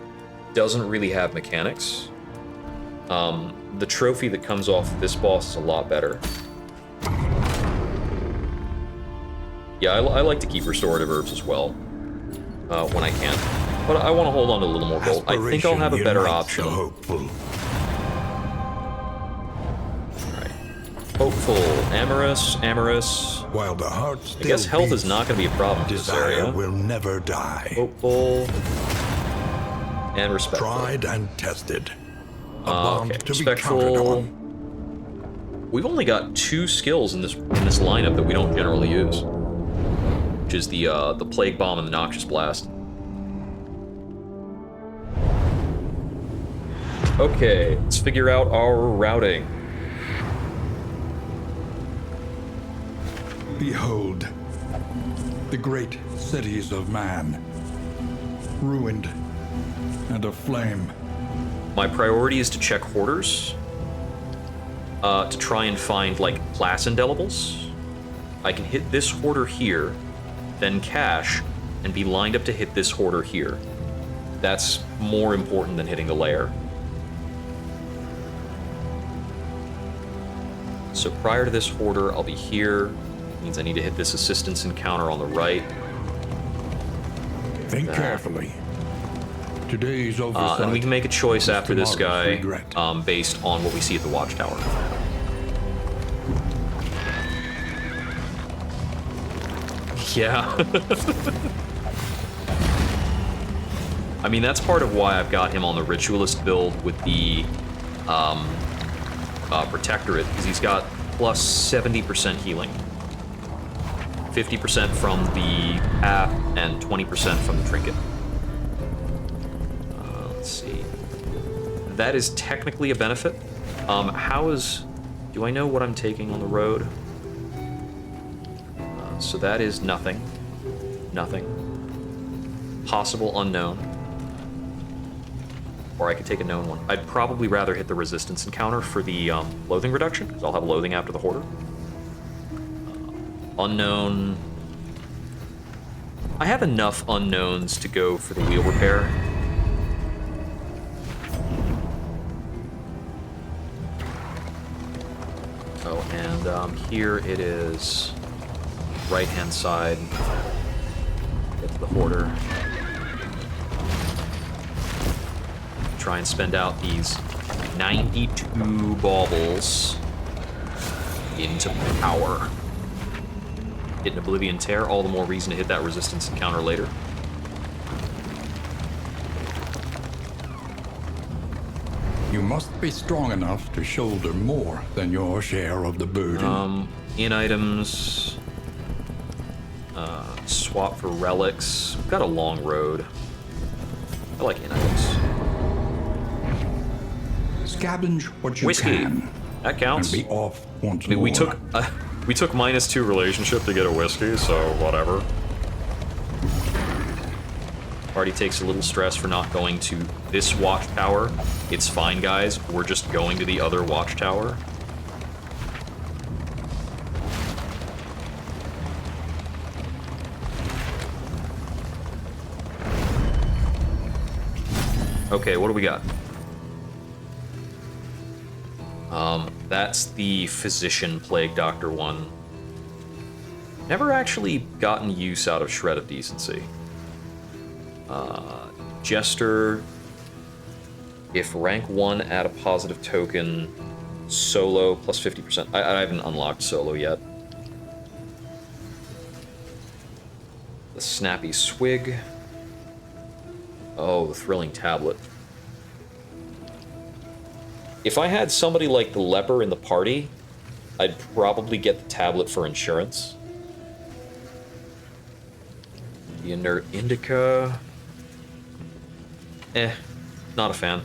doesn't really have mechanics. The trophy that comes off this boss is a lot better. Yeah, I like to keep restorative herbs as well, when I can. But I want to hold on to a little more gold. I think I'll have a better option.
Hopeful.
Alright. Hopeful. Amorous.
While the heart
I guess
still
health is
beats,
not going to be a problem in this
desire
area.
will never die.
Hopeful. And respectful.
Tried and tested. A bond
Okay.
to be counted
Respectful.
on.
We've only got 2 skills in this lineup that we don't generally use, which is the Plague Bomb and the Noxious Blast. Okay, let's figure out our routing.
Behold, the great cities of man, ruined and aflame.
my priority is to check hoarders, to try and find, like, class indelibles. I can hit this hoarder here, then cash, and be lined up to hit this hoarder here. That's more important than hitting the lair. So prior to this hoarder, I'll be here. Means I need to hit this assistance encounter on the right.
Think carefully. Today's oversight.
And we can make a choice after this guy,
regret.
based on what we see at the watchtower. Yeah. I mean, that's part of why I've got him on the Ritualist build with the Protectorate, because he's got plus 70% healing. 50% from the path and 20% from the trinket. Let's see. That is technically a benefit. Do I know what I'm taking on the road? So that is nothing. Nothing. Possible unknown. Or I could take a known one. I'd probably rather hit the resistance encounter for the loathing reduction, because I'll have loathing after the hoarder. Unknown. I have enough unknowns to go for the wheel repair. Oh, and here it is. Right-hand side. Get to the hoarder. Try and spend out these 92 baubles into power. Hit an Oblivion Tear, all the more reason to hit that resistance encounter later.
You must be strong enough to shoulder more than your share of the burden.
In items, swap for relics. We've got a long road. I like in items.
Scavenge what you
Whiskey.
can.
That counts.
And be off once
I mean,
more.
we took -2 relationship to get a whiskey, so whatever. Party takes a little stress for not going to this watchtower. It's fine, guys. We're just going to the other watchtower. Okay, what do we got? That's the Physician Plague Doctor one. Never actually gotten use out of Shred of Decency. Jester. If rank 1, add a positive token. Solo, plus 50%. I haven't unlocked solo yet. The Snappy Swig. Oh, the Thrilling Tablet. If I had somebody like the Leper in the party, I'd probably get the tablet for insurance. The Inert Indica. Not a fan.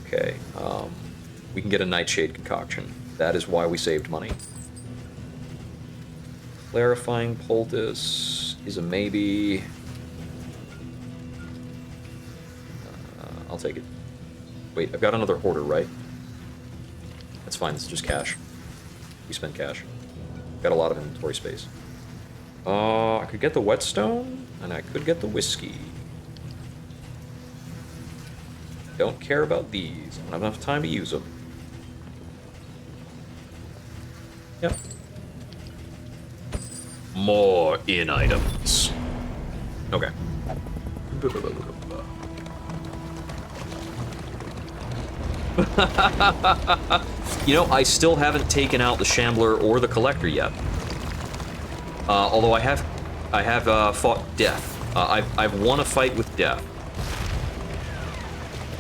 Okay, we can get a Nightshade Concoction. That is why we saved money. Clarifying Poultice is a maybe. I'll take it. Wait, I've got another hoarder, right? That's fine, this is just cash. We spent cash. Got a lot of inventory space. I could get the whetstone, and I could get the whiskey. Don't care about these. I don't have enough time to use them. Yep. More in items. Okay. You know, I still haven't taken out the Shambler or the Collector yet. Although I have fought Death. I've won a fight with Death.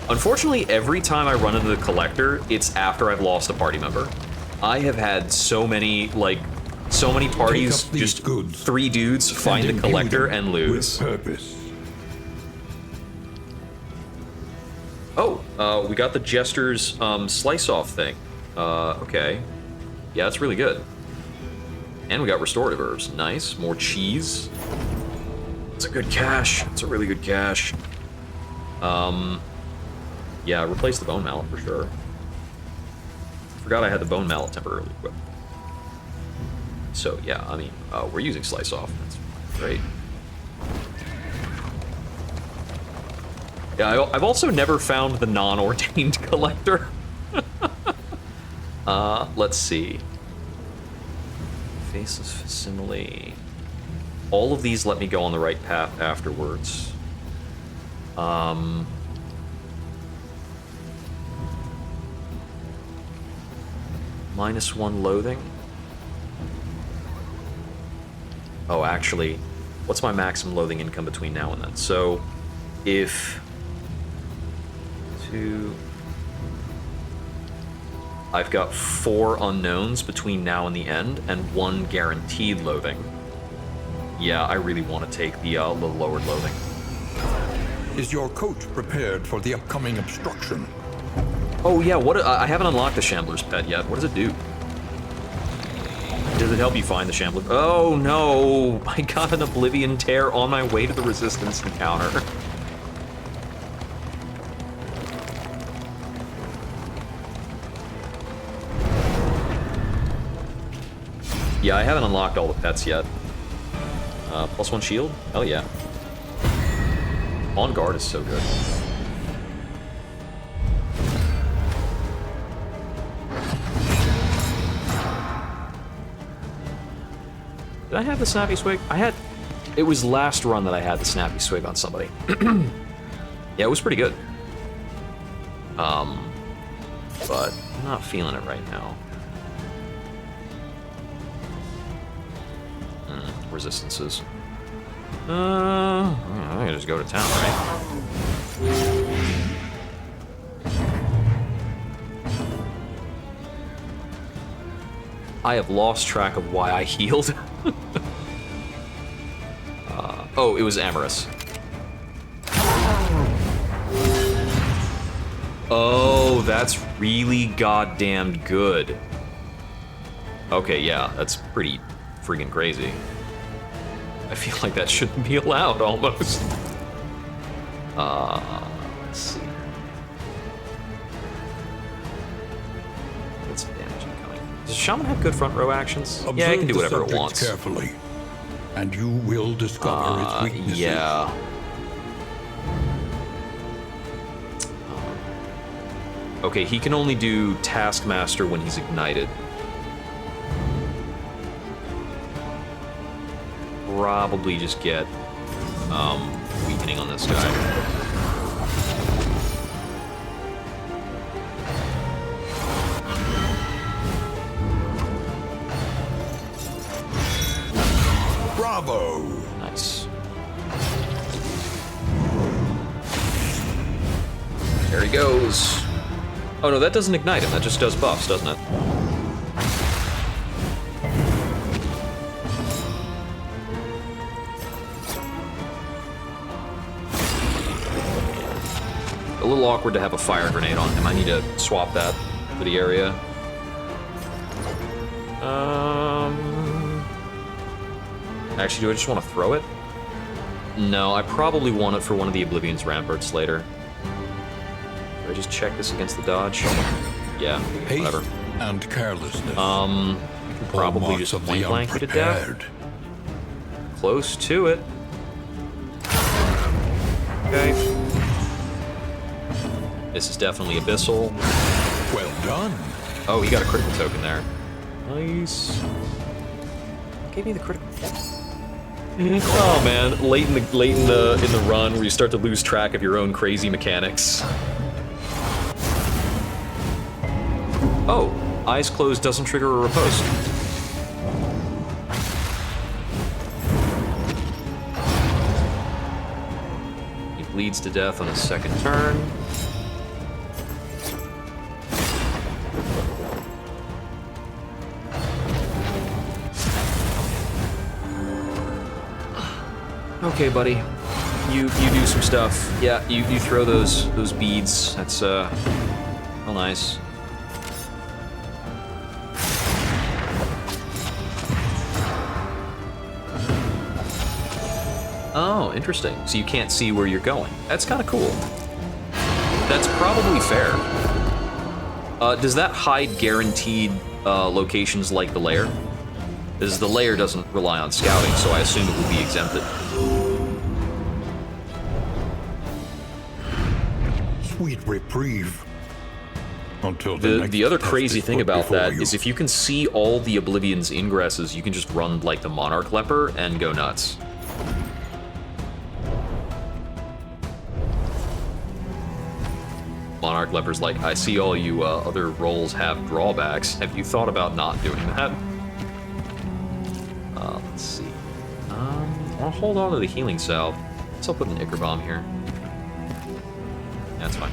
Unfortunately, every time I run into the Collector, it's after I've lost a party member. I have had so many parties, just
goods,
3 dudes find the Collector and lose.
With purpose.
Oh, we got the Jester's slice off thing. Okay. Yeah, that's really good. And we got restorative herbs. Nice. More cheese. It's a good cache. It's a really good cache. Yeah, replace the bone mallet for sure. Forgot I had the bone mallet temporarily equipped. So yeah, I mean, we're using Slice off. That's great. Yeah, I've also never found the non-ordained collector. Let's see. Faceless facsimile. All of these let me go on the right path afterwards. -1 loathing. Oh, actually, what's my maximum loathing income between now and then? So, if... I've got 4 unknowns between now and the end, and 1 guaranteed loathing. Yeah, I really want to take the lowered loathing.
Is your coach prepared for the upcoming obstruction?
Oh yeah, what? I haven't unlocked the Shambler's Pet yet. What does it do? Does it help you find the Shambler? Oh no! I got an Oblivion Tear on my way to the Resistance encounter. Yeah, I haven't unlocked all the pets yet. +1 shield? Hell yeah. On guard is so good. Did I have the Snappy Swig? It was last run that I had the Snappy Swig on somebody. Yeah, it was pretty good. But I'm not feeling it right now. Resistances. I can just go to town, right? I have lost track of why I healed. Oh, it was Amorous. Oh, that's really goddamn good. Okay, yeah, that's pretty freaking crazy. I feel like that shouldn't be allowed, almost. Let's see. Get some damage incoming. Does Shaman have good front row actions?
Observe
yeah, it can do
the
whatever it
subject
wants.
carefully, and you will discover its weaknesses.
Yeah. Okay, he can only do Taskmaster when he's ignited. Probably just get weakening on this guy.
Bravo!
Nice. There he goes. Oh no, that doesn't ignite him, that just does buffs, doesn't it? A little awkward to have a fire grenade on him. I need to swap that for the area. Actually, do I just want to throw it? No, I probably want it for one of the Oblivion's Ramparts later. Do I just check this against the dodge? Yeah, whatever.
Haste and carelessness.
I can probably just point blank it to death. Close to it. Okay. This is definitely Abyssal.
Well done.
Oh, he got a critical token there. Nice. Gave me the critical. Oh man, late in the run where you start to lose track of your own crazy mechanics. Oh, eyes closed doesn't trigger a riposte. He bleeds to death on his second turn. Okay, buddy. You do some stuff. Yeah, you throw those beads. That's real nice. Oh, interesting. So you can't see where you're going. That's kind of cool. That's probably fair. Does that hide guaranteed locations like the Lair? Because the Lair doesn't rely on scouting, so I assume it would be exempted.
Sweet reprieve. Until the
The other
next
crazy
test
thing
put
about
before
that
you.
is if you can see all the Oblivion's ingresses, you can just run like the Monarch Leper and go nuts. Monarch Leper's like, I see all you other roles have drawbacks. Have you thought about not doing that? Let's see. I'll hold on to the healing salve. Guess I'll put an Ichor Bomb here. That's fine.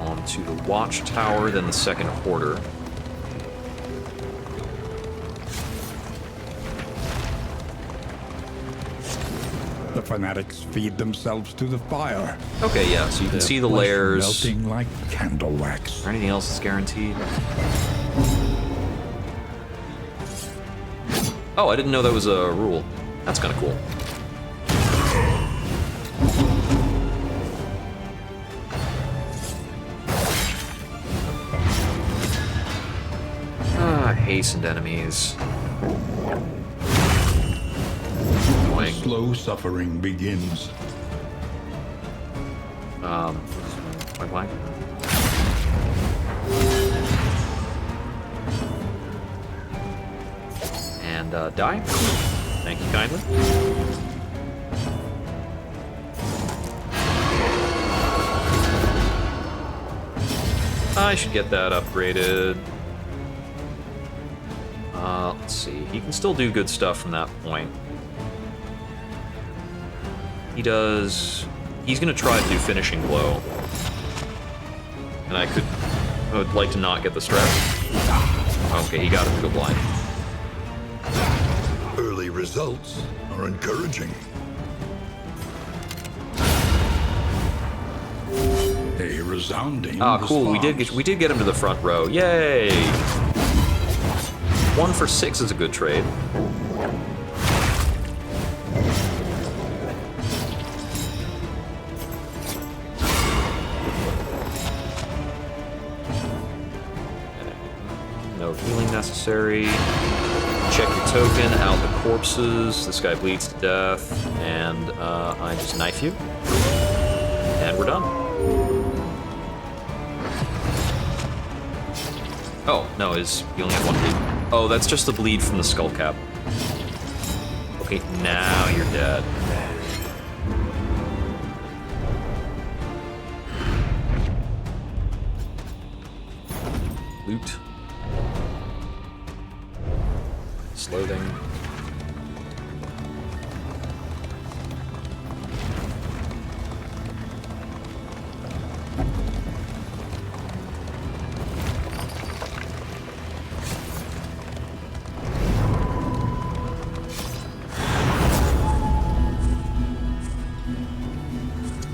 On to the Watchtower, then the second Hoarder.
The fanatics feed themselves to the fire.
Okay, yeah, so you can
Their
see the
flesh
layers.
melting like candle wax.
Is there anything else that's guaranteed? Oh, I didn't know that was a rule. That's kind of cool. Hastened enemies. Annoying.
Slow suffering begins.
Why? And die. Thank you kindly. I should get that upgraded. Let's see. He can still do good stuff from that point. He's gonna try to do finishing blow. And I would like to not get the stress. Okay, he got it through the blind.
Early results are encouraging. A resounding
Ah, cool. We did get him to the front row. Yay! 1 for 6 is a good trade. No healing necessary. Check your token, out the corpses. This guy bleeds to death. And I just knife you. And we're done. Oh, no, he only had 1 bleed. Oh, that's just the bleed from the skull cap. Okay, now you're dead. Loot. Slothing.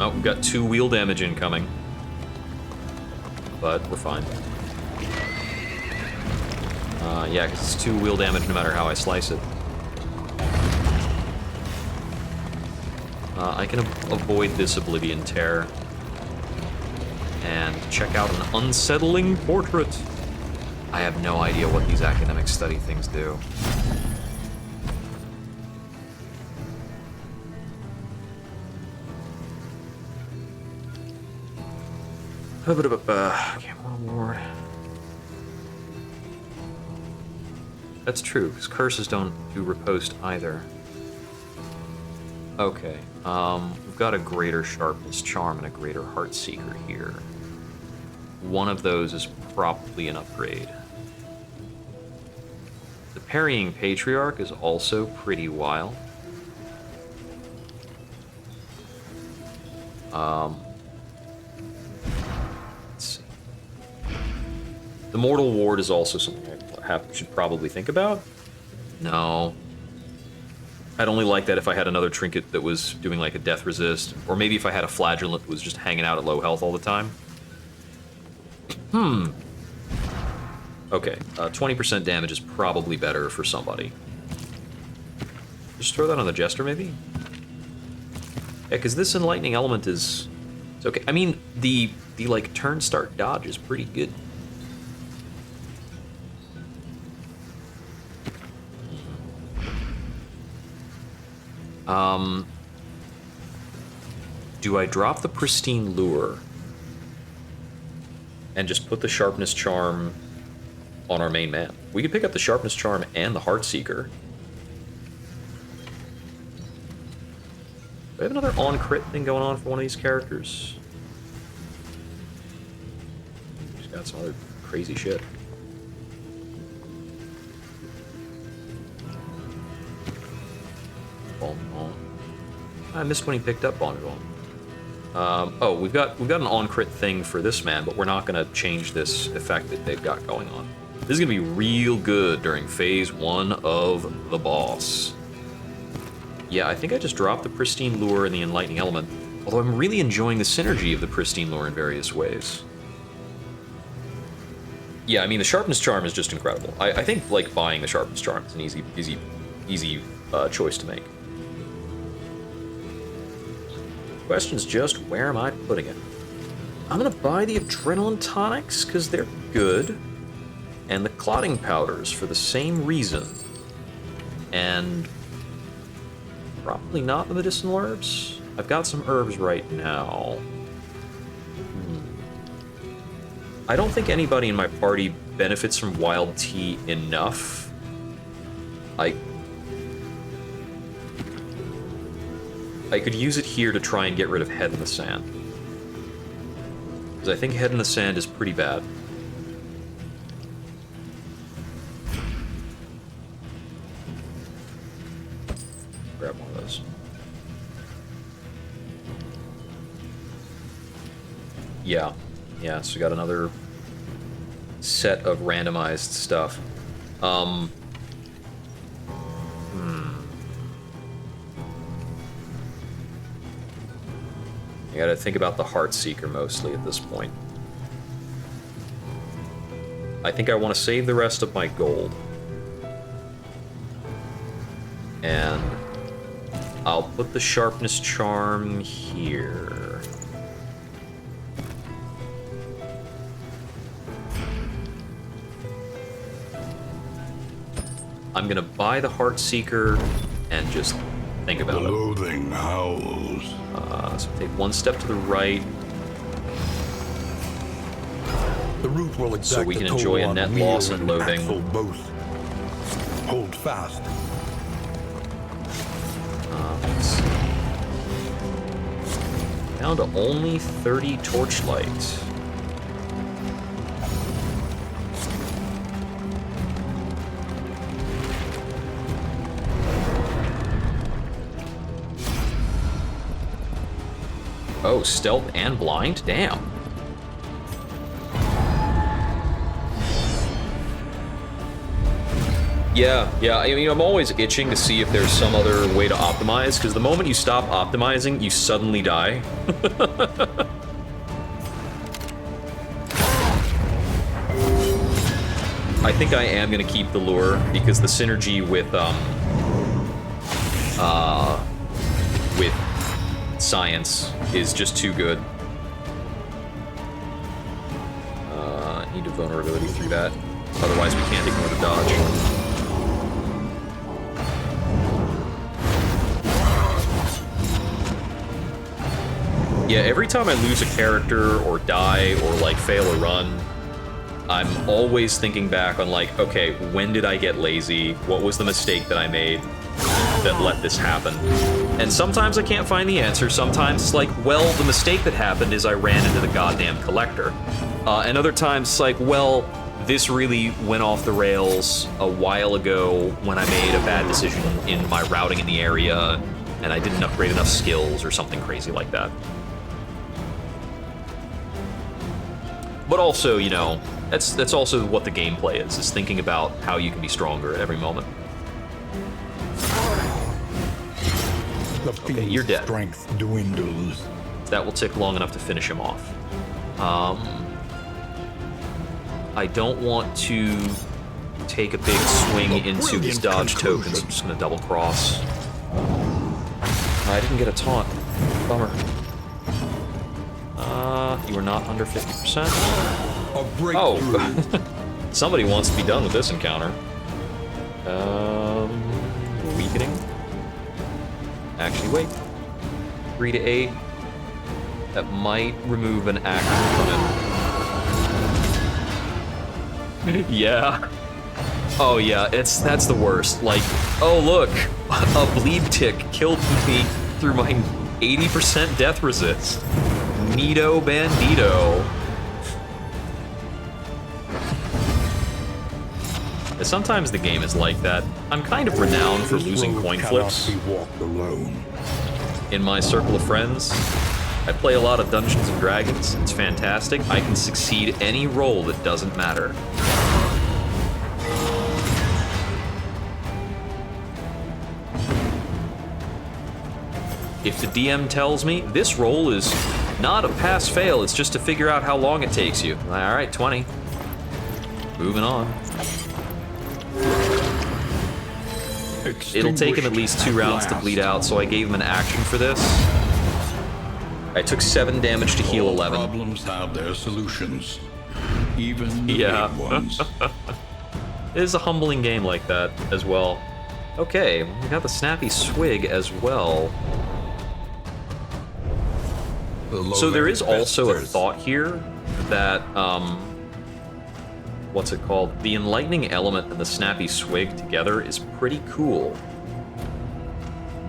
Oh, we've got 2 wheel damage incoming. But we're fine. Yeah, because it's 2 wheel damage no matter how I slice it. I can avoid this Oblivion Tear. And check out an unsettling portrait. I have no idea what these academic study things do. Okay, one more. That's true, because curses don't do riposte either. Okay, we've got a greater sharpness charm and a greater heart seeker here. One of those is probably an upgrade. The parrying patriarch is also pretty wild. Let's see. The mortal ward is also something I should probably think about. No. I'd only like that if I had another trinket that was doing like a death resist, or maybe if I had a flagellant that was just hanging out at low health all the time. Okay, 20% damage is probably better for somebody. Just throw that on the Jester, maybe? Yeah, because this Enlightening Element is... It's okay. I mean, the like, turn start dodge is pretty good. Do I drop the Pristine Lure and just put the Sharpness Charm on our main man? We could pick up the Sharpness Charm and the Heartseeker. Do I have another on-crit thing going on for one of these characters? He's got some other crazy shit. Bon Bon. I missed when he picked up Bon Bon. Oh, we've got an on-crit thing for this man, but we're not going to change this effect that they've got going on. This is going to be real good during phase 1 of the boss. Yeah, I think I just dropped the Pristine Lure and the Enlightening Element, although I'm really enjoying the synergy of the Pristine Lure in various ways. Yeah, I mean, the Sharpness Charm is just incredible. I think, like, buying the Sharpness Charm is an easy choice to make. Question's just, where am I putting it? I'm gonna buy the Adrenaline Tonics, because they're good, and the Clotting Powders for the same reason. And probably not the Medicinal Herbs. I've got some herbs right now. I don't think anybody in my party benefits from Wild Tea enough. I could use it here to try and get rid of Head in the Sand. Because I think Head in the Sand is pretty bad. Grab one of those. Yeah, so we got another set of randomized stuff. I gotta think about the Heartseeker mostly at this point. I think I want to save the rest of my gold. And I'll put the Sharpness Charm here. I'm gonna buy the Heartseeker and just think about it.
Loathing howls.
So take one step to the right,
The root will exact
so we can
the toll
enjoy a
on
net
mere
loss and loathing.
impactful both. Hold fast.
Let's see. Down to only 30 Torchlight. Oh, stealth and blind? Damn. Yeah, I mean, I'm always itching to see if there's some other way to optimize, because the moment you stop optimizing, you suddenly die. I think I am going to keep the lure, because the synergy with science is just too good. Need a vulnerability through that. Otherwise, we can't ignore the dodge. Yeah, every time I lose a character or die or like fail a run, I'm always thinking back on like, okay, when did I get lazy? What was the mistake that I made that let this happen? And sometimes I can't find the answer. Sometimes it's like, well, the mistake that happened is I ran into the goddamn collector. And other times it's like, well, this really went off the rails a while ago when I made a bad decision in my routing in the area and I didn't upgrade enough skills or something crazy like that. But also, you know, that's also what the gameplay is thinking about how you can be stronger at every moment. Okay, you're dead.
Strength dwindles.
That will take long enough to finish him off. I don't want to take a big swing into his dodge tokens. I'm just gonna double cross. I didn't get a taunt. Bummer. You are not under 50%. Oh, somebody wants to be done with this encounter. Weakening. Actually, wait. 3 to 8. That might remove an action from it. Yeah. Oh yeah, that's the worst. Like, oh look, a bleed tick killed me through my 80% death resist. Neato bandito. Sometimes the game is like that. I'm kind of renowned for losing coin flips. In my circle of friends, I play a lot of Dungeons and Dragons. It's fantastic. I can succeed any roll that doesn't matter. If the DM tells me this roll is not a pass-fail, it's just to figure out how long it takes you. All right, 20. Moving on. It'll take him at least 2 rounds to bleed out, so I gave him an action for this. I took 7 damage to heal 11.
Problems have their solutions, even the
Yeah.
big ones.
It is a humbling game like that as well. Okay, we got the Snappy Swig as well. So there is also a thought here that, what's it called? The Enlightening Element and the Snappy Swig together is pretty cool.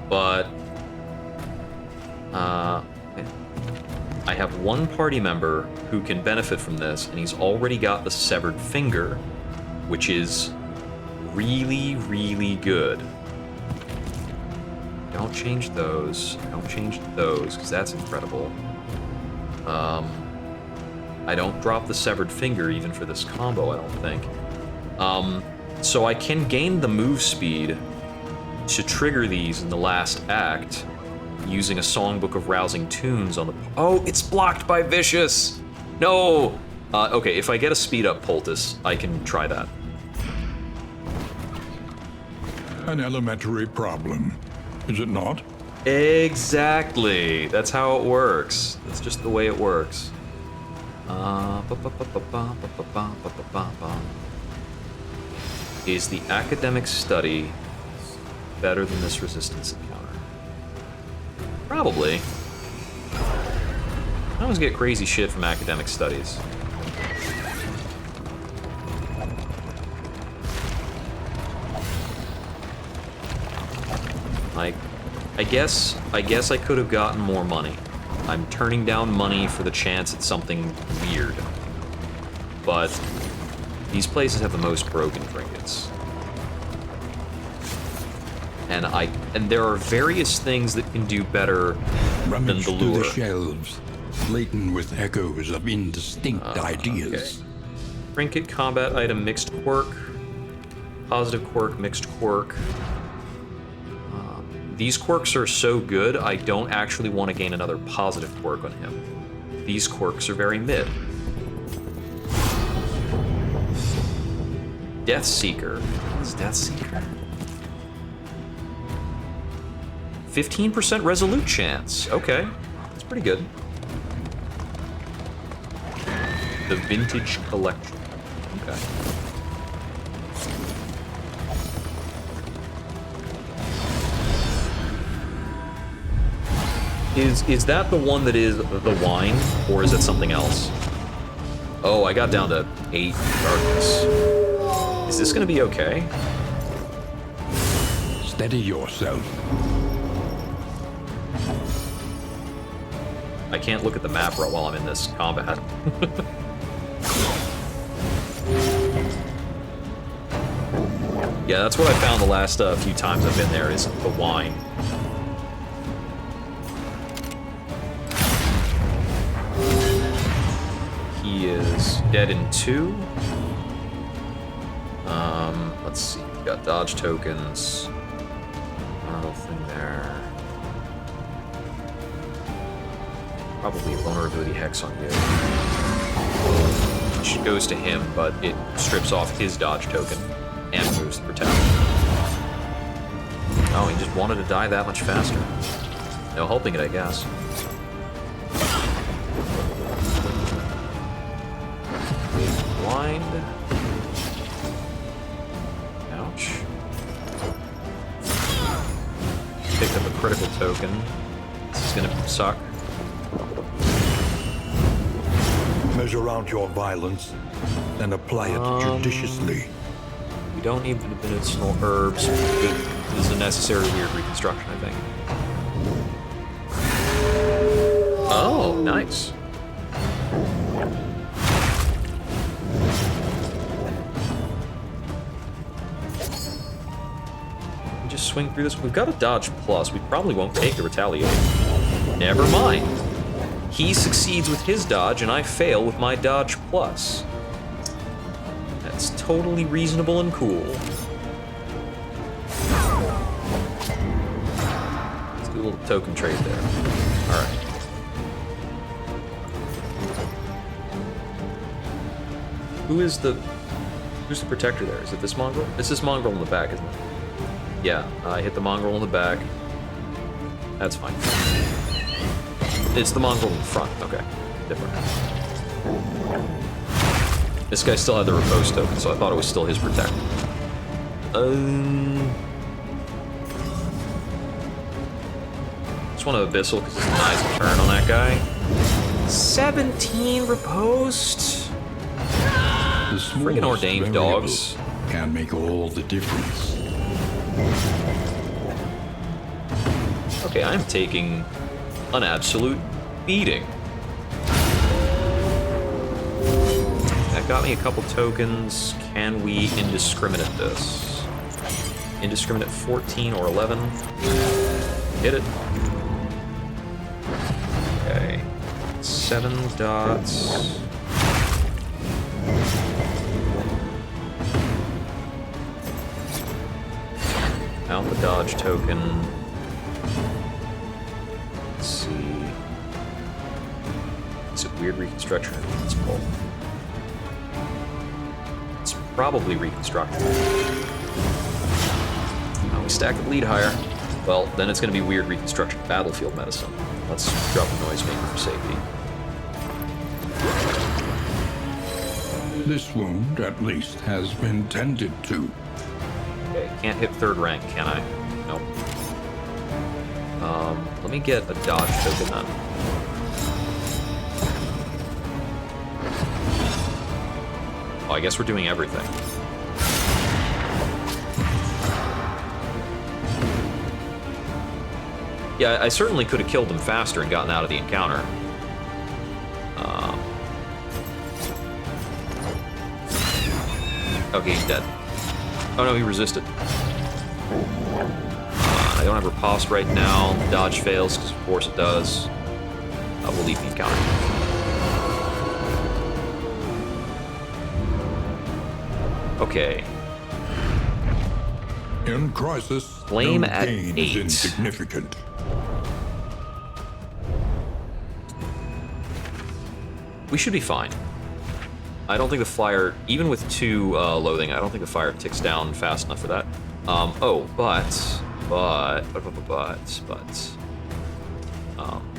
But, I have one party member who can benefit from this, and he's already got the Severed Finger, which is really, really good. Don't change those. Don't change those, because that's incredible. I don't drop the Severed Finger even for this combo, I don't think. So I can gain the move speed to trigger these in the last act using a Songbook of Rousing Tunes on the... Oh, it's blocked by Vicious! No! Okay, if I get a speed up poultice, I can try that.
An elementary problem, is it not?
Exactly. That's how it works. That's just the way it works. Is the academic study better than this resistance encounter? Probably. I always get crazy shit from academic studies. Like, I guess I could have gotten more money. I'm turning down money for the chance at something weird. But these places have the most broken trinkets. And there are various things that can do better than
Rummage
the
through
lure.
the shelves, laden with echoes of indistinct ideas.
Okay. Trinket, combat item, mixed quirk. Positive quirk, mixed quirk. These quirks are so good, I don't actually want to gain another positive quirk on him. These quirks are very mid. Death Seeker. What's Death Seeker? 15% resolute chance. Okay, that's pretty good. The Vintage Collection. Okay. Is that the one that is the wine, or is it something else? Oh, I got down to 8 darkness. Is this gonna be okay?
Steady yourself.
I can't look at the map right while I'm in this combat. Yeah, that's what I found the last few times I've been there, is the wine. He is dead in 2. Let's see, we got dodge tokens. Another thing there. Probably a vulnerability hex on you. damage goes to him, but it strips off his dodge token and removes the protect. Oh, he just wanted to die that much faster. No helping it, I guess. Blind. Ouch. Picked up a critical token. This is gonna suck.
Measure out your violence and apply it judiciously.
We don't need the medicinal herbs. This is a necessary weird reconstruction, I think. Oh, nice. We just swing through this. We've got a dodge plus. We probably won't take the retaliate. Never mind. He succeeds with his dodge, and I fail with my dodge plus. That's totally reasonable and cool. Let's do a little token trade there. Alright. Who's the protector there? Is it this mongrel? It's this mongrel in the back, isn't it? Yeah, I hit the mongrel in the back. That's fine. It's the mongrel in the front. Okay, different. This guy still had the repose token, so I thought it was still his protector. Just want to abyssal because it's a nice turn on that guy. 17 reposed.
The
Friggin'
smallest
ordained
variable
dogs.
can make all the difference.
Okay, I'm taking an absolute beating. That got me a couple tokens. Can we indiscriminate this? Indiscriminate 14 or 11. Hit it. Okay. 7 dots. Out the dodge token. Let's see. Is it weird reconstruction or invincible? It's probably reconstruction. Now we stack the bleed higher. Well, then it's going to be weird reconstruction battlefield medicine. Let's drop the noisemaker for safety.
This wound, at least, has been tended to.
Okay, can't hit 3rd rank, can I? Nope. Let me get a dodge token then. Oh, I guess we're doing everything. Yeah, I certainly could have killed him faster and gotten out of the encounter. Okay, he's dead. Oh no, he resisted. I don't have riposte right now. Dodge fails, because of course it does. We'll leave the encounter. Okay.
In crisis,
Flame
no
at
gain
8.
is insignificant.
We should be fine. I don't think the flyer, even with 2 loathing, I don't think the fire ticks down fast enough for that.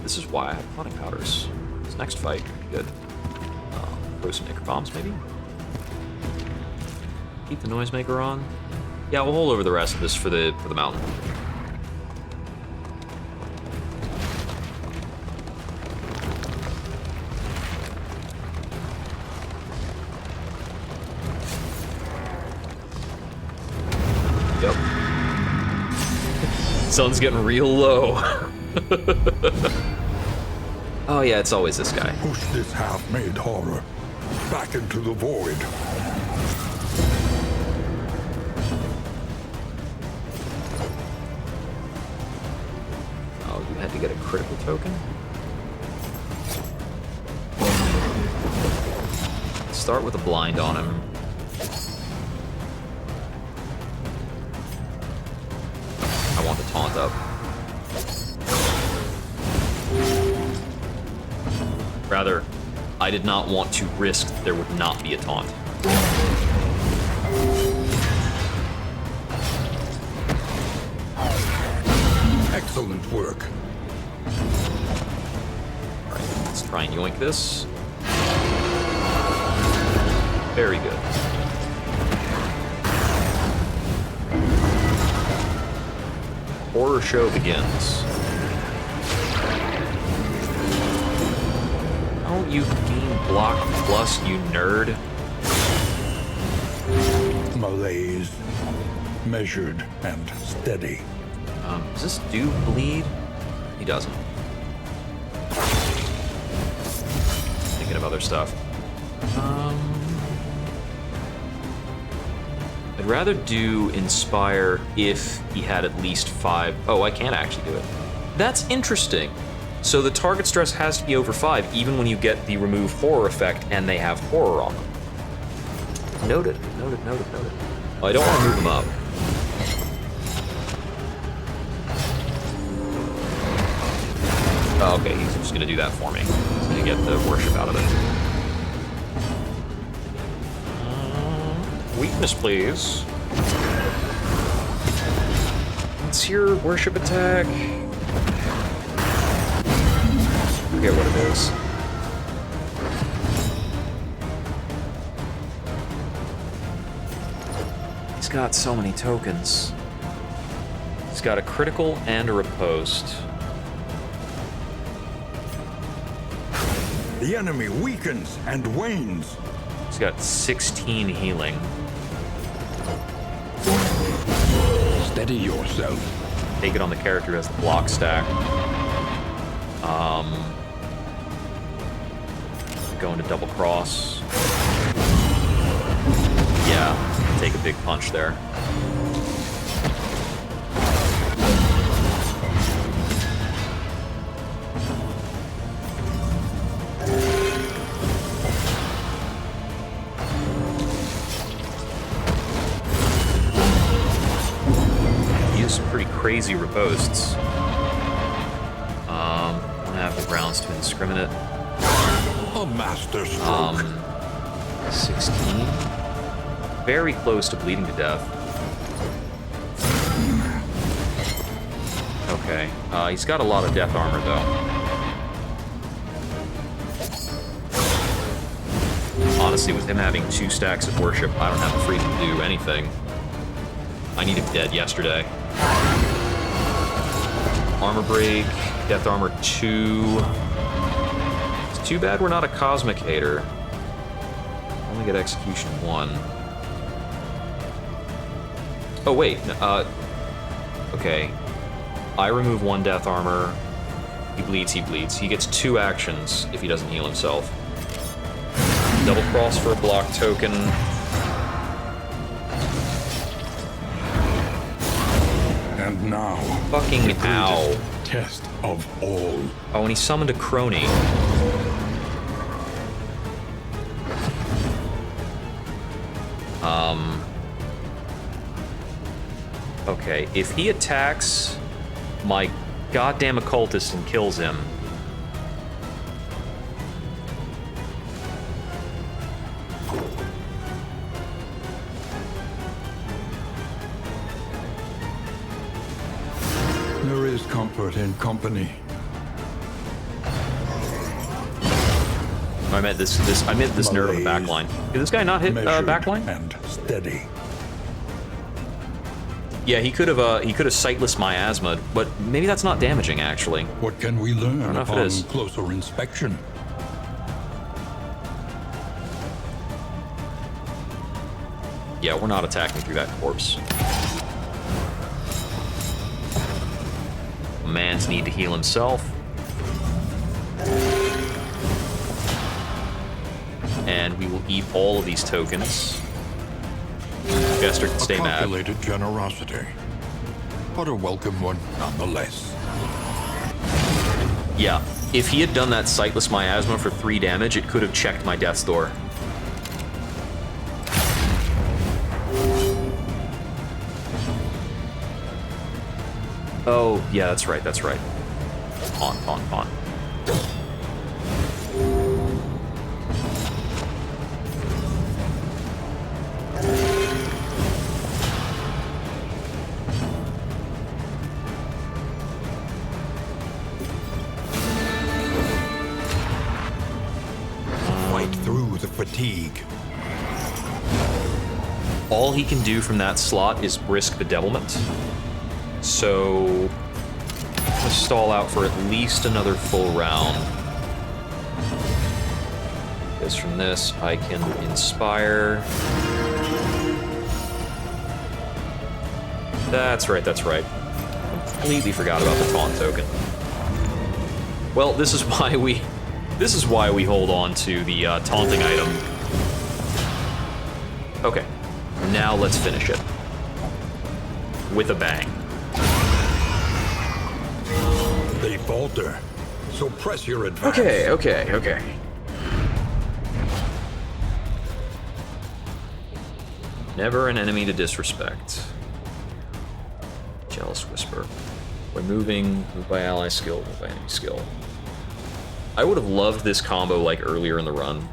This is why I have clotting powders. This next fight could be good. Throw some Ichor bombs, maybe? Keep the noisemaker on. Yeah, we'll hold over the rest of this for the mountain. Yep. Sun's getting real low. Oh yeah, it's always this guy.
Push this half-made horror back into the void.
Oh, you had to get a critical token? Start with a blind on him. I want the taunt up. Rather, I did not want to risk that there would not be a taunt.
Excellent work.
Alright, let's try and yoink this. Very good. Horror show begins. Don't you gain block plus, you nerd?
Malaise, measured and steady.
Does this dude bleed? He doesn't. Thinking of other stuff. I'd rather do Inspire if he had at least 5. Oh, I can actually do it. That's interesting. So the target stress has to be over 5, even when you get the remove horror effect and they have horror on them. Noted, noted, noted, noted. Well, I don't want to move them up. Oh, okay, he's just gonna do that for me. He's gonna get the worship out of it. Weakness, please. What's your worship attack? I forget what it is. He's got so many tokens. He's got a critical and a riposte.
The enemy weakens and wanes.
He's got 16 healing.
Steady yourself.
Take it on the character who has the block stack. Go into double cross. Yeah, take a big punch there. Pretty crazy ripostes. I'm gonna have the rounds to indiscriminate.
A master stroke.
16. Very close to bleeding to death. Okay. He's got a lot of death armor though. Honestly, with him having 2 stacks of worship, I don't have the freedom to do anything. I need him dead yesterday. Armor break, death armor 2. It's too bad we're not a cosmic hater. Only get execution 1. Oh wait, okay. I remove 1 death armor. He bleeds, he bleeds. He gets 2 actions if he doesn't heal himself. Double cross for a block token.
And now,
Fucking ow.
test of all.
Oh, and he summoned a crony. Okay, if he attacks my goddamn occultist and kills him,
There is comfort in company.
I meant this nerd on the backline. Did this guy not hit
Measured
backline?
and steady.
Yeah, he could have sightless miasma, but maybe that's not damaging actually.
What can we learn
know if it
upon
is.
closer inspection?
Yeah, we're not attacking through that corpse. Man's need to heal himself. And we will eat all of these tokens. Jester can stay mad.
Calculated generosity, but a welcome one nonetheless.
Yeah, if he had done that sightless miasma for 3 damage, it could have checked my death's door. Oh, yeah, that's right, that's right. On.
fight through the fatigue.
All he can do from that slot is brisk bedevilment. So let's stall out for at least another full round. Because from this, I can inspire. That's right, that's right. Completely forgot about the taunt token. Well, this is why we hold on to the taunting item. Okay, now let's finish it with a bang.
They falter, so press your advance.
Okay. Never an enemy to disrespect. Jealous Whisper. When moving, move by ally skill, move by enemy skill. I would have loved this combo like earlier in the run.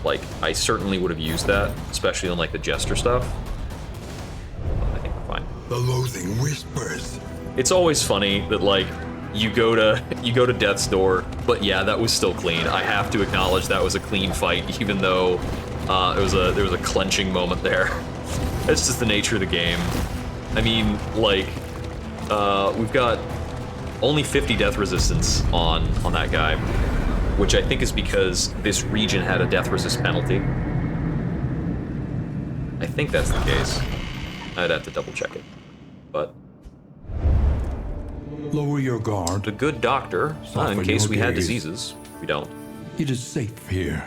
Like, I certainly would have used that, especially on like the Jester stuff. But I think we're fine.
The loathing whispers.
It's always funny that like you go to death's door, but yeah, that was still clean. I have to acknowledge that was a clean fight, even though there was a clenching moment there. That's just the nature of the game. I mean, like, we've got only 50 death resistance on that guy, which I think is because this region had a death resist penalty. I think that's the case. I'd have to double check it, but
Lower your guard.
the good doctor, in
Soften
case
your
we had
gaze.
diseases, we don't.
It is safe here.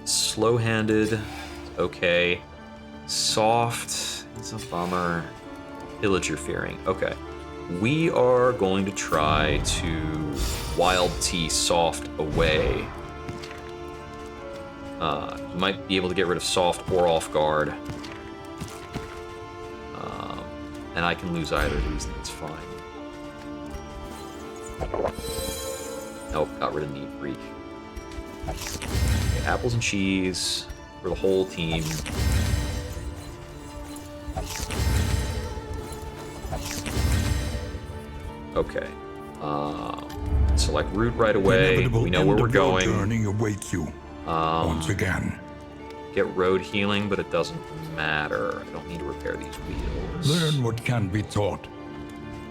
Slow-handed, okay. Soft is a bummer. Pillager fearing, okay. We are going to try to Wild Tea Soft away. You might be able to get rid of Soft or Off Guard. And I can lose either of these, that's fine. Nope, got rid of Neat Freak. Okay, apples and cheese for the whole team. Okay. Select route right
The
away.
inevitable
We know
end
where we're
of your
going.
journey awaits you. Once again.
Get road healing, but it doesn't matter. I don't need to repair these wheels.
Learn what can be taught,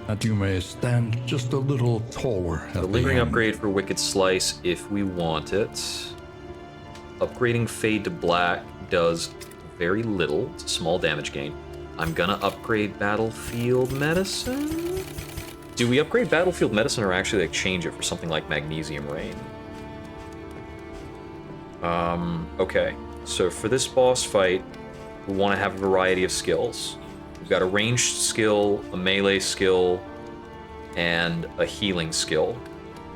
that you may stand just a little taller at
The
the
lingering
end.
upgrade for Wicked Slice if we want it. Upgrading Fade to Black does very little. It's a small damage gain. I'm gonna upgrade Battlefield Medicine. Do we upgrade Battlefield Medicine or actually like change it for something like Magnesium Rain? Okay. So for this boss fight, we want to have a variety of skills. We've got a ranged skill, a melee skill, and a healing skill.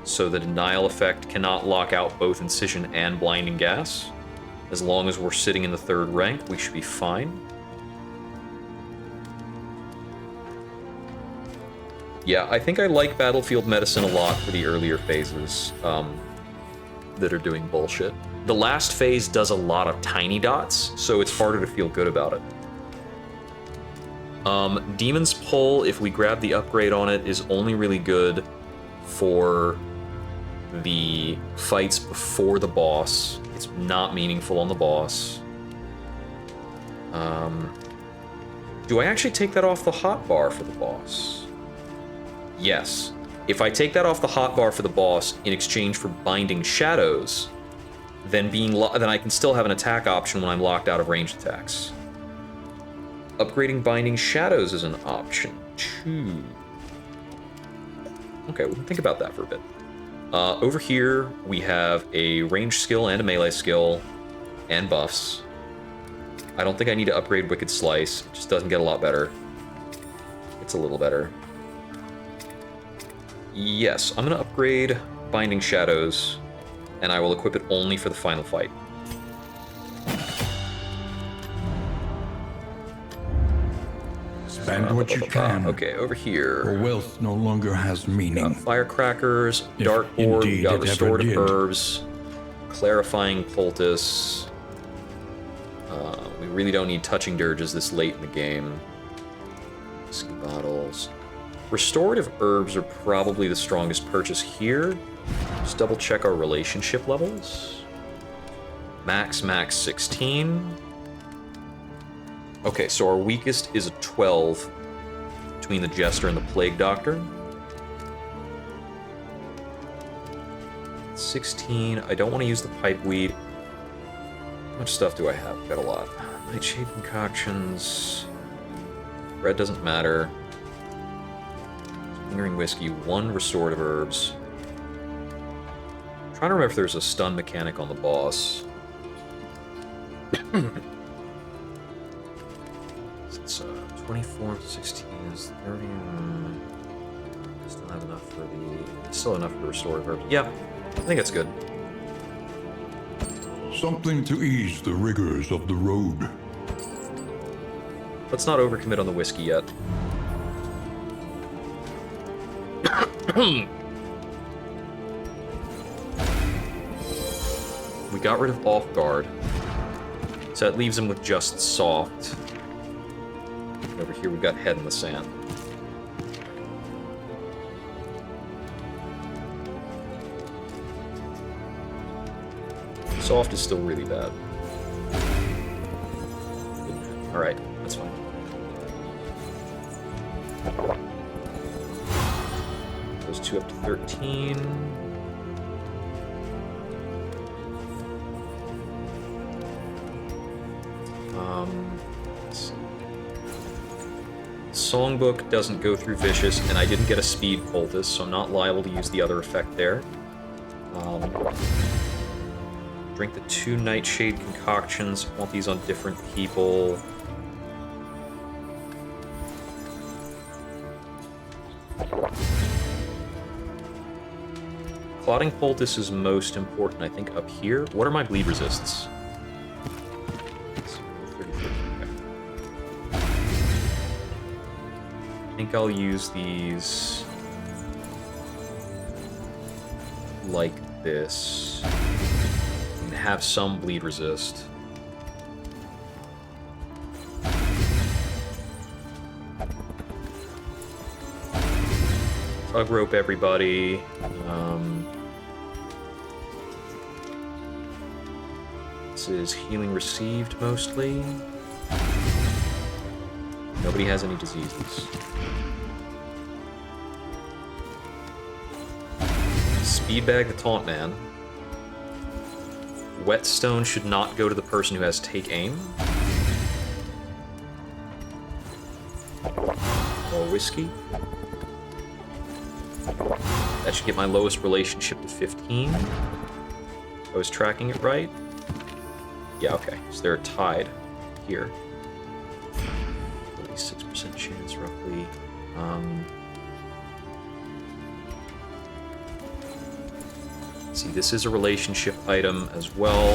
So the denial effect cannot lock out both incision and blinding gas. As long as we're sitting in the third rank, we should be fine. Yeah, I think I like Battlefield Medicine a lot for the earlier phases that are doing bullshit. The last phase does a lot of tiny dots, so it's harder to feel good about it. Demon's Pull, if we grab the upgrade on it, is only really good for the fights before the boss. It's not meaningful on the boss. Do I actually take that off the hotbar for the boss? Yes. If I take that off the hotbar for the boss in exchange for Binding Shadows, then I can still have an attack option when I'm locked out of ranged attacks. Upgrading Binding Shadows is an option too. Okay, we can think about that for a bit. Over here, we have a ranged skill and a melee skill, and buffs. I don't think I need to upgrade Wicked Slice. It just doesn't get a lot better. It's a little better. Yes, I'm going to upgrade Binding Shadows, and I will equip it only for the final fight.
Spend what you can.
Okay, over here.
For wealth no longer has meaning.
Firecrackers,
If
Dark Orb, we
indeed
got
it ever
Restorative
did.
Herbs, Clarifying Poultice. We really don't need Touching Dirges this late in the game. Whiskey bottles. Restorative Herbs are probably the strongest purchase here. Just double check our relationship levels. Max 16. Okay, so our weakest is a 12 between the Jester and the Plague Doctor. 16. I don't want to use the Pipeweed. How much stuff do I have? Got a lot. Nightshade concoctions. Red doesn't matter. Lingering whiskey. 1 restorative herbs. I'm trying to remember if there's a stun mechanic on the boss. It's 24, 16 is 30. Still have enough for the. Still enough for the restorative herbs. Yeah, I think that's good.
Something to ease the rigors of the road.
Let's not overcommit on the whiskey yet. We got rid of off guard, so that leaves him with just soft. Over here we've got head in the sand. Soft is still really bad. Alright, that's fine. Those 2 up to 13. Let's see. Songbook doesn't go through Vicious, and I didn't get a speed poultice, so I'm not liable to use the other effect there. Drink the 2 Nightshade concoctions. I want these on different people. Clotting Poultice is most important, I think, up here. What are my bleed resists? I think I'll use these like this. And have some bleed resist. Tug rope everybody. This is healing received mostly. Nobody has any diseases. Speedbag the Taunt Man. Whetstone should not go to the person who has Take Aim. More whiskey. That should get my lowest relationship to 15. I was tracking it right. Yeah, okay. So they're tied here. 46% chance, roughly. See, this is a relationship item as well.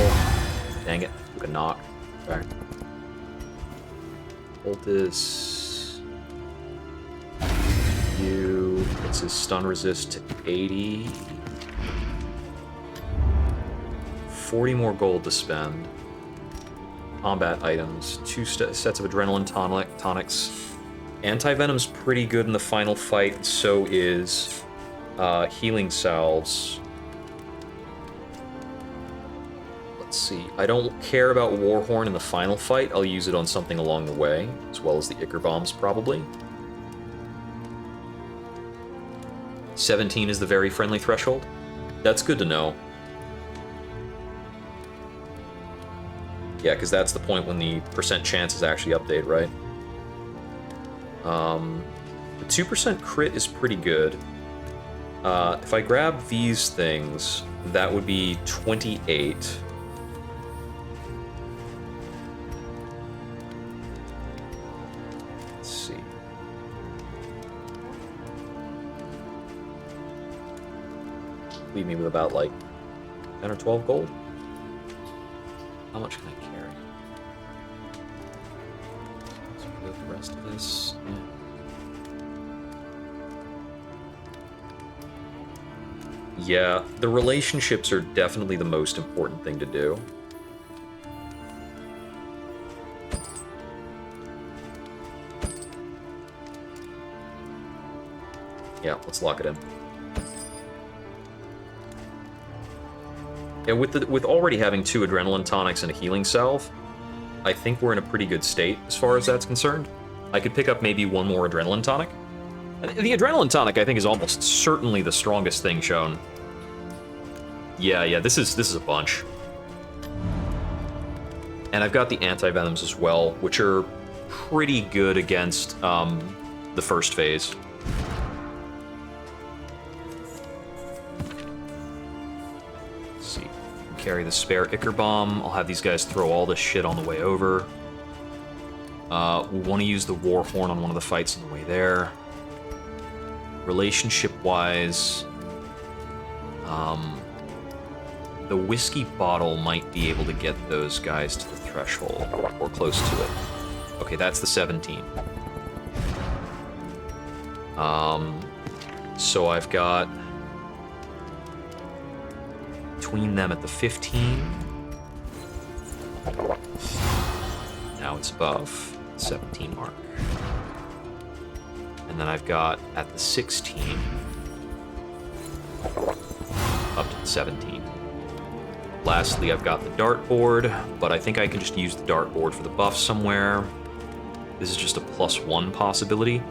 Dang it, took a knock. Sorry. Poultice. You. What's his stun resist to 80? 40 more gold to spend. Combat items. 2 sets of adrenaline tonics. Anti-venom's pretty good in the final fight, so is healing salves. Let's see. I don't care about Warhorn in the final fight. I'll use it on something along the way, as well as the Ichor Bombs, probably. 17 is the very friendly threshold. That's good to know. Yeah, because that's the point when the percent chance is actually updated, right? The 2% crit is pretty good. If I grab these things, that would be 28. Let's see. Leave me with about like 10 or 12 gold. How much can I carry? Let's put the rest of this. Yeah, the relationships are definitely the most important thing to do. Yeah, let's lock it in. And with already having 2 adrenaline tonics and a healing salve, I think we're in a pretty good state as far as that's concerned. I could pick up maybe 1 more adrenaline tonic. The adrenaline tonic, I think, is almost certainly the strongest thing shown. Yeah, this is a bunch. And I've got the anti-venoms as well, which are pretty good against the first phase. Let's see. Carry the spare Ichor Bomb. I'll have these guys throw all this shit on the way over. We'll want to use the War Horn on one of the fights on the way there. Relationship-wise, the whiskey bottle might be able to get those guys to the threshold, or close to it. Okay, that's the 17. So I've got between them at the 15. Now it's above the 17 mark. And then I've got at the 16 up to the 17. Lastly, I've got the dartboard, but I think I can just use the dartboard for the buff somewhere. This is just a +1 possibility.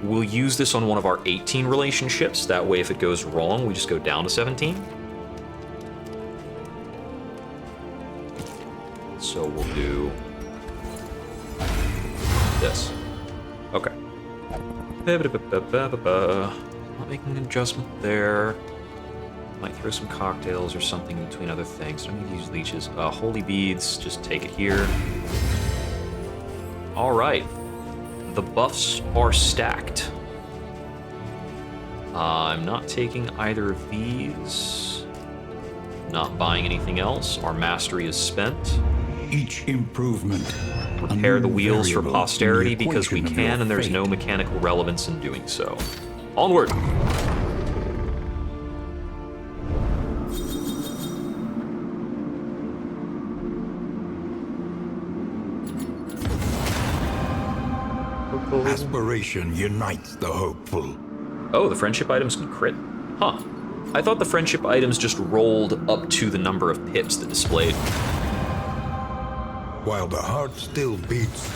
We'll use this on one of our 18 relationships. That way, if it goes wrong, we just go down to 17. So we'll do this. Okay. Not making an adjustment there. Might throw some cocktails or something between other things. Don't need to use leeches. Holy beads, just take it here. Alright. The buffs are stacked. I'm not taking either of these. Not buying anything else. Our mastery is spent.
Each improvement.
Repair the wheels for posterity because we can, and there's no mechanical relevance in doing so. Onward!
Aspiration unites the hopeful.
Oh, the friendship items can crit? Huh. I thought the friendship items just rolled up to the number of pips that displayed.
While the heart still beats,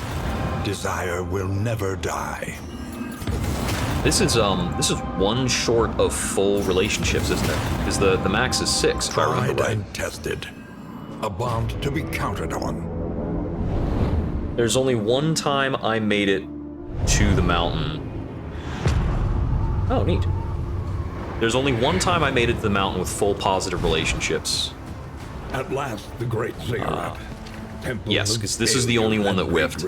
desire will never die.
This is 1 short of full relationships, isn't it? Because the max is 6, if I remember
Tried
right.
and tested. A bond to be counted on.
There's only one time I made it to the mountain. Oh, neat. There's only one time I made it to the mountain with full positive relationships.
At last, the great ziggurat.
Yes, because this is the only one that whiffed.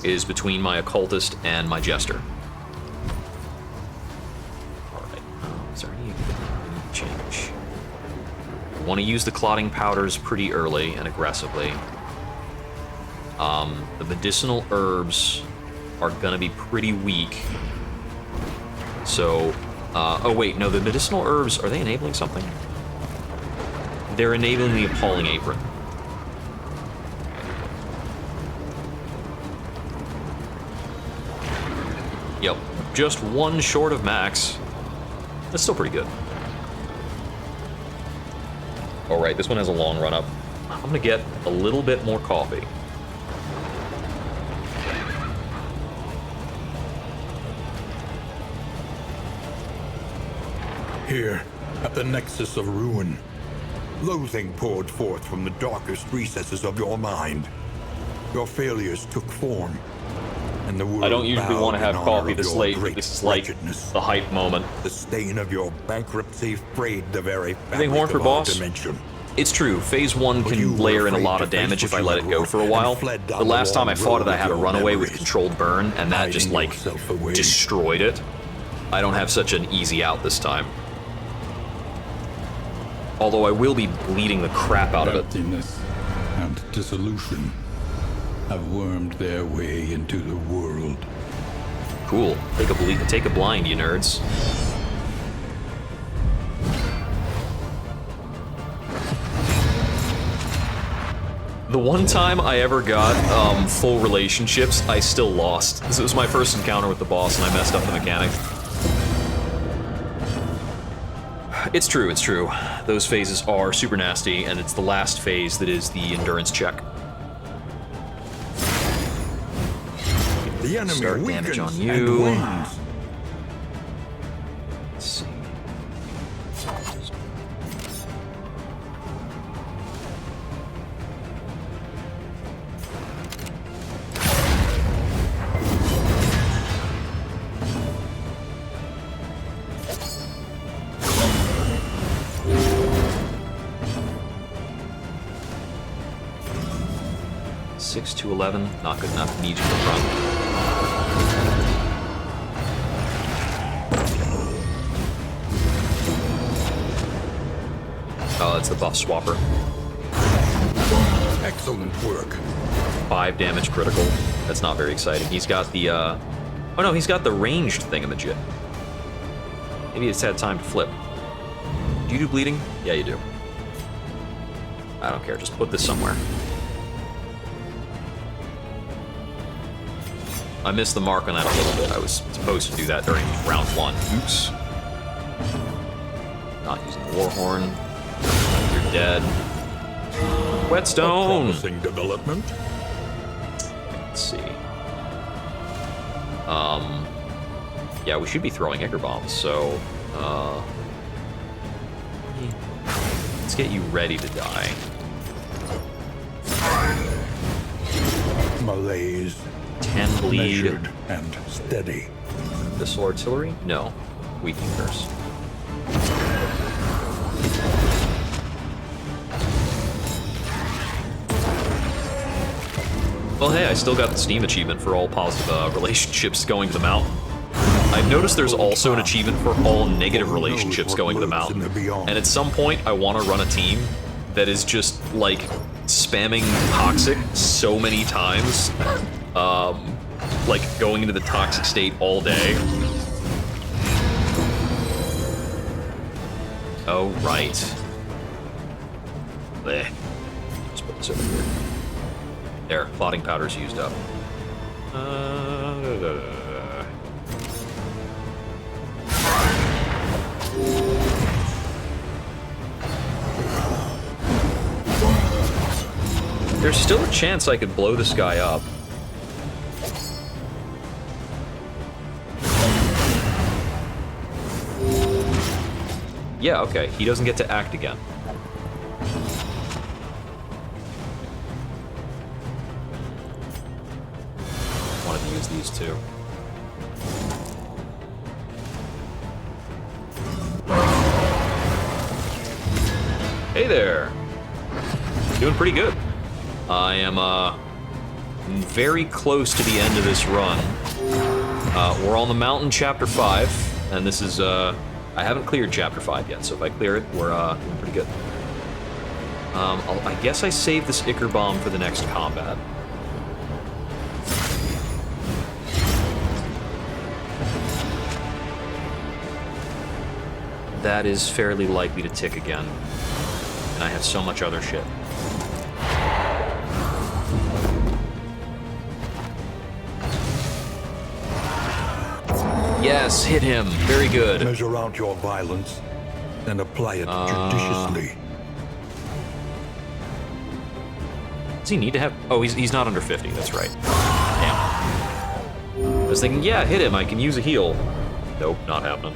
Is between my occultist and my jester. Alright, is there any change? I want to use the clotting powders pretty early and aggressively. The medicinal herbs are gonna be pretty weak. So, oh wait, no, the medicinal herbs, are they enabling something? They're enabling the Appalling Apron. Yep, just 1 short of max. That's still pretty good. Alright, this one has a long run up. I'm gonna get a little bit more coffee.
Here, at the nexus of ruin, loathing poured forth from the darkest recesses of your mind. Your failures took form, and the world
I don't usually
bowed
want to have
in honor
coffee
of
this
your
late, but
great
this is like
wretchedness.
the hype moment.
The stain of your bankruptcy frayed the very
Anything horn
fabric
for
of our
boss?
dimension.
It's true, phase 1
But you
can
were
layer in a
afraid
lot
to
of
face
damage if
what
I
you
let
had
it go
wrought
for a
and
while.
fled down
The
the
last time I
long
fought it,
road
I had a
of your
runaway with
memories,
controlled burn, and that just,
hiding
like,
yourself away.
destroyed it. I don't have such an easy out this time. Although I will be bleeding the crap out of it.
Emptiness and dissolution have wormed their way into the world.
Cool. Take a blind, you nerds. The one time I ever got full relationships, I still lost. This was my first encounter with the boss, and I messed up the mechanic. It's true, it's true. Those phases are super nasty, and it's the last phase that is the endurance check.
The enemy
Start damage
weakens
on you.
and wins.
Let's see. 6 to 11, not good enough. Need you to run. Oh, that's the buff swapper.
Excellent work.
5 damage critical. That's not very exciting. He's got the, oh no, he's got the ranged thingamajig. Maybe it's had time to flip. Do you do bleeding? Yeah, you do. I don't care, just put this somewhere. I missed the mark on that a little bit. I was supposed to do that during round 1. Oops. Not using the Warhorn. You're dead. Whetstone!
A promising development.
Let's see. Yeah, we should be throwing Ichor bombs, so, let's get you ready to die.
Malaise.
10 bleed.
Measured and steady.
Missile artillery? No. Weakening curse. Well, hey, I still got the Steam achievement for all positive relationships going to the mountain. I've noticed there's also an achievement for all negative relationships going to the mountain. And at some point, I want to run a team that is just, like, spamming toxic so many times. Like, going into the toxic state all day. Oh, right. Blech. Just put this over here. There, clotting powder's used up. There's still a chance I could blow this guy up. Yeah, okay, he doesn't get to act again. Wanted to use these too. Hey there! Doing pretty good. I am, very close to the end of this run. We're on the mountain chapter 5, and this is, I haven't cleared chapter 5 yet, so if I clear it, we're, doing pretty good. I guess I saved this Ichor bomb for the next combat. That is fairly likely to tick again. And I have so much other shit. Yes, hit him. Very good.
Measure out your violence and apply it judiciously.
Does he need to have... Oh, he's not under 50. That's right. Damn. I was thinking, yeah, hit him. I can use a heal. Nope, not happening.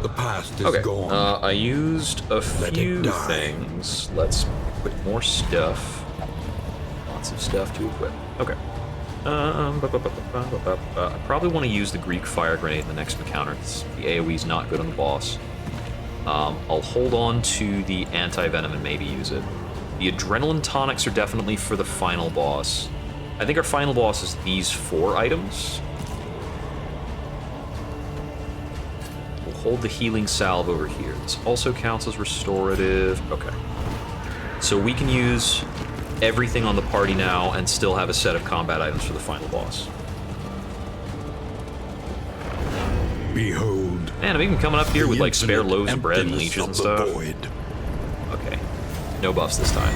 The past is
Okay,
gone.
I used a few
die.
things. Let's equip more stuff. Lots of stuff to equip. Okay. I probably want to use the Greek fire grenade in the next encounter. The AoE's not good on the boss. I'll hold on to the anti-venom and maybe use it. The adrenaline tonics are definitely for the final boss. I think our final boss is these 4 items. We'll hold the healing salve over here. This also counts as restorative. Okay. So we can use everything on the party now and still have a set of combat items for the final boss.
Behold.
Man, I'm even coming up here with like spare
infinite
loaves of bread and
emptiness
leeches and
of the
stuff.
void.
Okay. No buffs this time.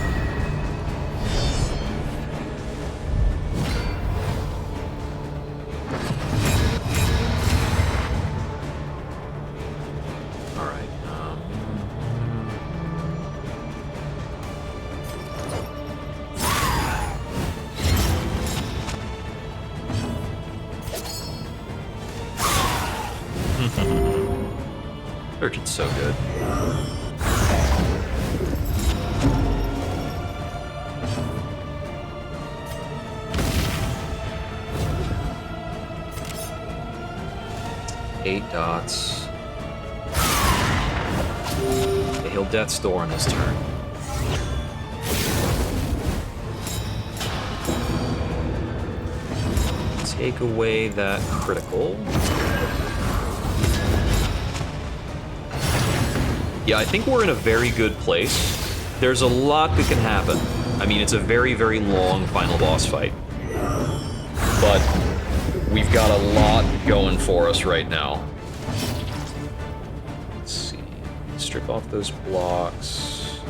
Alright, charge, it's so good. Eight dots. Okay, he'll Death's Door on this turn. Take away that critical. Yeah, I think we're in a very good place. There's a lot that can happen. I mean, it's a very, very long final boss fight. But we've got a lot going for us right now. Let's see. Strip off those blocks.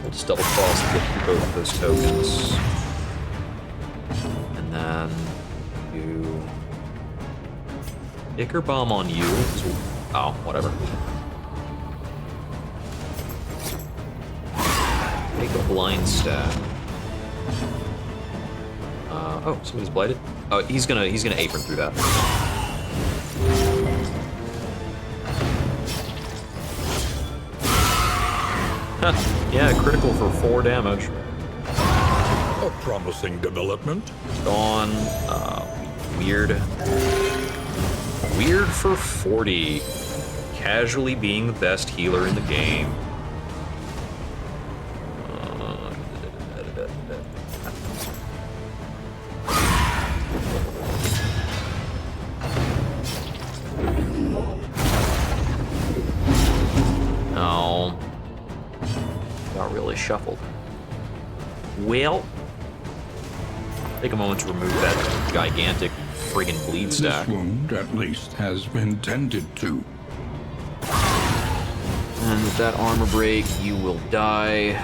We'll just double cross to get through both of those tokens. And then do Ichor Bomb on you. Oh, whatever. Make a blind stab. Oh, somebody's blighted. Oh, he's gonna apron through that. Yeah, critical for 4 damage.
A promising development.
Gone. Weird. Weird for 40. Casually being the best healer in the game. No. Not really shuffled. Well, take a moment to remove that gigantic friggin' bleed stack.
This wound, at least, has been tended to.
And with that armor break, you will die.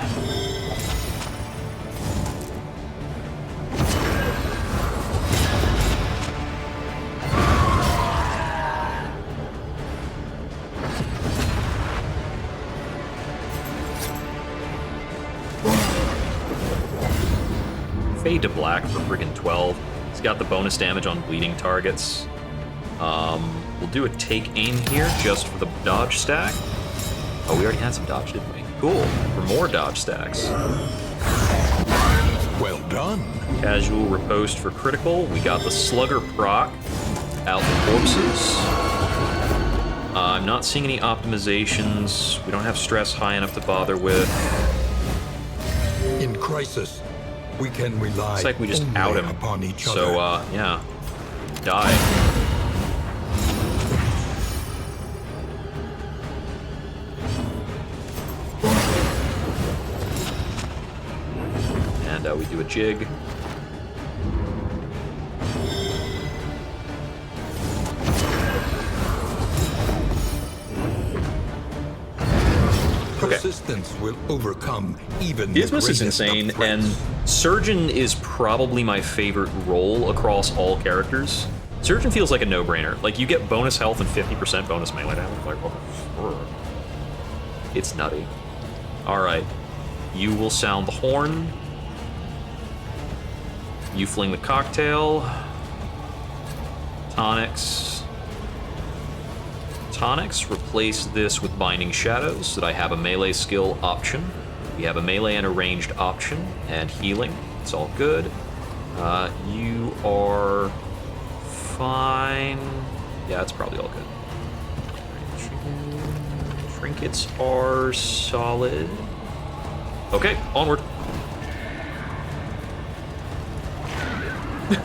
Fade to black for friggin' 12. He's got the bonus damage on bleeding targets. We'll do a take aim here just for the dodge stack. Oh, we already had some dodge, didn't we? Cool, for more dodge stacks.
Well done.
Casual riposte for critical. We got the slugger proc. Out the corpses. I'm not seeing any optimizations. We don't have stress high enough to bother with.
In crisis, we can rely
Looks like we just out him.
upon each other.
So, yeah. Die. And we do a jig.
Persistence will overcome even the
Ismus is
greatest of
insane,
threats.
and Surgeon is probably my favorite role across all characters. Surgeon feels like a no-brainer. Like, you get bonus health and 50% bonus melee damage. Like, oh, it's nutty. Alright. You will sound the horn. You fling the cocktail. Tonics. Tonics, replace this with Binding Shadows so that I have a melee skill option. We have a melee and a ranged option, and healing. It's all good. You are fine. Yeah, it's probably all good. Trinkets are solid. Okay, onward.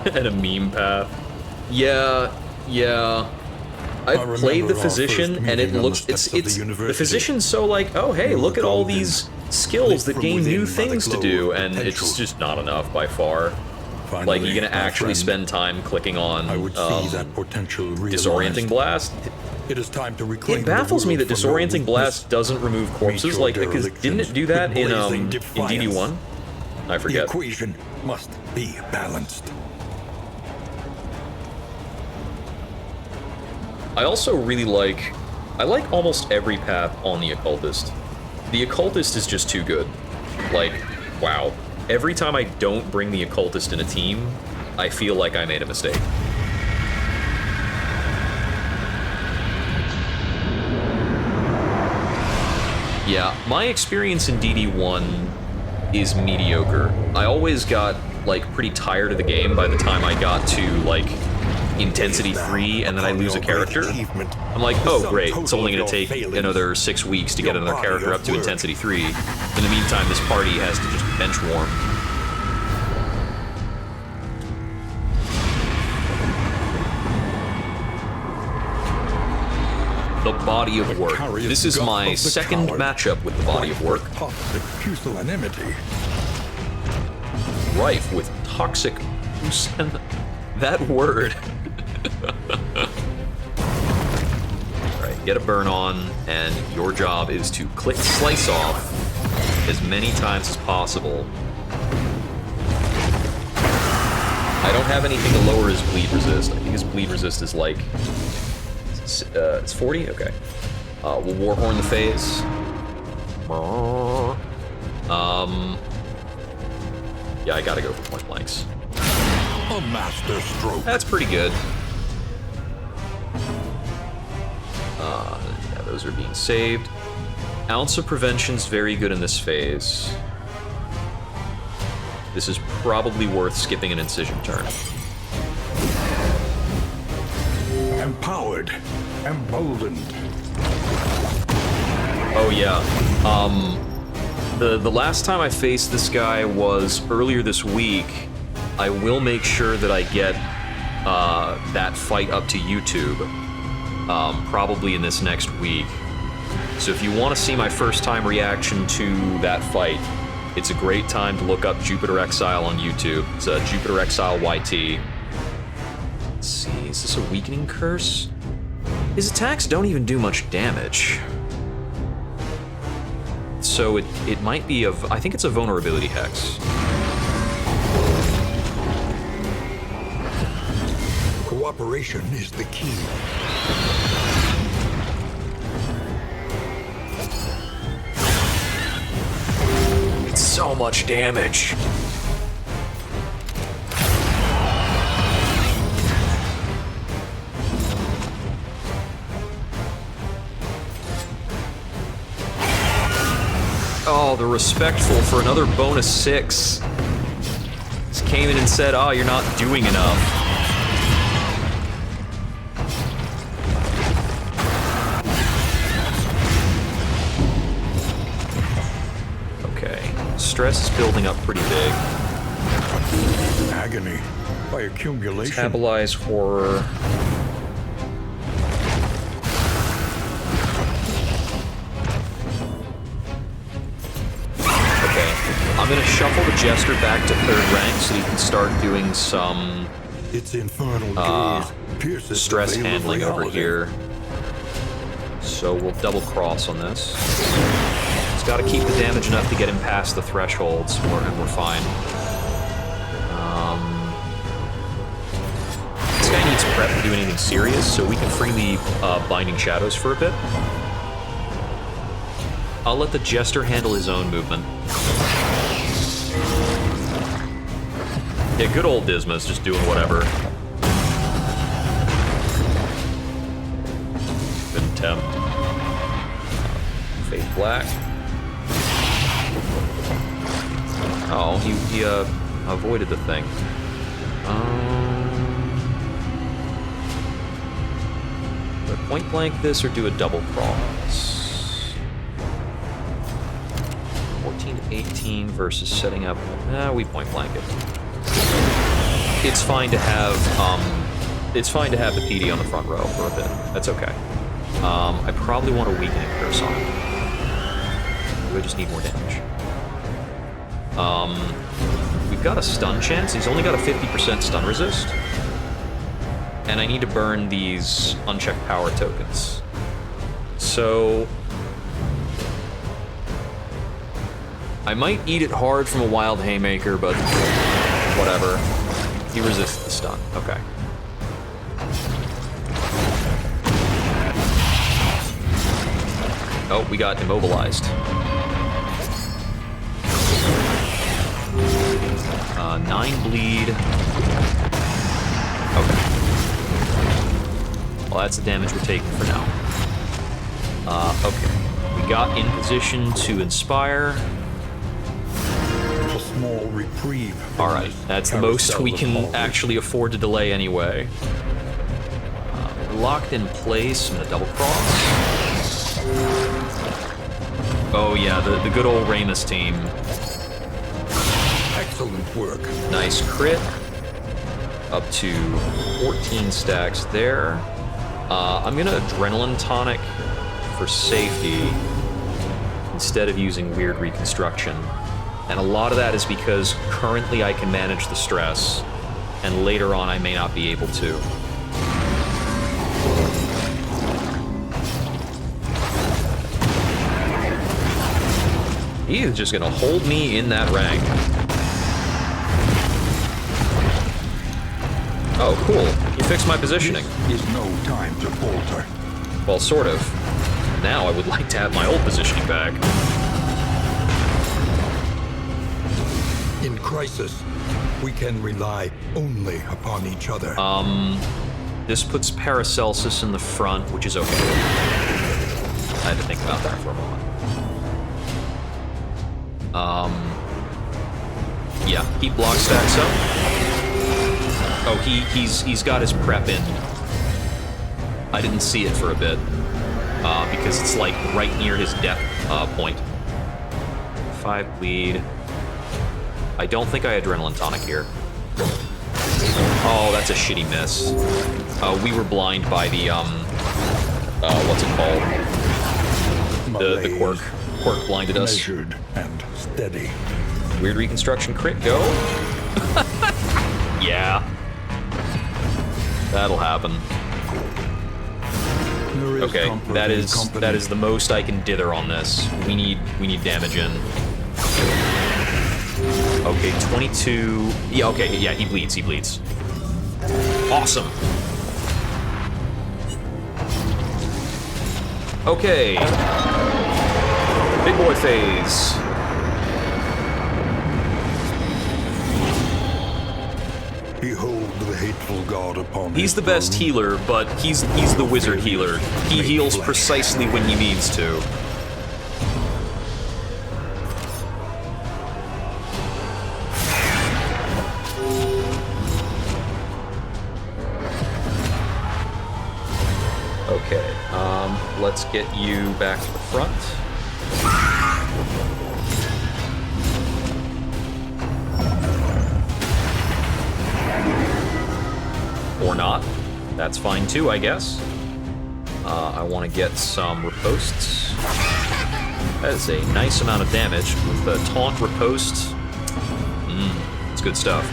And a meme path. Yeah. I've played the physician, and it looks it's the physician's so like, oh hey, look at all these skills that gain new things to do, and it's just not enough by far. Like, you're gonna actually spend time clicking on disorienting blast.
It is time to reclaim.
It baffles me that disorienting blast doesn't remove corpses, like, because didn't it do that in DD1? I forget.
The equation must be balanced.
I also really like almost every path on the Occultist. The Occultist is just too good. Like, wow. Every time I don't bring the Occultist in a team, I feel like I made a mistake. Yeah, my experience in DD1 is mediocre. I always got, like, pretty tired of the game by the time I got to, like, Intensity 3, and then I lose a character. I'm like, oh, great, it's only going to take another 6 weeks to get another character up to Intensity 3. In the meantime, this party has to just bench warm. The body of work. This is my second matchup with the body of work.
Toxic pusillanimity.
Rife with toxic pusillanimity. That word. Alright, get a burn on, and your job is to click slice off as many times as possible. I don't have anything to lower his bleed resist. I think his bleed resist is like... it's 40? Okay. We'll Warhorn the phase. Yeah, I gotta go for point blanks.
A master stroke.
That's pretty good. Yeah, those are being saved. Ounce of Prevention's very good in this phase. This is probably worth skipping an incision turn.
Empowered. Emboldened.
Oh yeah. The last time I faced this guy was earlier this week. I will make sure that I get that fight up to YouTube, probably in this next week. So if you want to see my first time reaction to that fight, it's a great time to look up Jupiter Exile on YouTube. It's Jupiter Exile YT. Let's see, is this a weakening curse? His attacks don't even do much damage. So it might be I think it's a vulnerability hex.
Cooperation is the key.
It's so much damage. Oh, the respectful for another bonus 6. Just came in and said, oh, you're not doing enough. Okay, stress is building up pretty big.
Agony by accumulation.
Metabolize horror. I'm gonna shuffle the Jester back to 3rd rank so he can start doing some
Its infernal gaze pierces
stress
the veil of
handling over
reality.
here. So we'll double cross on this. He's got to keep the damage enough to get him past the thresholds, and we're fine. This guy needs prep to do anything serious, so we can free the Binding Shadows for a bit. I'll let the Jester handle his own movement. Yeah, good old Disma's just doing whatever. Good attempt. Fade black. Oh, he avoided the thing. Do I point blank this or do a double cross? 14 to 18 versus setting up. We point blank it. It's fine to have the PD on the front row for a bit. That's okay. I probably want a weakening curse on him. I just need more damage. We've got a stun chance. He's only got a 50% stun resist. And I need to burn these unchecked power tokens. So I might eat it hard from a Wild Haymaker, but whatever. He resists the stun. Okay. Oh, we got immobilized. 9 bleed. Okay. Well, that's the damage we're taking for now. Okay. We got in position to inspire.
A small reprieve. from
Alright,
this
that's the most
carousel
we
of
can
horrors.
actually afford to delay anyway. We're locked in place in the double cross. Oh yeah, the good old Ramus team.
Excellent work.
Nice crit. Up to 14 stacks there. I'm gonna Adrenaline Tonic for safety instead of using Weird Reconstruction. And a lot of that is because currently I can manage the stress, and later on I may not be able to. He is just gonna hold me in that rank. Oh, cool. You fixed my positioning.
This is no time to falter.
Well, sort of. Now I would like to have my old positioning back.
In crisis, we can rely only upon each other.
This puts Paracelsus in the front, which is okay. I had to think about that for a moment. Yeah, keep block stacks up. Oh, he's got his prep in. I didn't see it for a bit, because it's like right near his death point. 5 bleed. I don't think I Adrenaline Tonic here. Oh, that's a shitty miss. We were blind by the, what's it called? The quirk. Quirk blinded us.
Measured and steady.
Weird Reconstruction crit, go. Yeah. That'll happen.
There is
Okay,
comfort
that
in
is
company.
the most I can dither on this. We need damage in. Okay, 22. Yeah, okay, yeah, he bleeds. Awesome. Okay. Big boy phase.
Behold the hateful god upon
He's
his
the best
throne.
healer, but he's the wizard healer. He heals precisely when he needs to. Okay, let's get you back to the front. Or not. That's fine too, I guess. I want to get some riposts. That is a nice amount of damage with the taunt ripost. It's good stuff.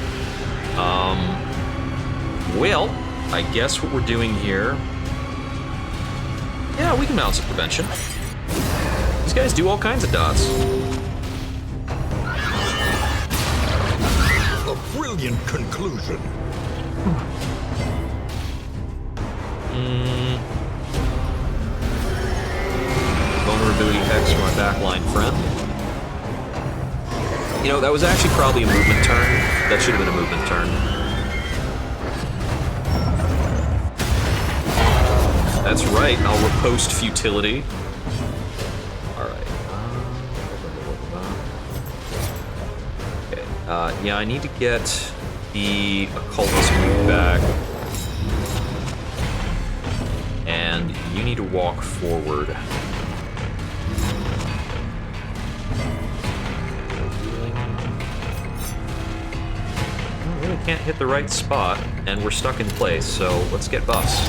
Well, I guess what we're doing here. Yeah, we can mount some prevention. These guys do all kinds of dots.
A brilliant conclusion.
Vulnerability hex from our backline friend. You know, that was actually probably a movement turn. That should have been a movement turn. That's right, I'll riposte futility. Alright. Okay, yeah, I need to get the occultist move back. And you need to walk forward. We really can't hit the right spot, and we're stuck in place, so let's get buffs.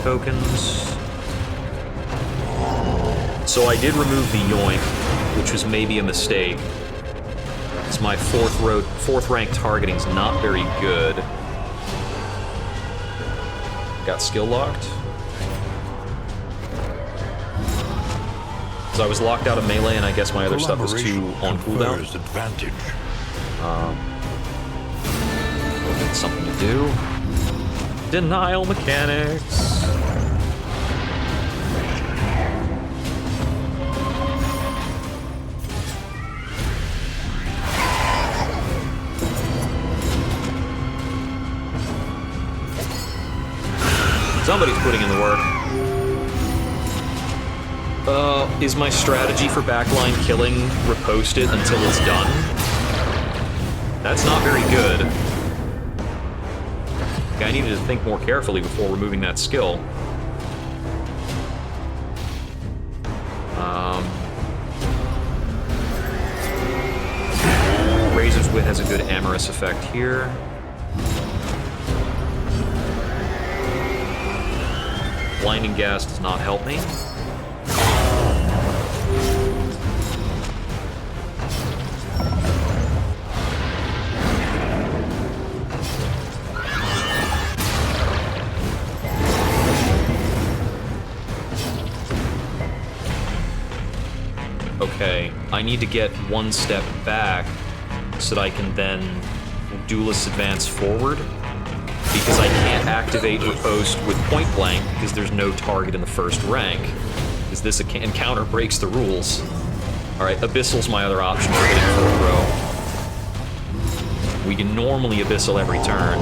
Tokens. So I did remove the yoink, which was maybe a mistake. It's my fourth rank targeting's not very good. Got skill locked. Because I was locked out of melee, and I guess my other stuff was too on cooldown.
Advantage.
Something to do. Denial mechanics. Somebody's putting in the work. Is my strategy for backline killing riposte it until it's done? That's not very good. Okay, I needed to think more carefully before removing that skill. Razor's Wit has a good amorous effect here. Blinding Gas does not help me. Okay, I need to get one step back so that I can then Duelist advance forward, because I can't activate Riposte with point blank because there's no target in the first rank, because this encounter breaks the rules. Alright, Abyssal's my other option for hitting full throw. We can normally Abyssal every turn.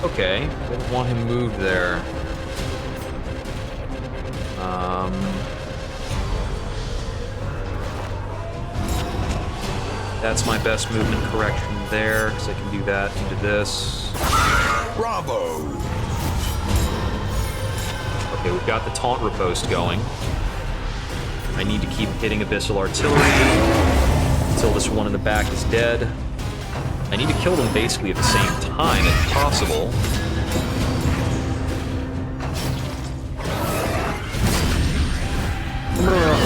Okay, didn't want him moved there. That's my best movement correction there, because I can do that into this.
Bravo!
Okay, we've got the taunt riposte going. I need to keep hitting Abyssal Artillery until this one in the back is dead. I need to kill them basically at the same time, if possible.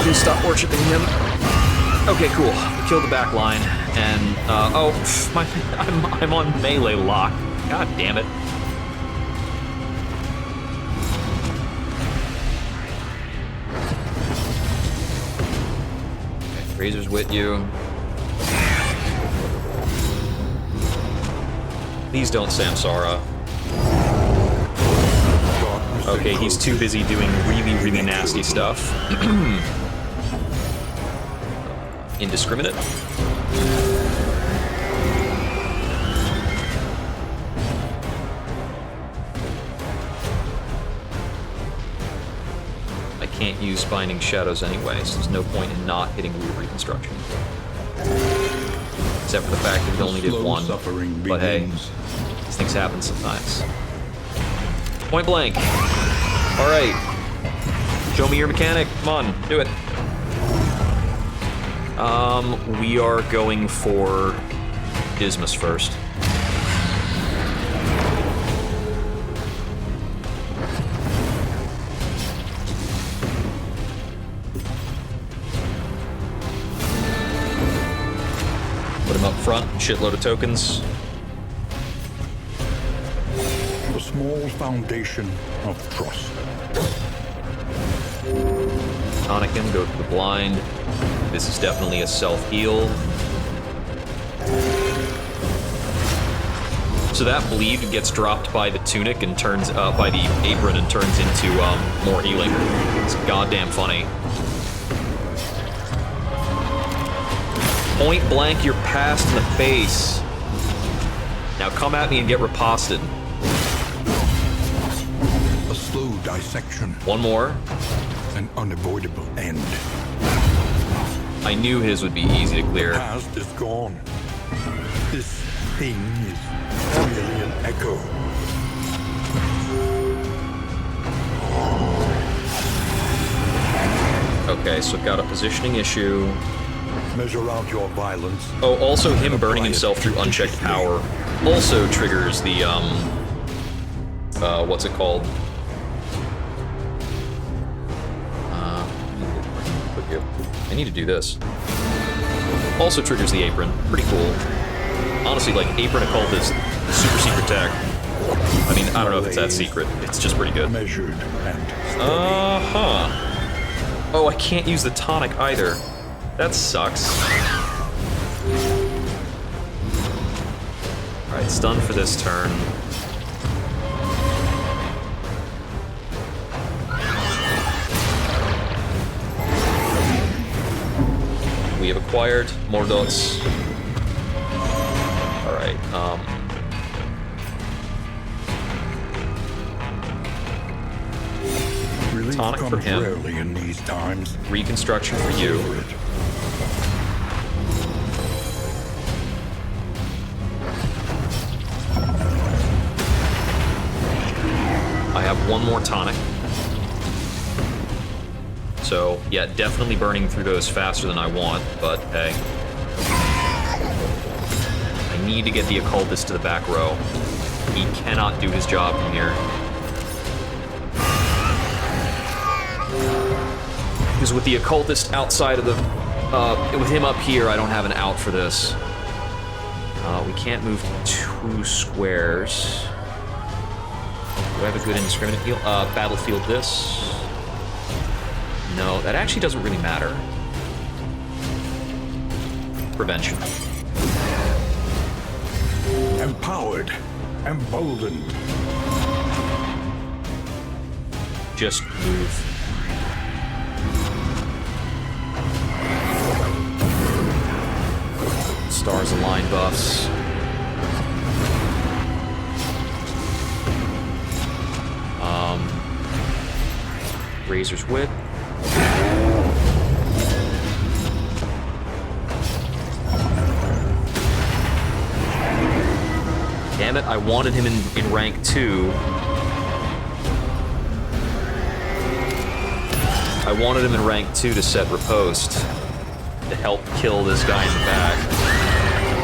Please stop worshipping him. Okay, cool. We killed the back line, and I'm on melee lock. God damn it. Okay, Razor's Wit you. Please don't Samsara. Okay, he's too busy doing really, really nasty stuff. Indiscriminate. I can't use Binding Shadows anyway, so there's no point in not hitting Weird Reconstruction. Except for the fact that it only did one. But hey, these things happen sometimes. Point blank. Alright. Show me your mechanic. Come on, do it. We are going for Dismas first. Put him up front, shitload of tokens.
A small foundation of trust.
Tonic him, go to the blind. This is definitely a self-heal. So that bleed gets dropped by the tunic and turns by the apron and turns into more healing. It's goddamn funny. Point blank, you're passed in the face. Now come at me and get riposted.
A slow dissection.
One more.
An unavoidable end.
I knew his would be easy to clear.
The past is gone. This thing is merely an echo.
Okay, so I've got a positioning issue.
Measure out your violence.
Oh, also him burning himself through unchecked power also triggers the, what's it called? I need to do this. Also triggers the apron. Pretty cool. Honestly, like, Apron Occult is super secret tech. I mean, I don't know if it's that secret. It's just pretty good.
Measured and
Uh-huh. Oh, I can't use the tonic either. That sucks. Alright, stun for this turn. we have acquired more dots. Alright,
Relief
tonic for
comes
him.
rarely in these times.
Reconstruction for you.
Savor it.
I have one more tonic. So, yeah, definitely burning through those faster than I want, but hey. I need to get the occultist to the back row. He cannot do his job from here. Because with the occultist outside of the... with him up here, I don't have an out for this. We can't move 2 squares. Do I have a good indiscriminate heal? Battlefield this. No, that actually doesn't really matter. Prevention.
Empowered. Emboldened.
Just move. Stars align buffs. Razor's Whip. Damn it, I wanted him in rank 2. I wanted him in rank 2 to set riposte to help kill this guy in the back.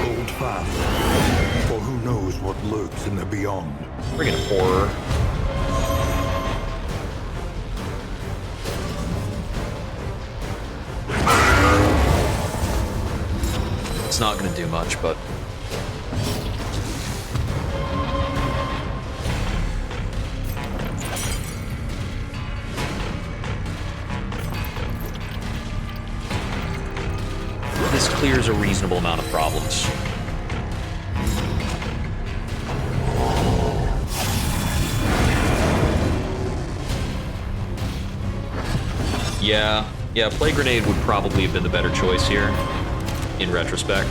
Hold fast, for who knows what lurks in the beyond.
Friggin' horror. It's not gonna do much, but... this clears a reasonable amount of problems. Yeah, Plague Grenade would probably have been the better choice here, in retrospect.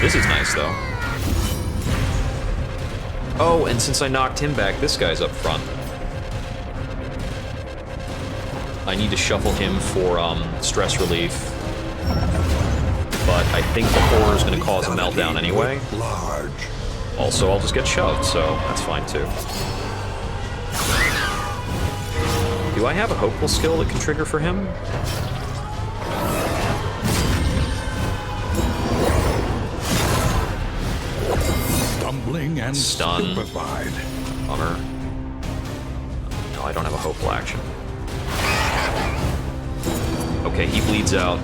This is nice, though. Oh, and since I knocked him back, this guy's up front. I need to shuffle him for stress relief. But I think the horror is going to cause a meltdown anyway.
Large.
Also, I'll just get shoved, so that's fine too. Do I have a hopeful skill that can trigger for him?
Stumbling and
Stun.
stupefied.
Bummer. No, I don't have a hopeful action. Okay, he bleeds out.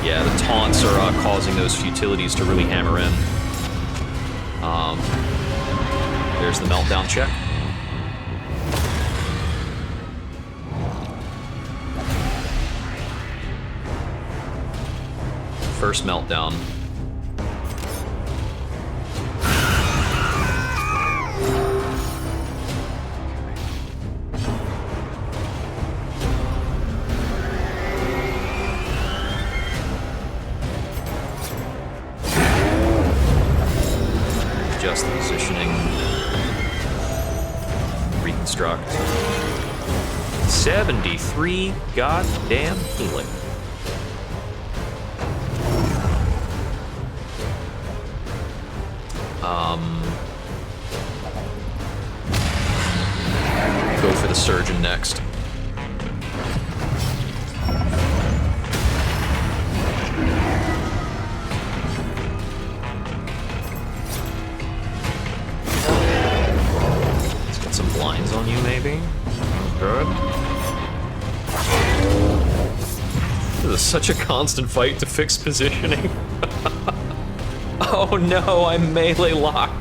Yeah, the taunts are causing those futilities to really hammer in. There's the meltdown check. First meltdown. Adjust the positioning. Reconstruct. 73 goddamn healing. Go for the surgeon next. Let's get some blinds on you, maybe. Good. This is such a constant fight to fix positioning. Oh no, I'm melee locked.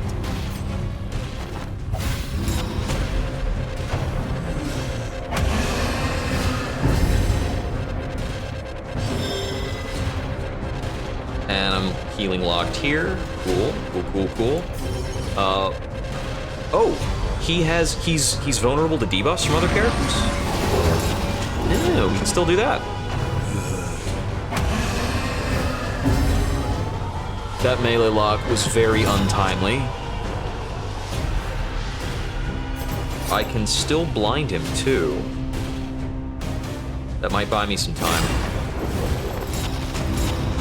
And I'm healing locked here. Cool, cool, cool, cool. Oh, he's vulnerable to debuffs from other characters? No, we can still do that. That melee lock was very untimely. I can still blind him too. That might buy me some time.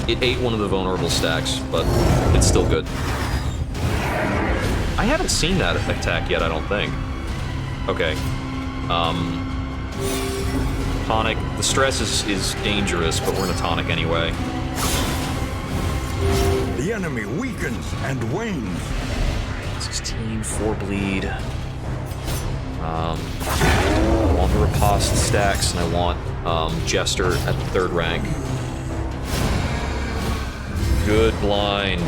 It ate one of the vulnerable stacks, but it's still good. I haven't seen that attack yet, I don't think. Okay. Tonic. The stress is dangerous, but we're in a tonic anyway.
The enemy weakens and wanes.
16, 4 bleed. I want the riposte stacks, and I want Jester at the 3rd rank. Good blind.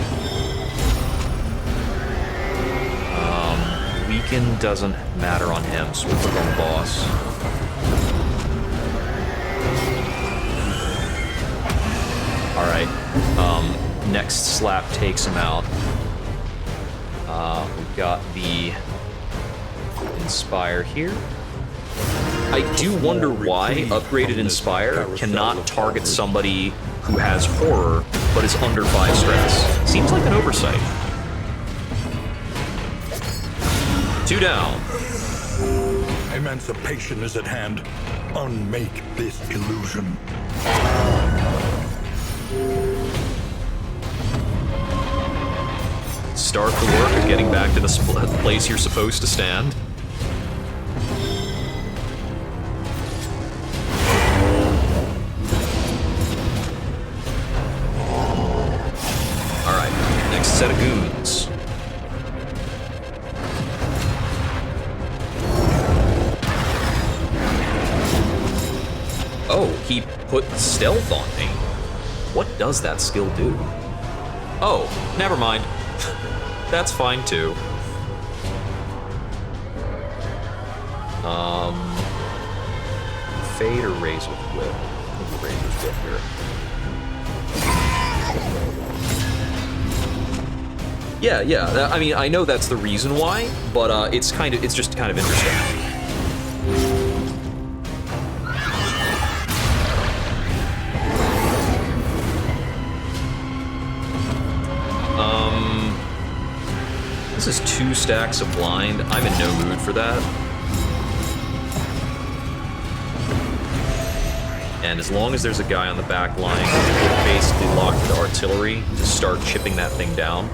Weaken doesn't matter on him, so we'll put it on the boss. Alright. Next slap takes him out. We've got the Inspire here. I do wonder why upgraded Inspire cannot target somebody who has Horror, but is under 5 stress. Seems like an oversight. 2 down.
Emancipation is at hand. Unmake this illusion.
Start the work of getting back to the place you're supposed to stand. Alright, next set of goons. Oh, he put stealth on me. What does that skill do? Oh, never mind. That's fine too. Fade or Razor Whip? I think the Razor's Whip here. Yeah. I mean, I know that's the reason why, but it's just kind of interesting. This is 2 stacks of blind. I'm in no mood for that. And as long as there's a guy on the back line, we're basically locked into artillery to start chipping that thing down.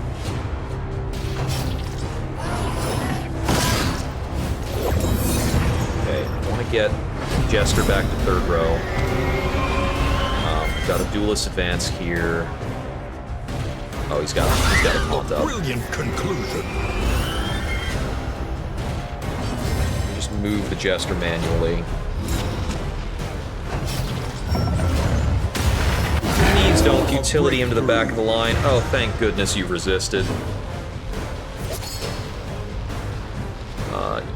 Okay, I want to get Jester back to 3rd row. We've got a duelist advance here. Oh, he's got it pumped up.
Brilliant conclusion.
Just move the Jester manually. Needs don't futility him to the back of the line. Oh, thank goodness you've resisted.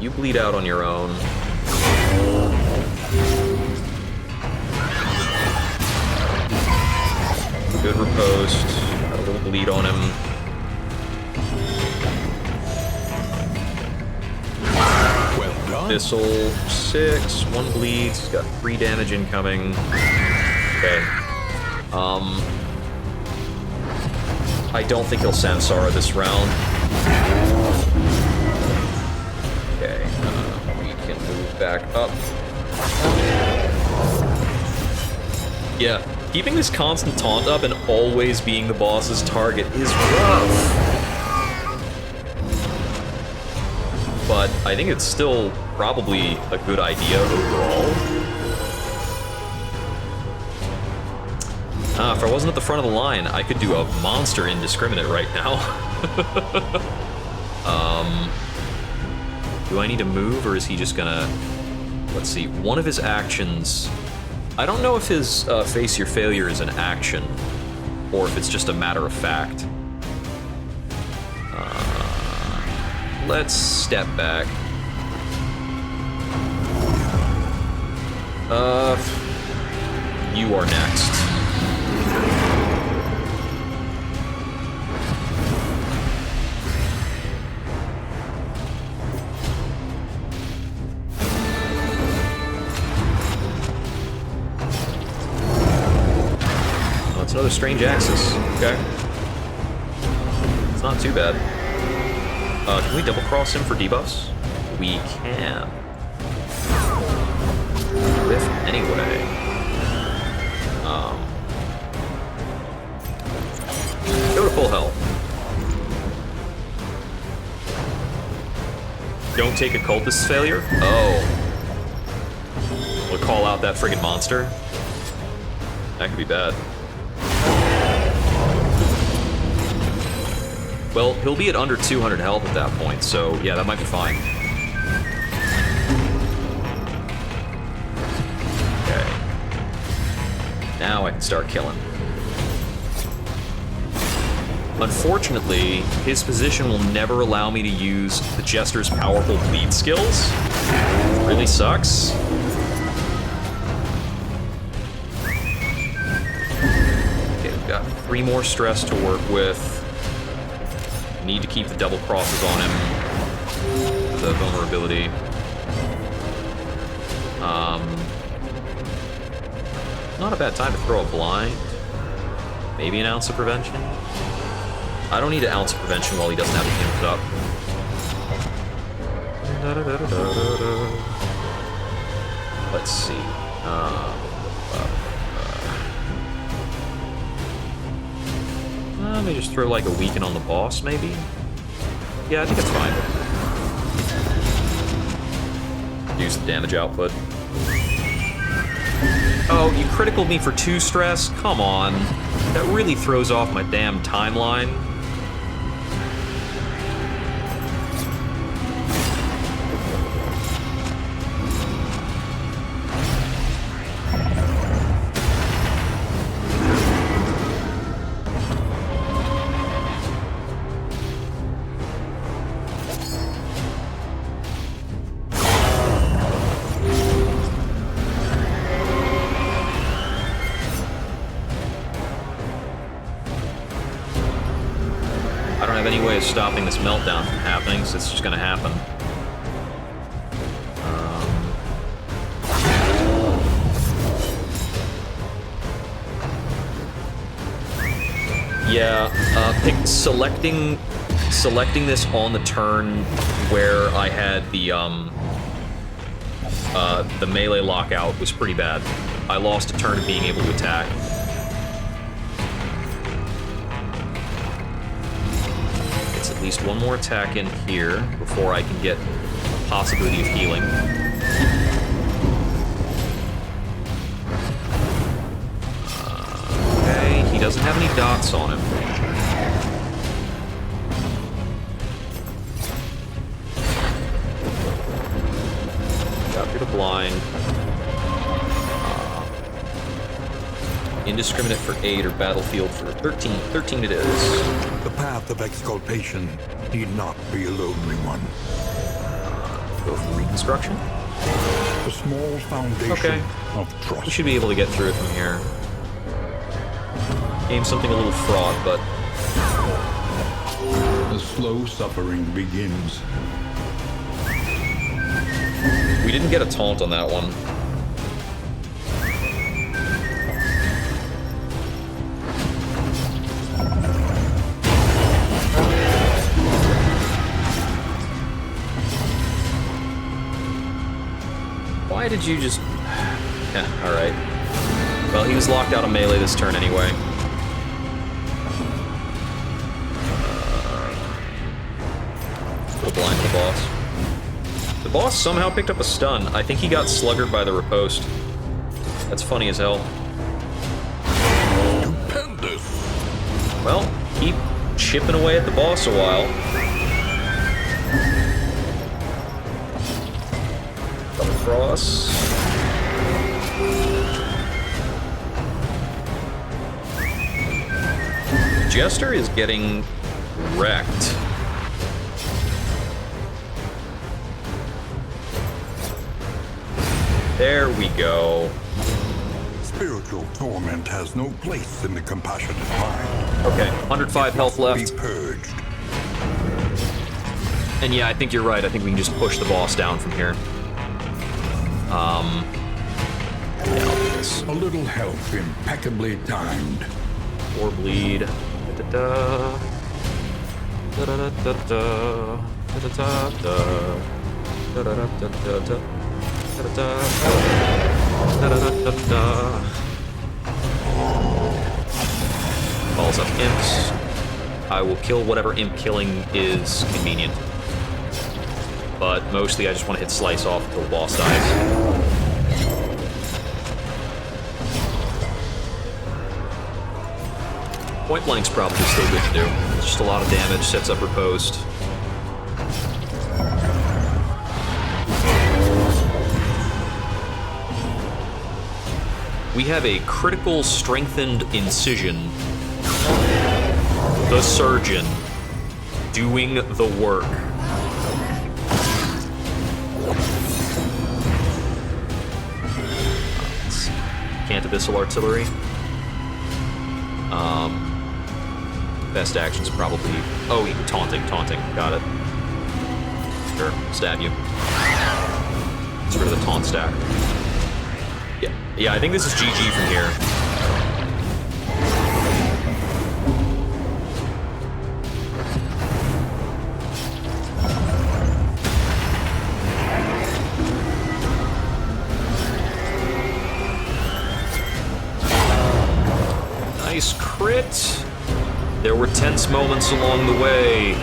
You bleed out on your own. Good riposte. Got a little bleed on him.
Well done.
Missile 6, 1 bleeds. He's got 3 damage incoming. Okay. I don't think he'll Samsara this round. Okay, we can move back up. Yeah, keeping this constant taunt up and always being the boss's target is rough. But I think it's still probably a good idea overall. If I wasn't at the front of the line, I could do a monster indiscriminate right now. Do I need to move, or is he just gonna... Let's see, one of his actions... I don't know if his Face Your Failure is an action, or if it's just a matter of fact. Let's step back. You are next. That's another strange axis. Okay. It's not too bad. Can we double cross him for debuffs? We can. Whiff anyway. Go to full health. Don't take a cultist failure? Oh. We'll call out that friggin' monster. That could be bad. Well, he'll be at under 200 health at that point, so yeah, that might be fine. Okay. Now I can start killing. Unfortunately, his position will never allow me to use the Jester's powerful bleed skills. Really sucks. Okay, we've got 3 more stress to work with. Need to keep the double crosses on him. The vulnerability. Not a bad time to throw a blind. Maybe an ounce of prevention. I don't need an ounce of prevention while he doesn't have it amped up. Let's see. Let me just throw like a weaken on the boss, maybe? Yeah, I think it's fine. Use the damage output. Oh, you critical me for 2 stress? Come on. That really throws off my damn timeline. Stopping this meltdown from happening, so it's just gonna happen. Yeah, selecting this on the turn where I had the melee lockout was pretty bad. I lost a turn of being able to attack. At least 1 more attack in here before I can get a possibility of healing. Okay, he doesn't have any dots on him. Got through the blind. Indiscriminate for 8 or battlefield for 13. 13 it is.
The path of exculpation need not be a lonely one.
Go for reconstruction.
A small foundation of trust.
We should be able to get through it from here. Game something a little fraught, but
the slow suffering begins.
We didn't get a taunt on that one. Why did you just... Yeah, alright. Well, he was locked out of melee this turn anyway. Go blind the boss. The boss somehow picked up a stun. I think he got sluggered by the riposte. That's funny as hell.
Stupendous.
Well, keep chipping away at the boss a while. Cross. Jester is getting wrecked. There we go.
Spiritual torment has no place in the compassionate mind.
Okay, 105 health left.
Be purged.
And yeah, I think you're right. I think we can just push the boss down from here. Yeah, I'll do this.
A little help impeccably timed.
4 bleed. Da-da-da. Da-da-da-da-da. Da-da-da-da. Da-da-da-da-da. Da-da-da. Da-da-da-da-da. Balls up imps. I will kill whatever imp killing is convenient. But mostly I just want to hit Slice off until the boss dies. Point blank's probably still good to do. It's just a lot of damage, sets up riposte. We have a critical strengthened incision. The surgeon doing the work. Let's see. Can't abyssal artillery. Best action's probably... Oh, taunting. Got it. Sure, stab you. Get rid of the taunt stack. Yeah, I think this is GG from here. Nice crit. There were tense moments along the way.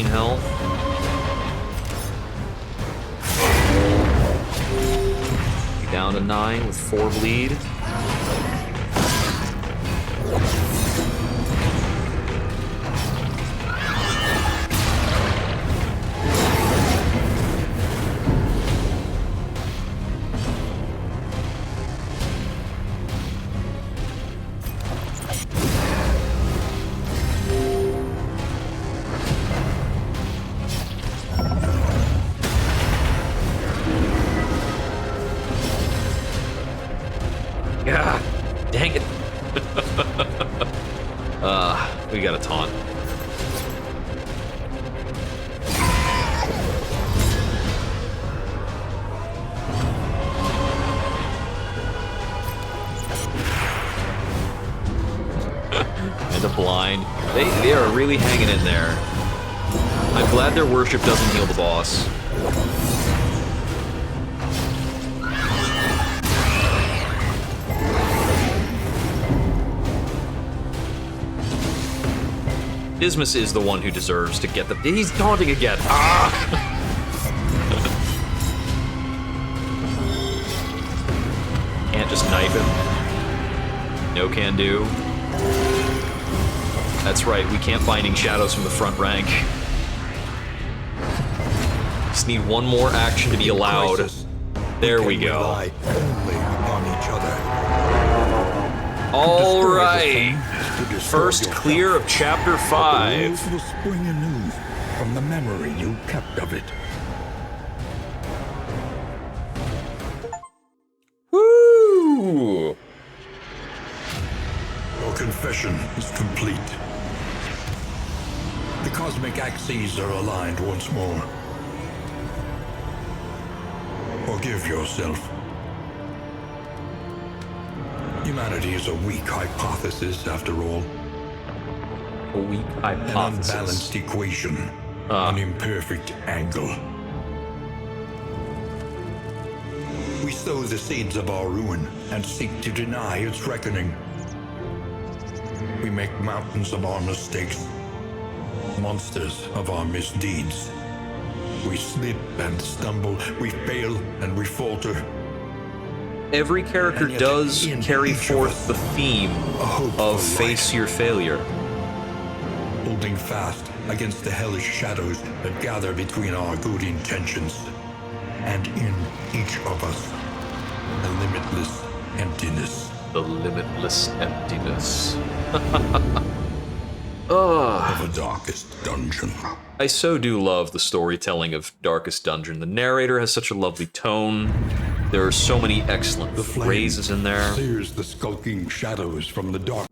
Health. Down to 9 with 4 bleed. Dang it. We got a taunt. And a blind. They are really hanging in there. I'm glad their worship doesn't heal the boss. Dismas is the one who deserves to get the... He's taunting again. Ah! Can't just knife him. No can do. That's right, we can't Binding Shadows from the front rank. Just need one more action to be allowed. There we go.
Rely only upon each other.
All right. First clear of Chapter 5.
The will spring anew from the memory you kept of it.
Woo!
Your confession is complete. The cosmic axes are aligned once more. Forgive yourself. Humanity is a weak hypothesis, after all.
A weak
An
hypothesis.
unbalanced equation. An imperfect angle. We sow the seeds of our ruin and seek to deny its reckoning. We make mountains of our mistakes, monsters of our misdeeds. We slip and stumble, we fail and we falter.
Every character
And yet
does
in
carry
each of
forth
us,
the theme
hope
of
for light.
face your failure.
Holding fast against the hellish shadows that gather between our good intentions. And in each of us, a limitless emptiness.
The limitless emptiness.
Of a darkest dungeon.
I so do love the storytelling of Darkest Dungeon. The narrator has such a lovely tone. There are so many excellent
The flame
phrases in there.
sears the skulking shadows from the dark.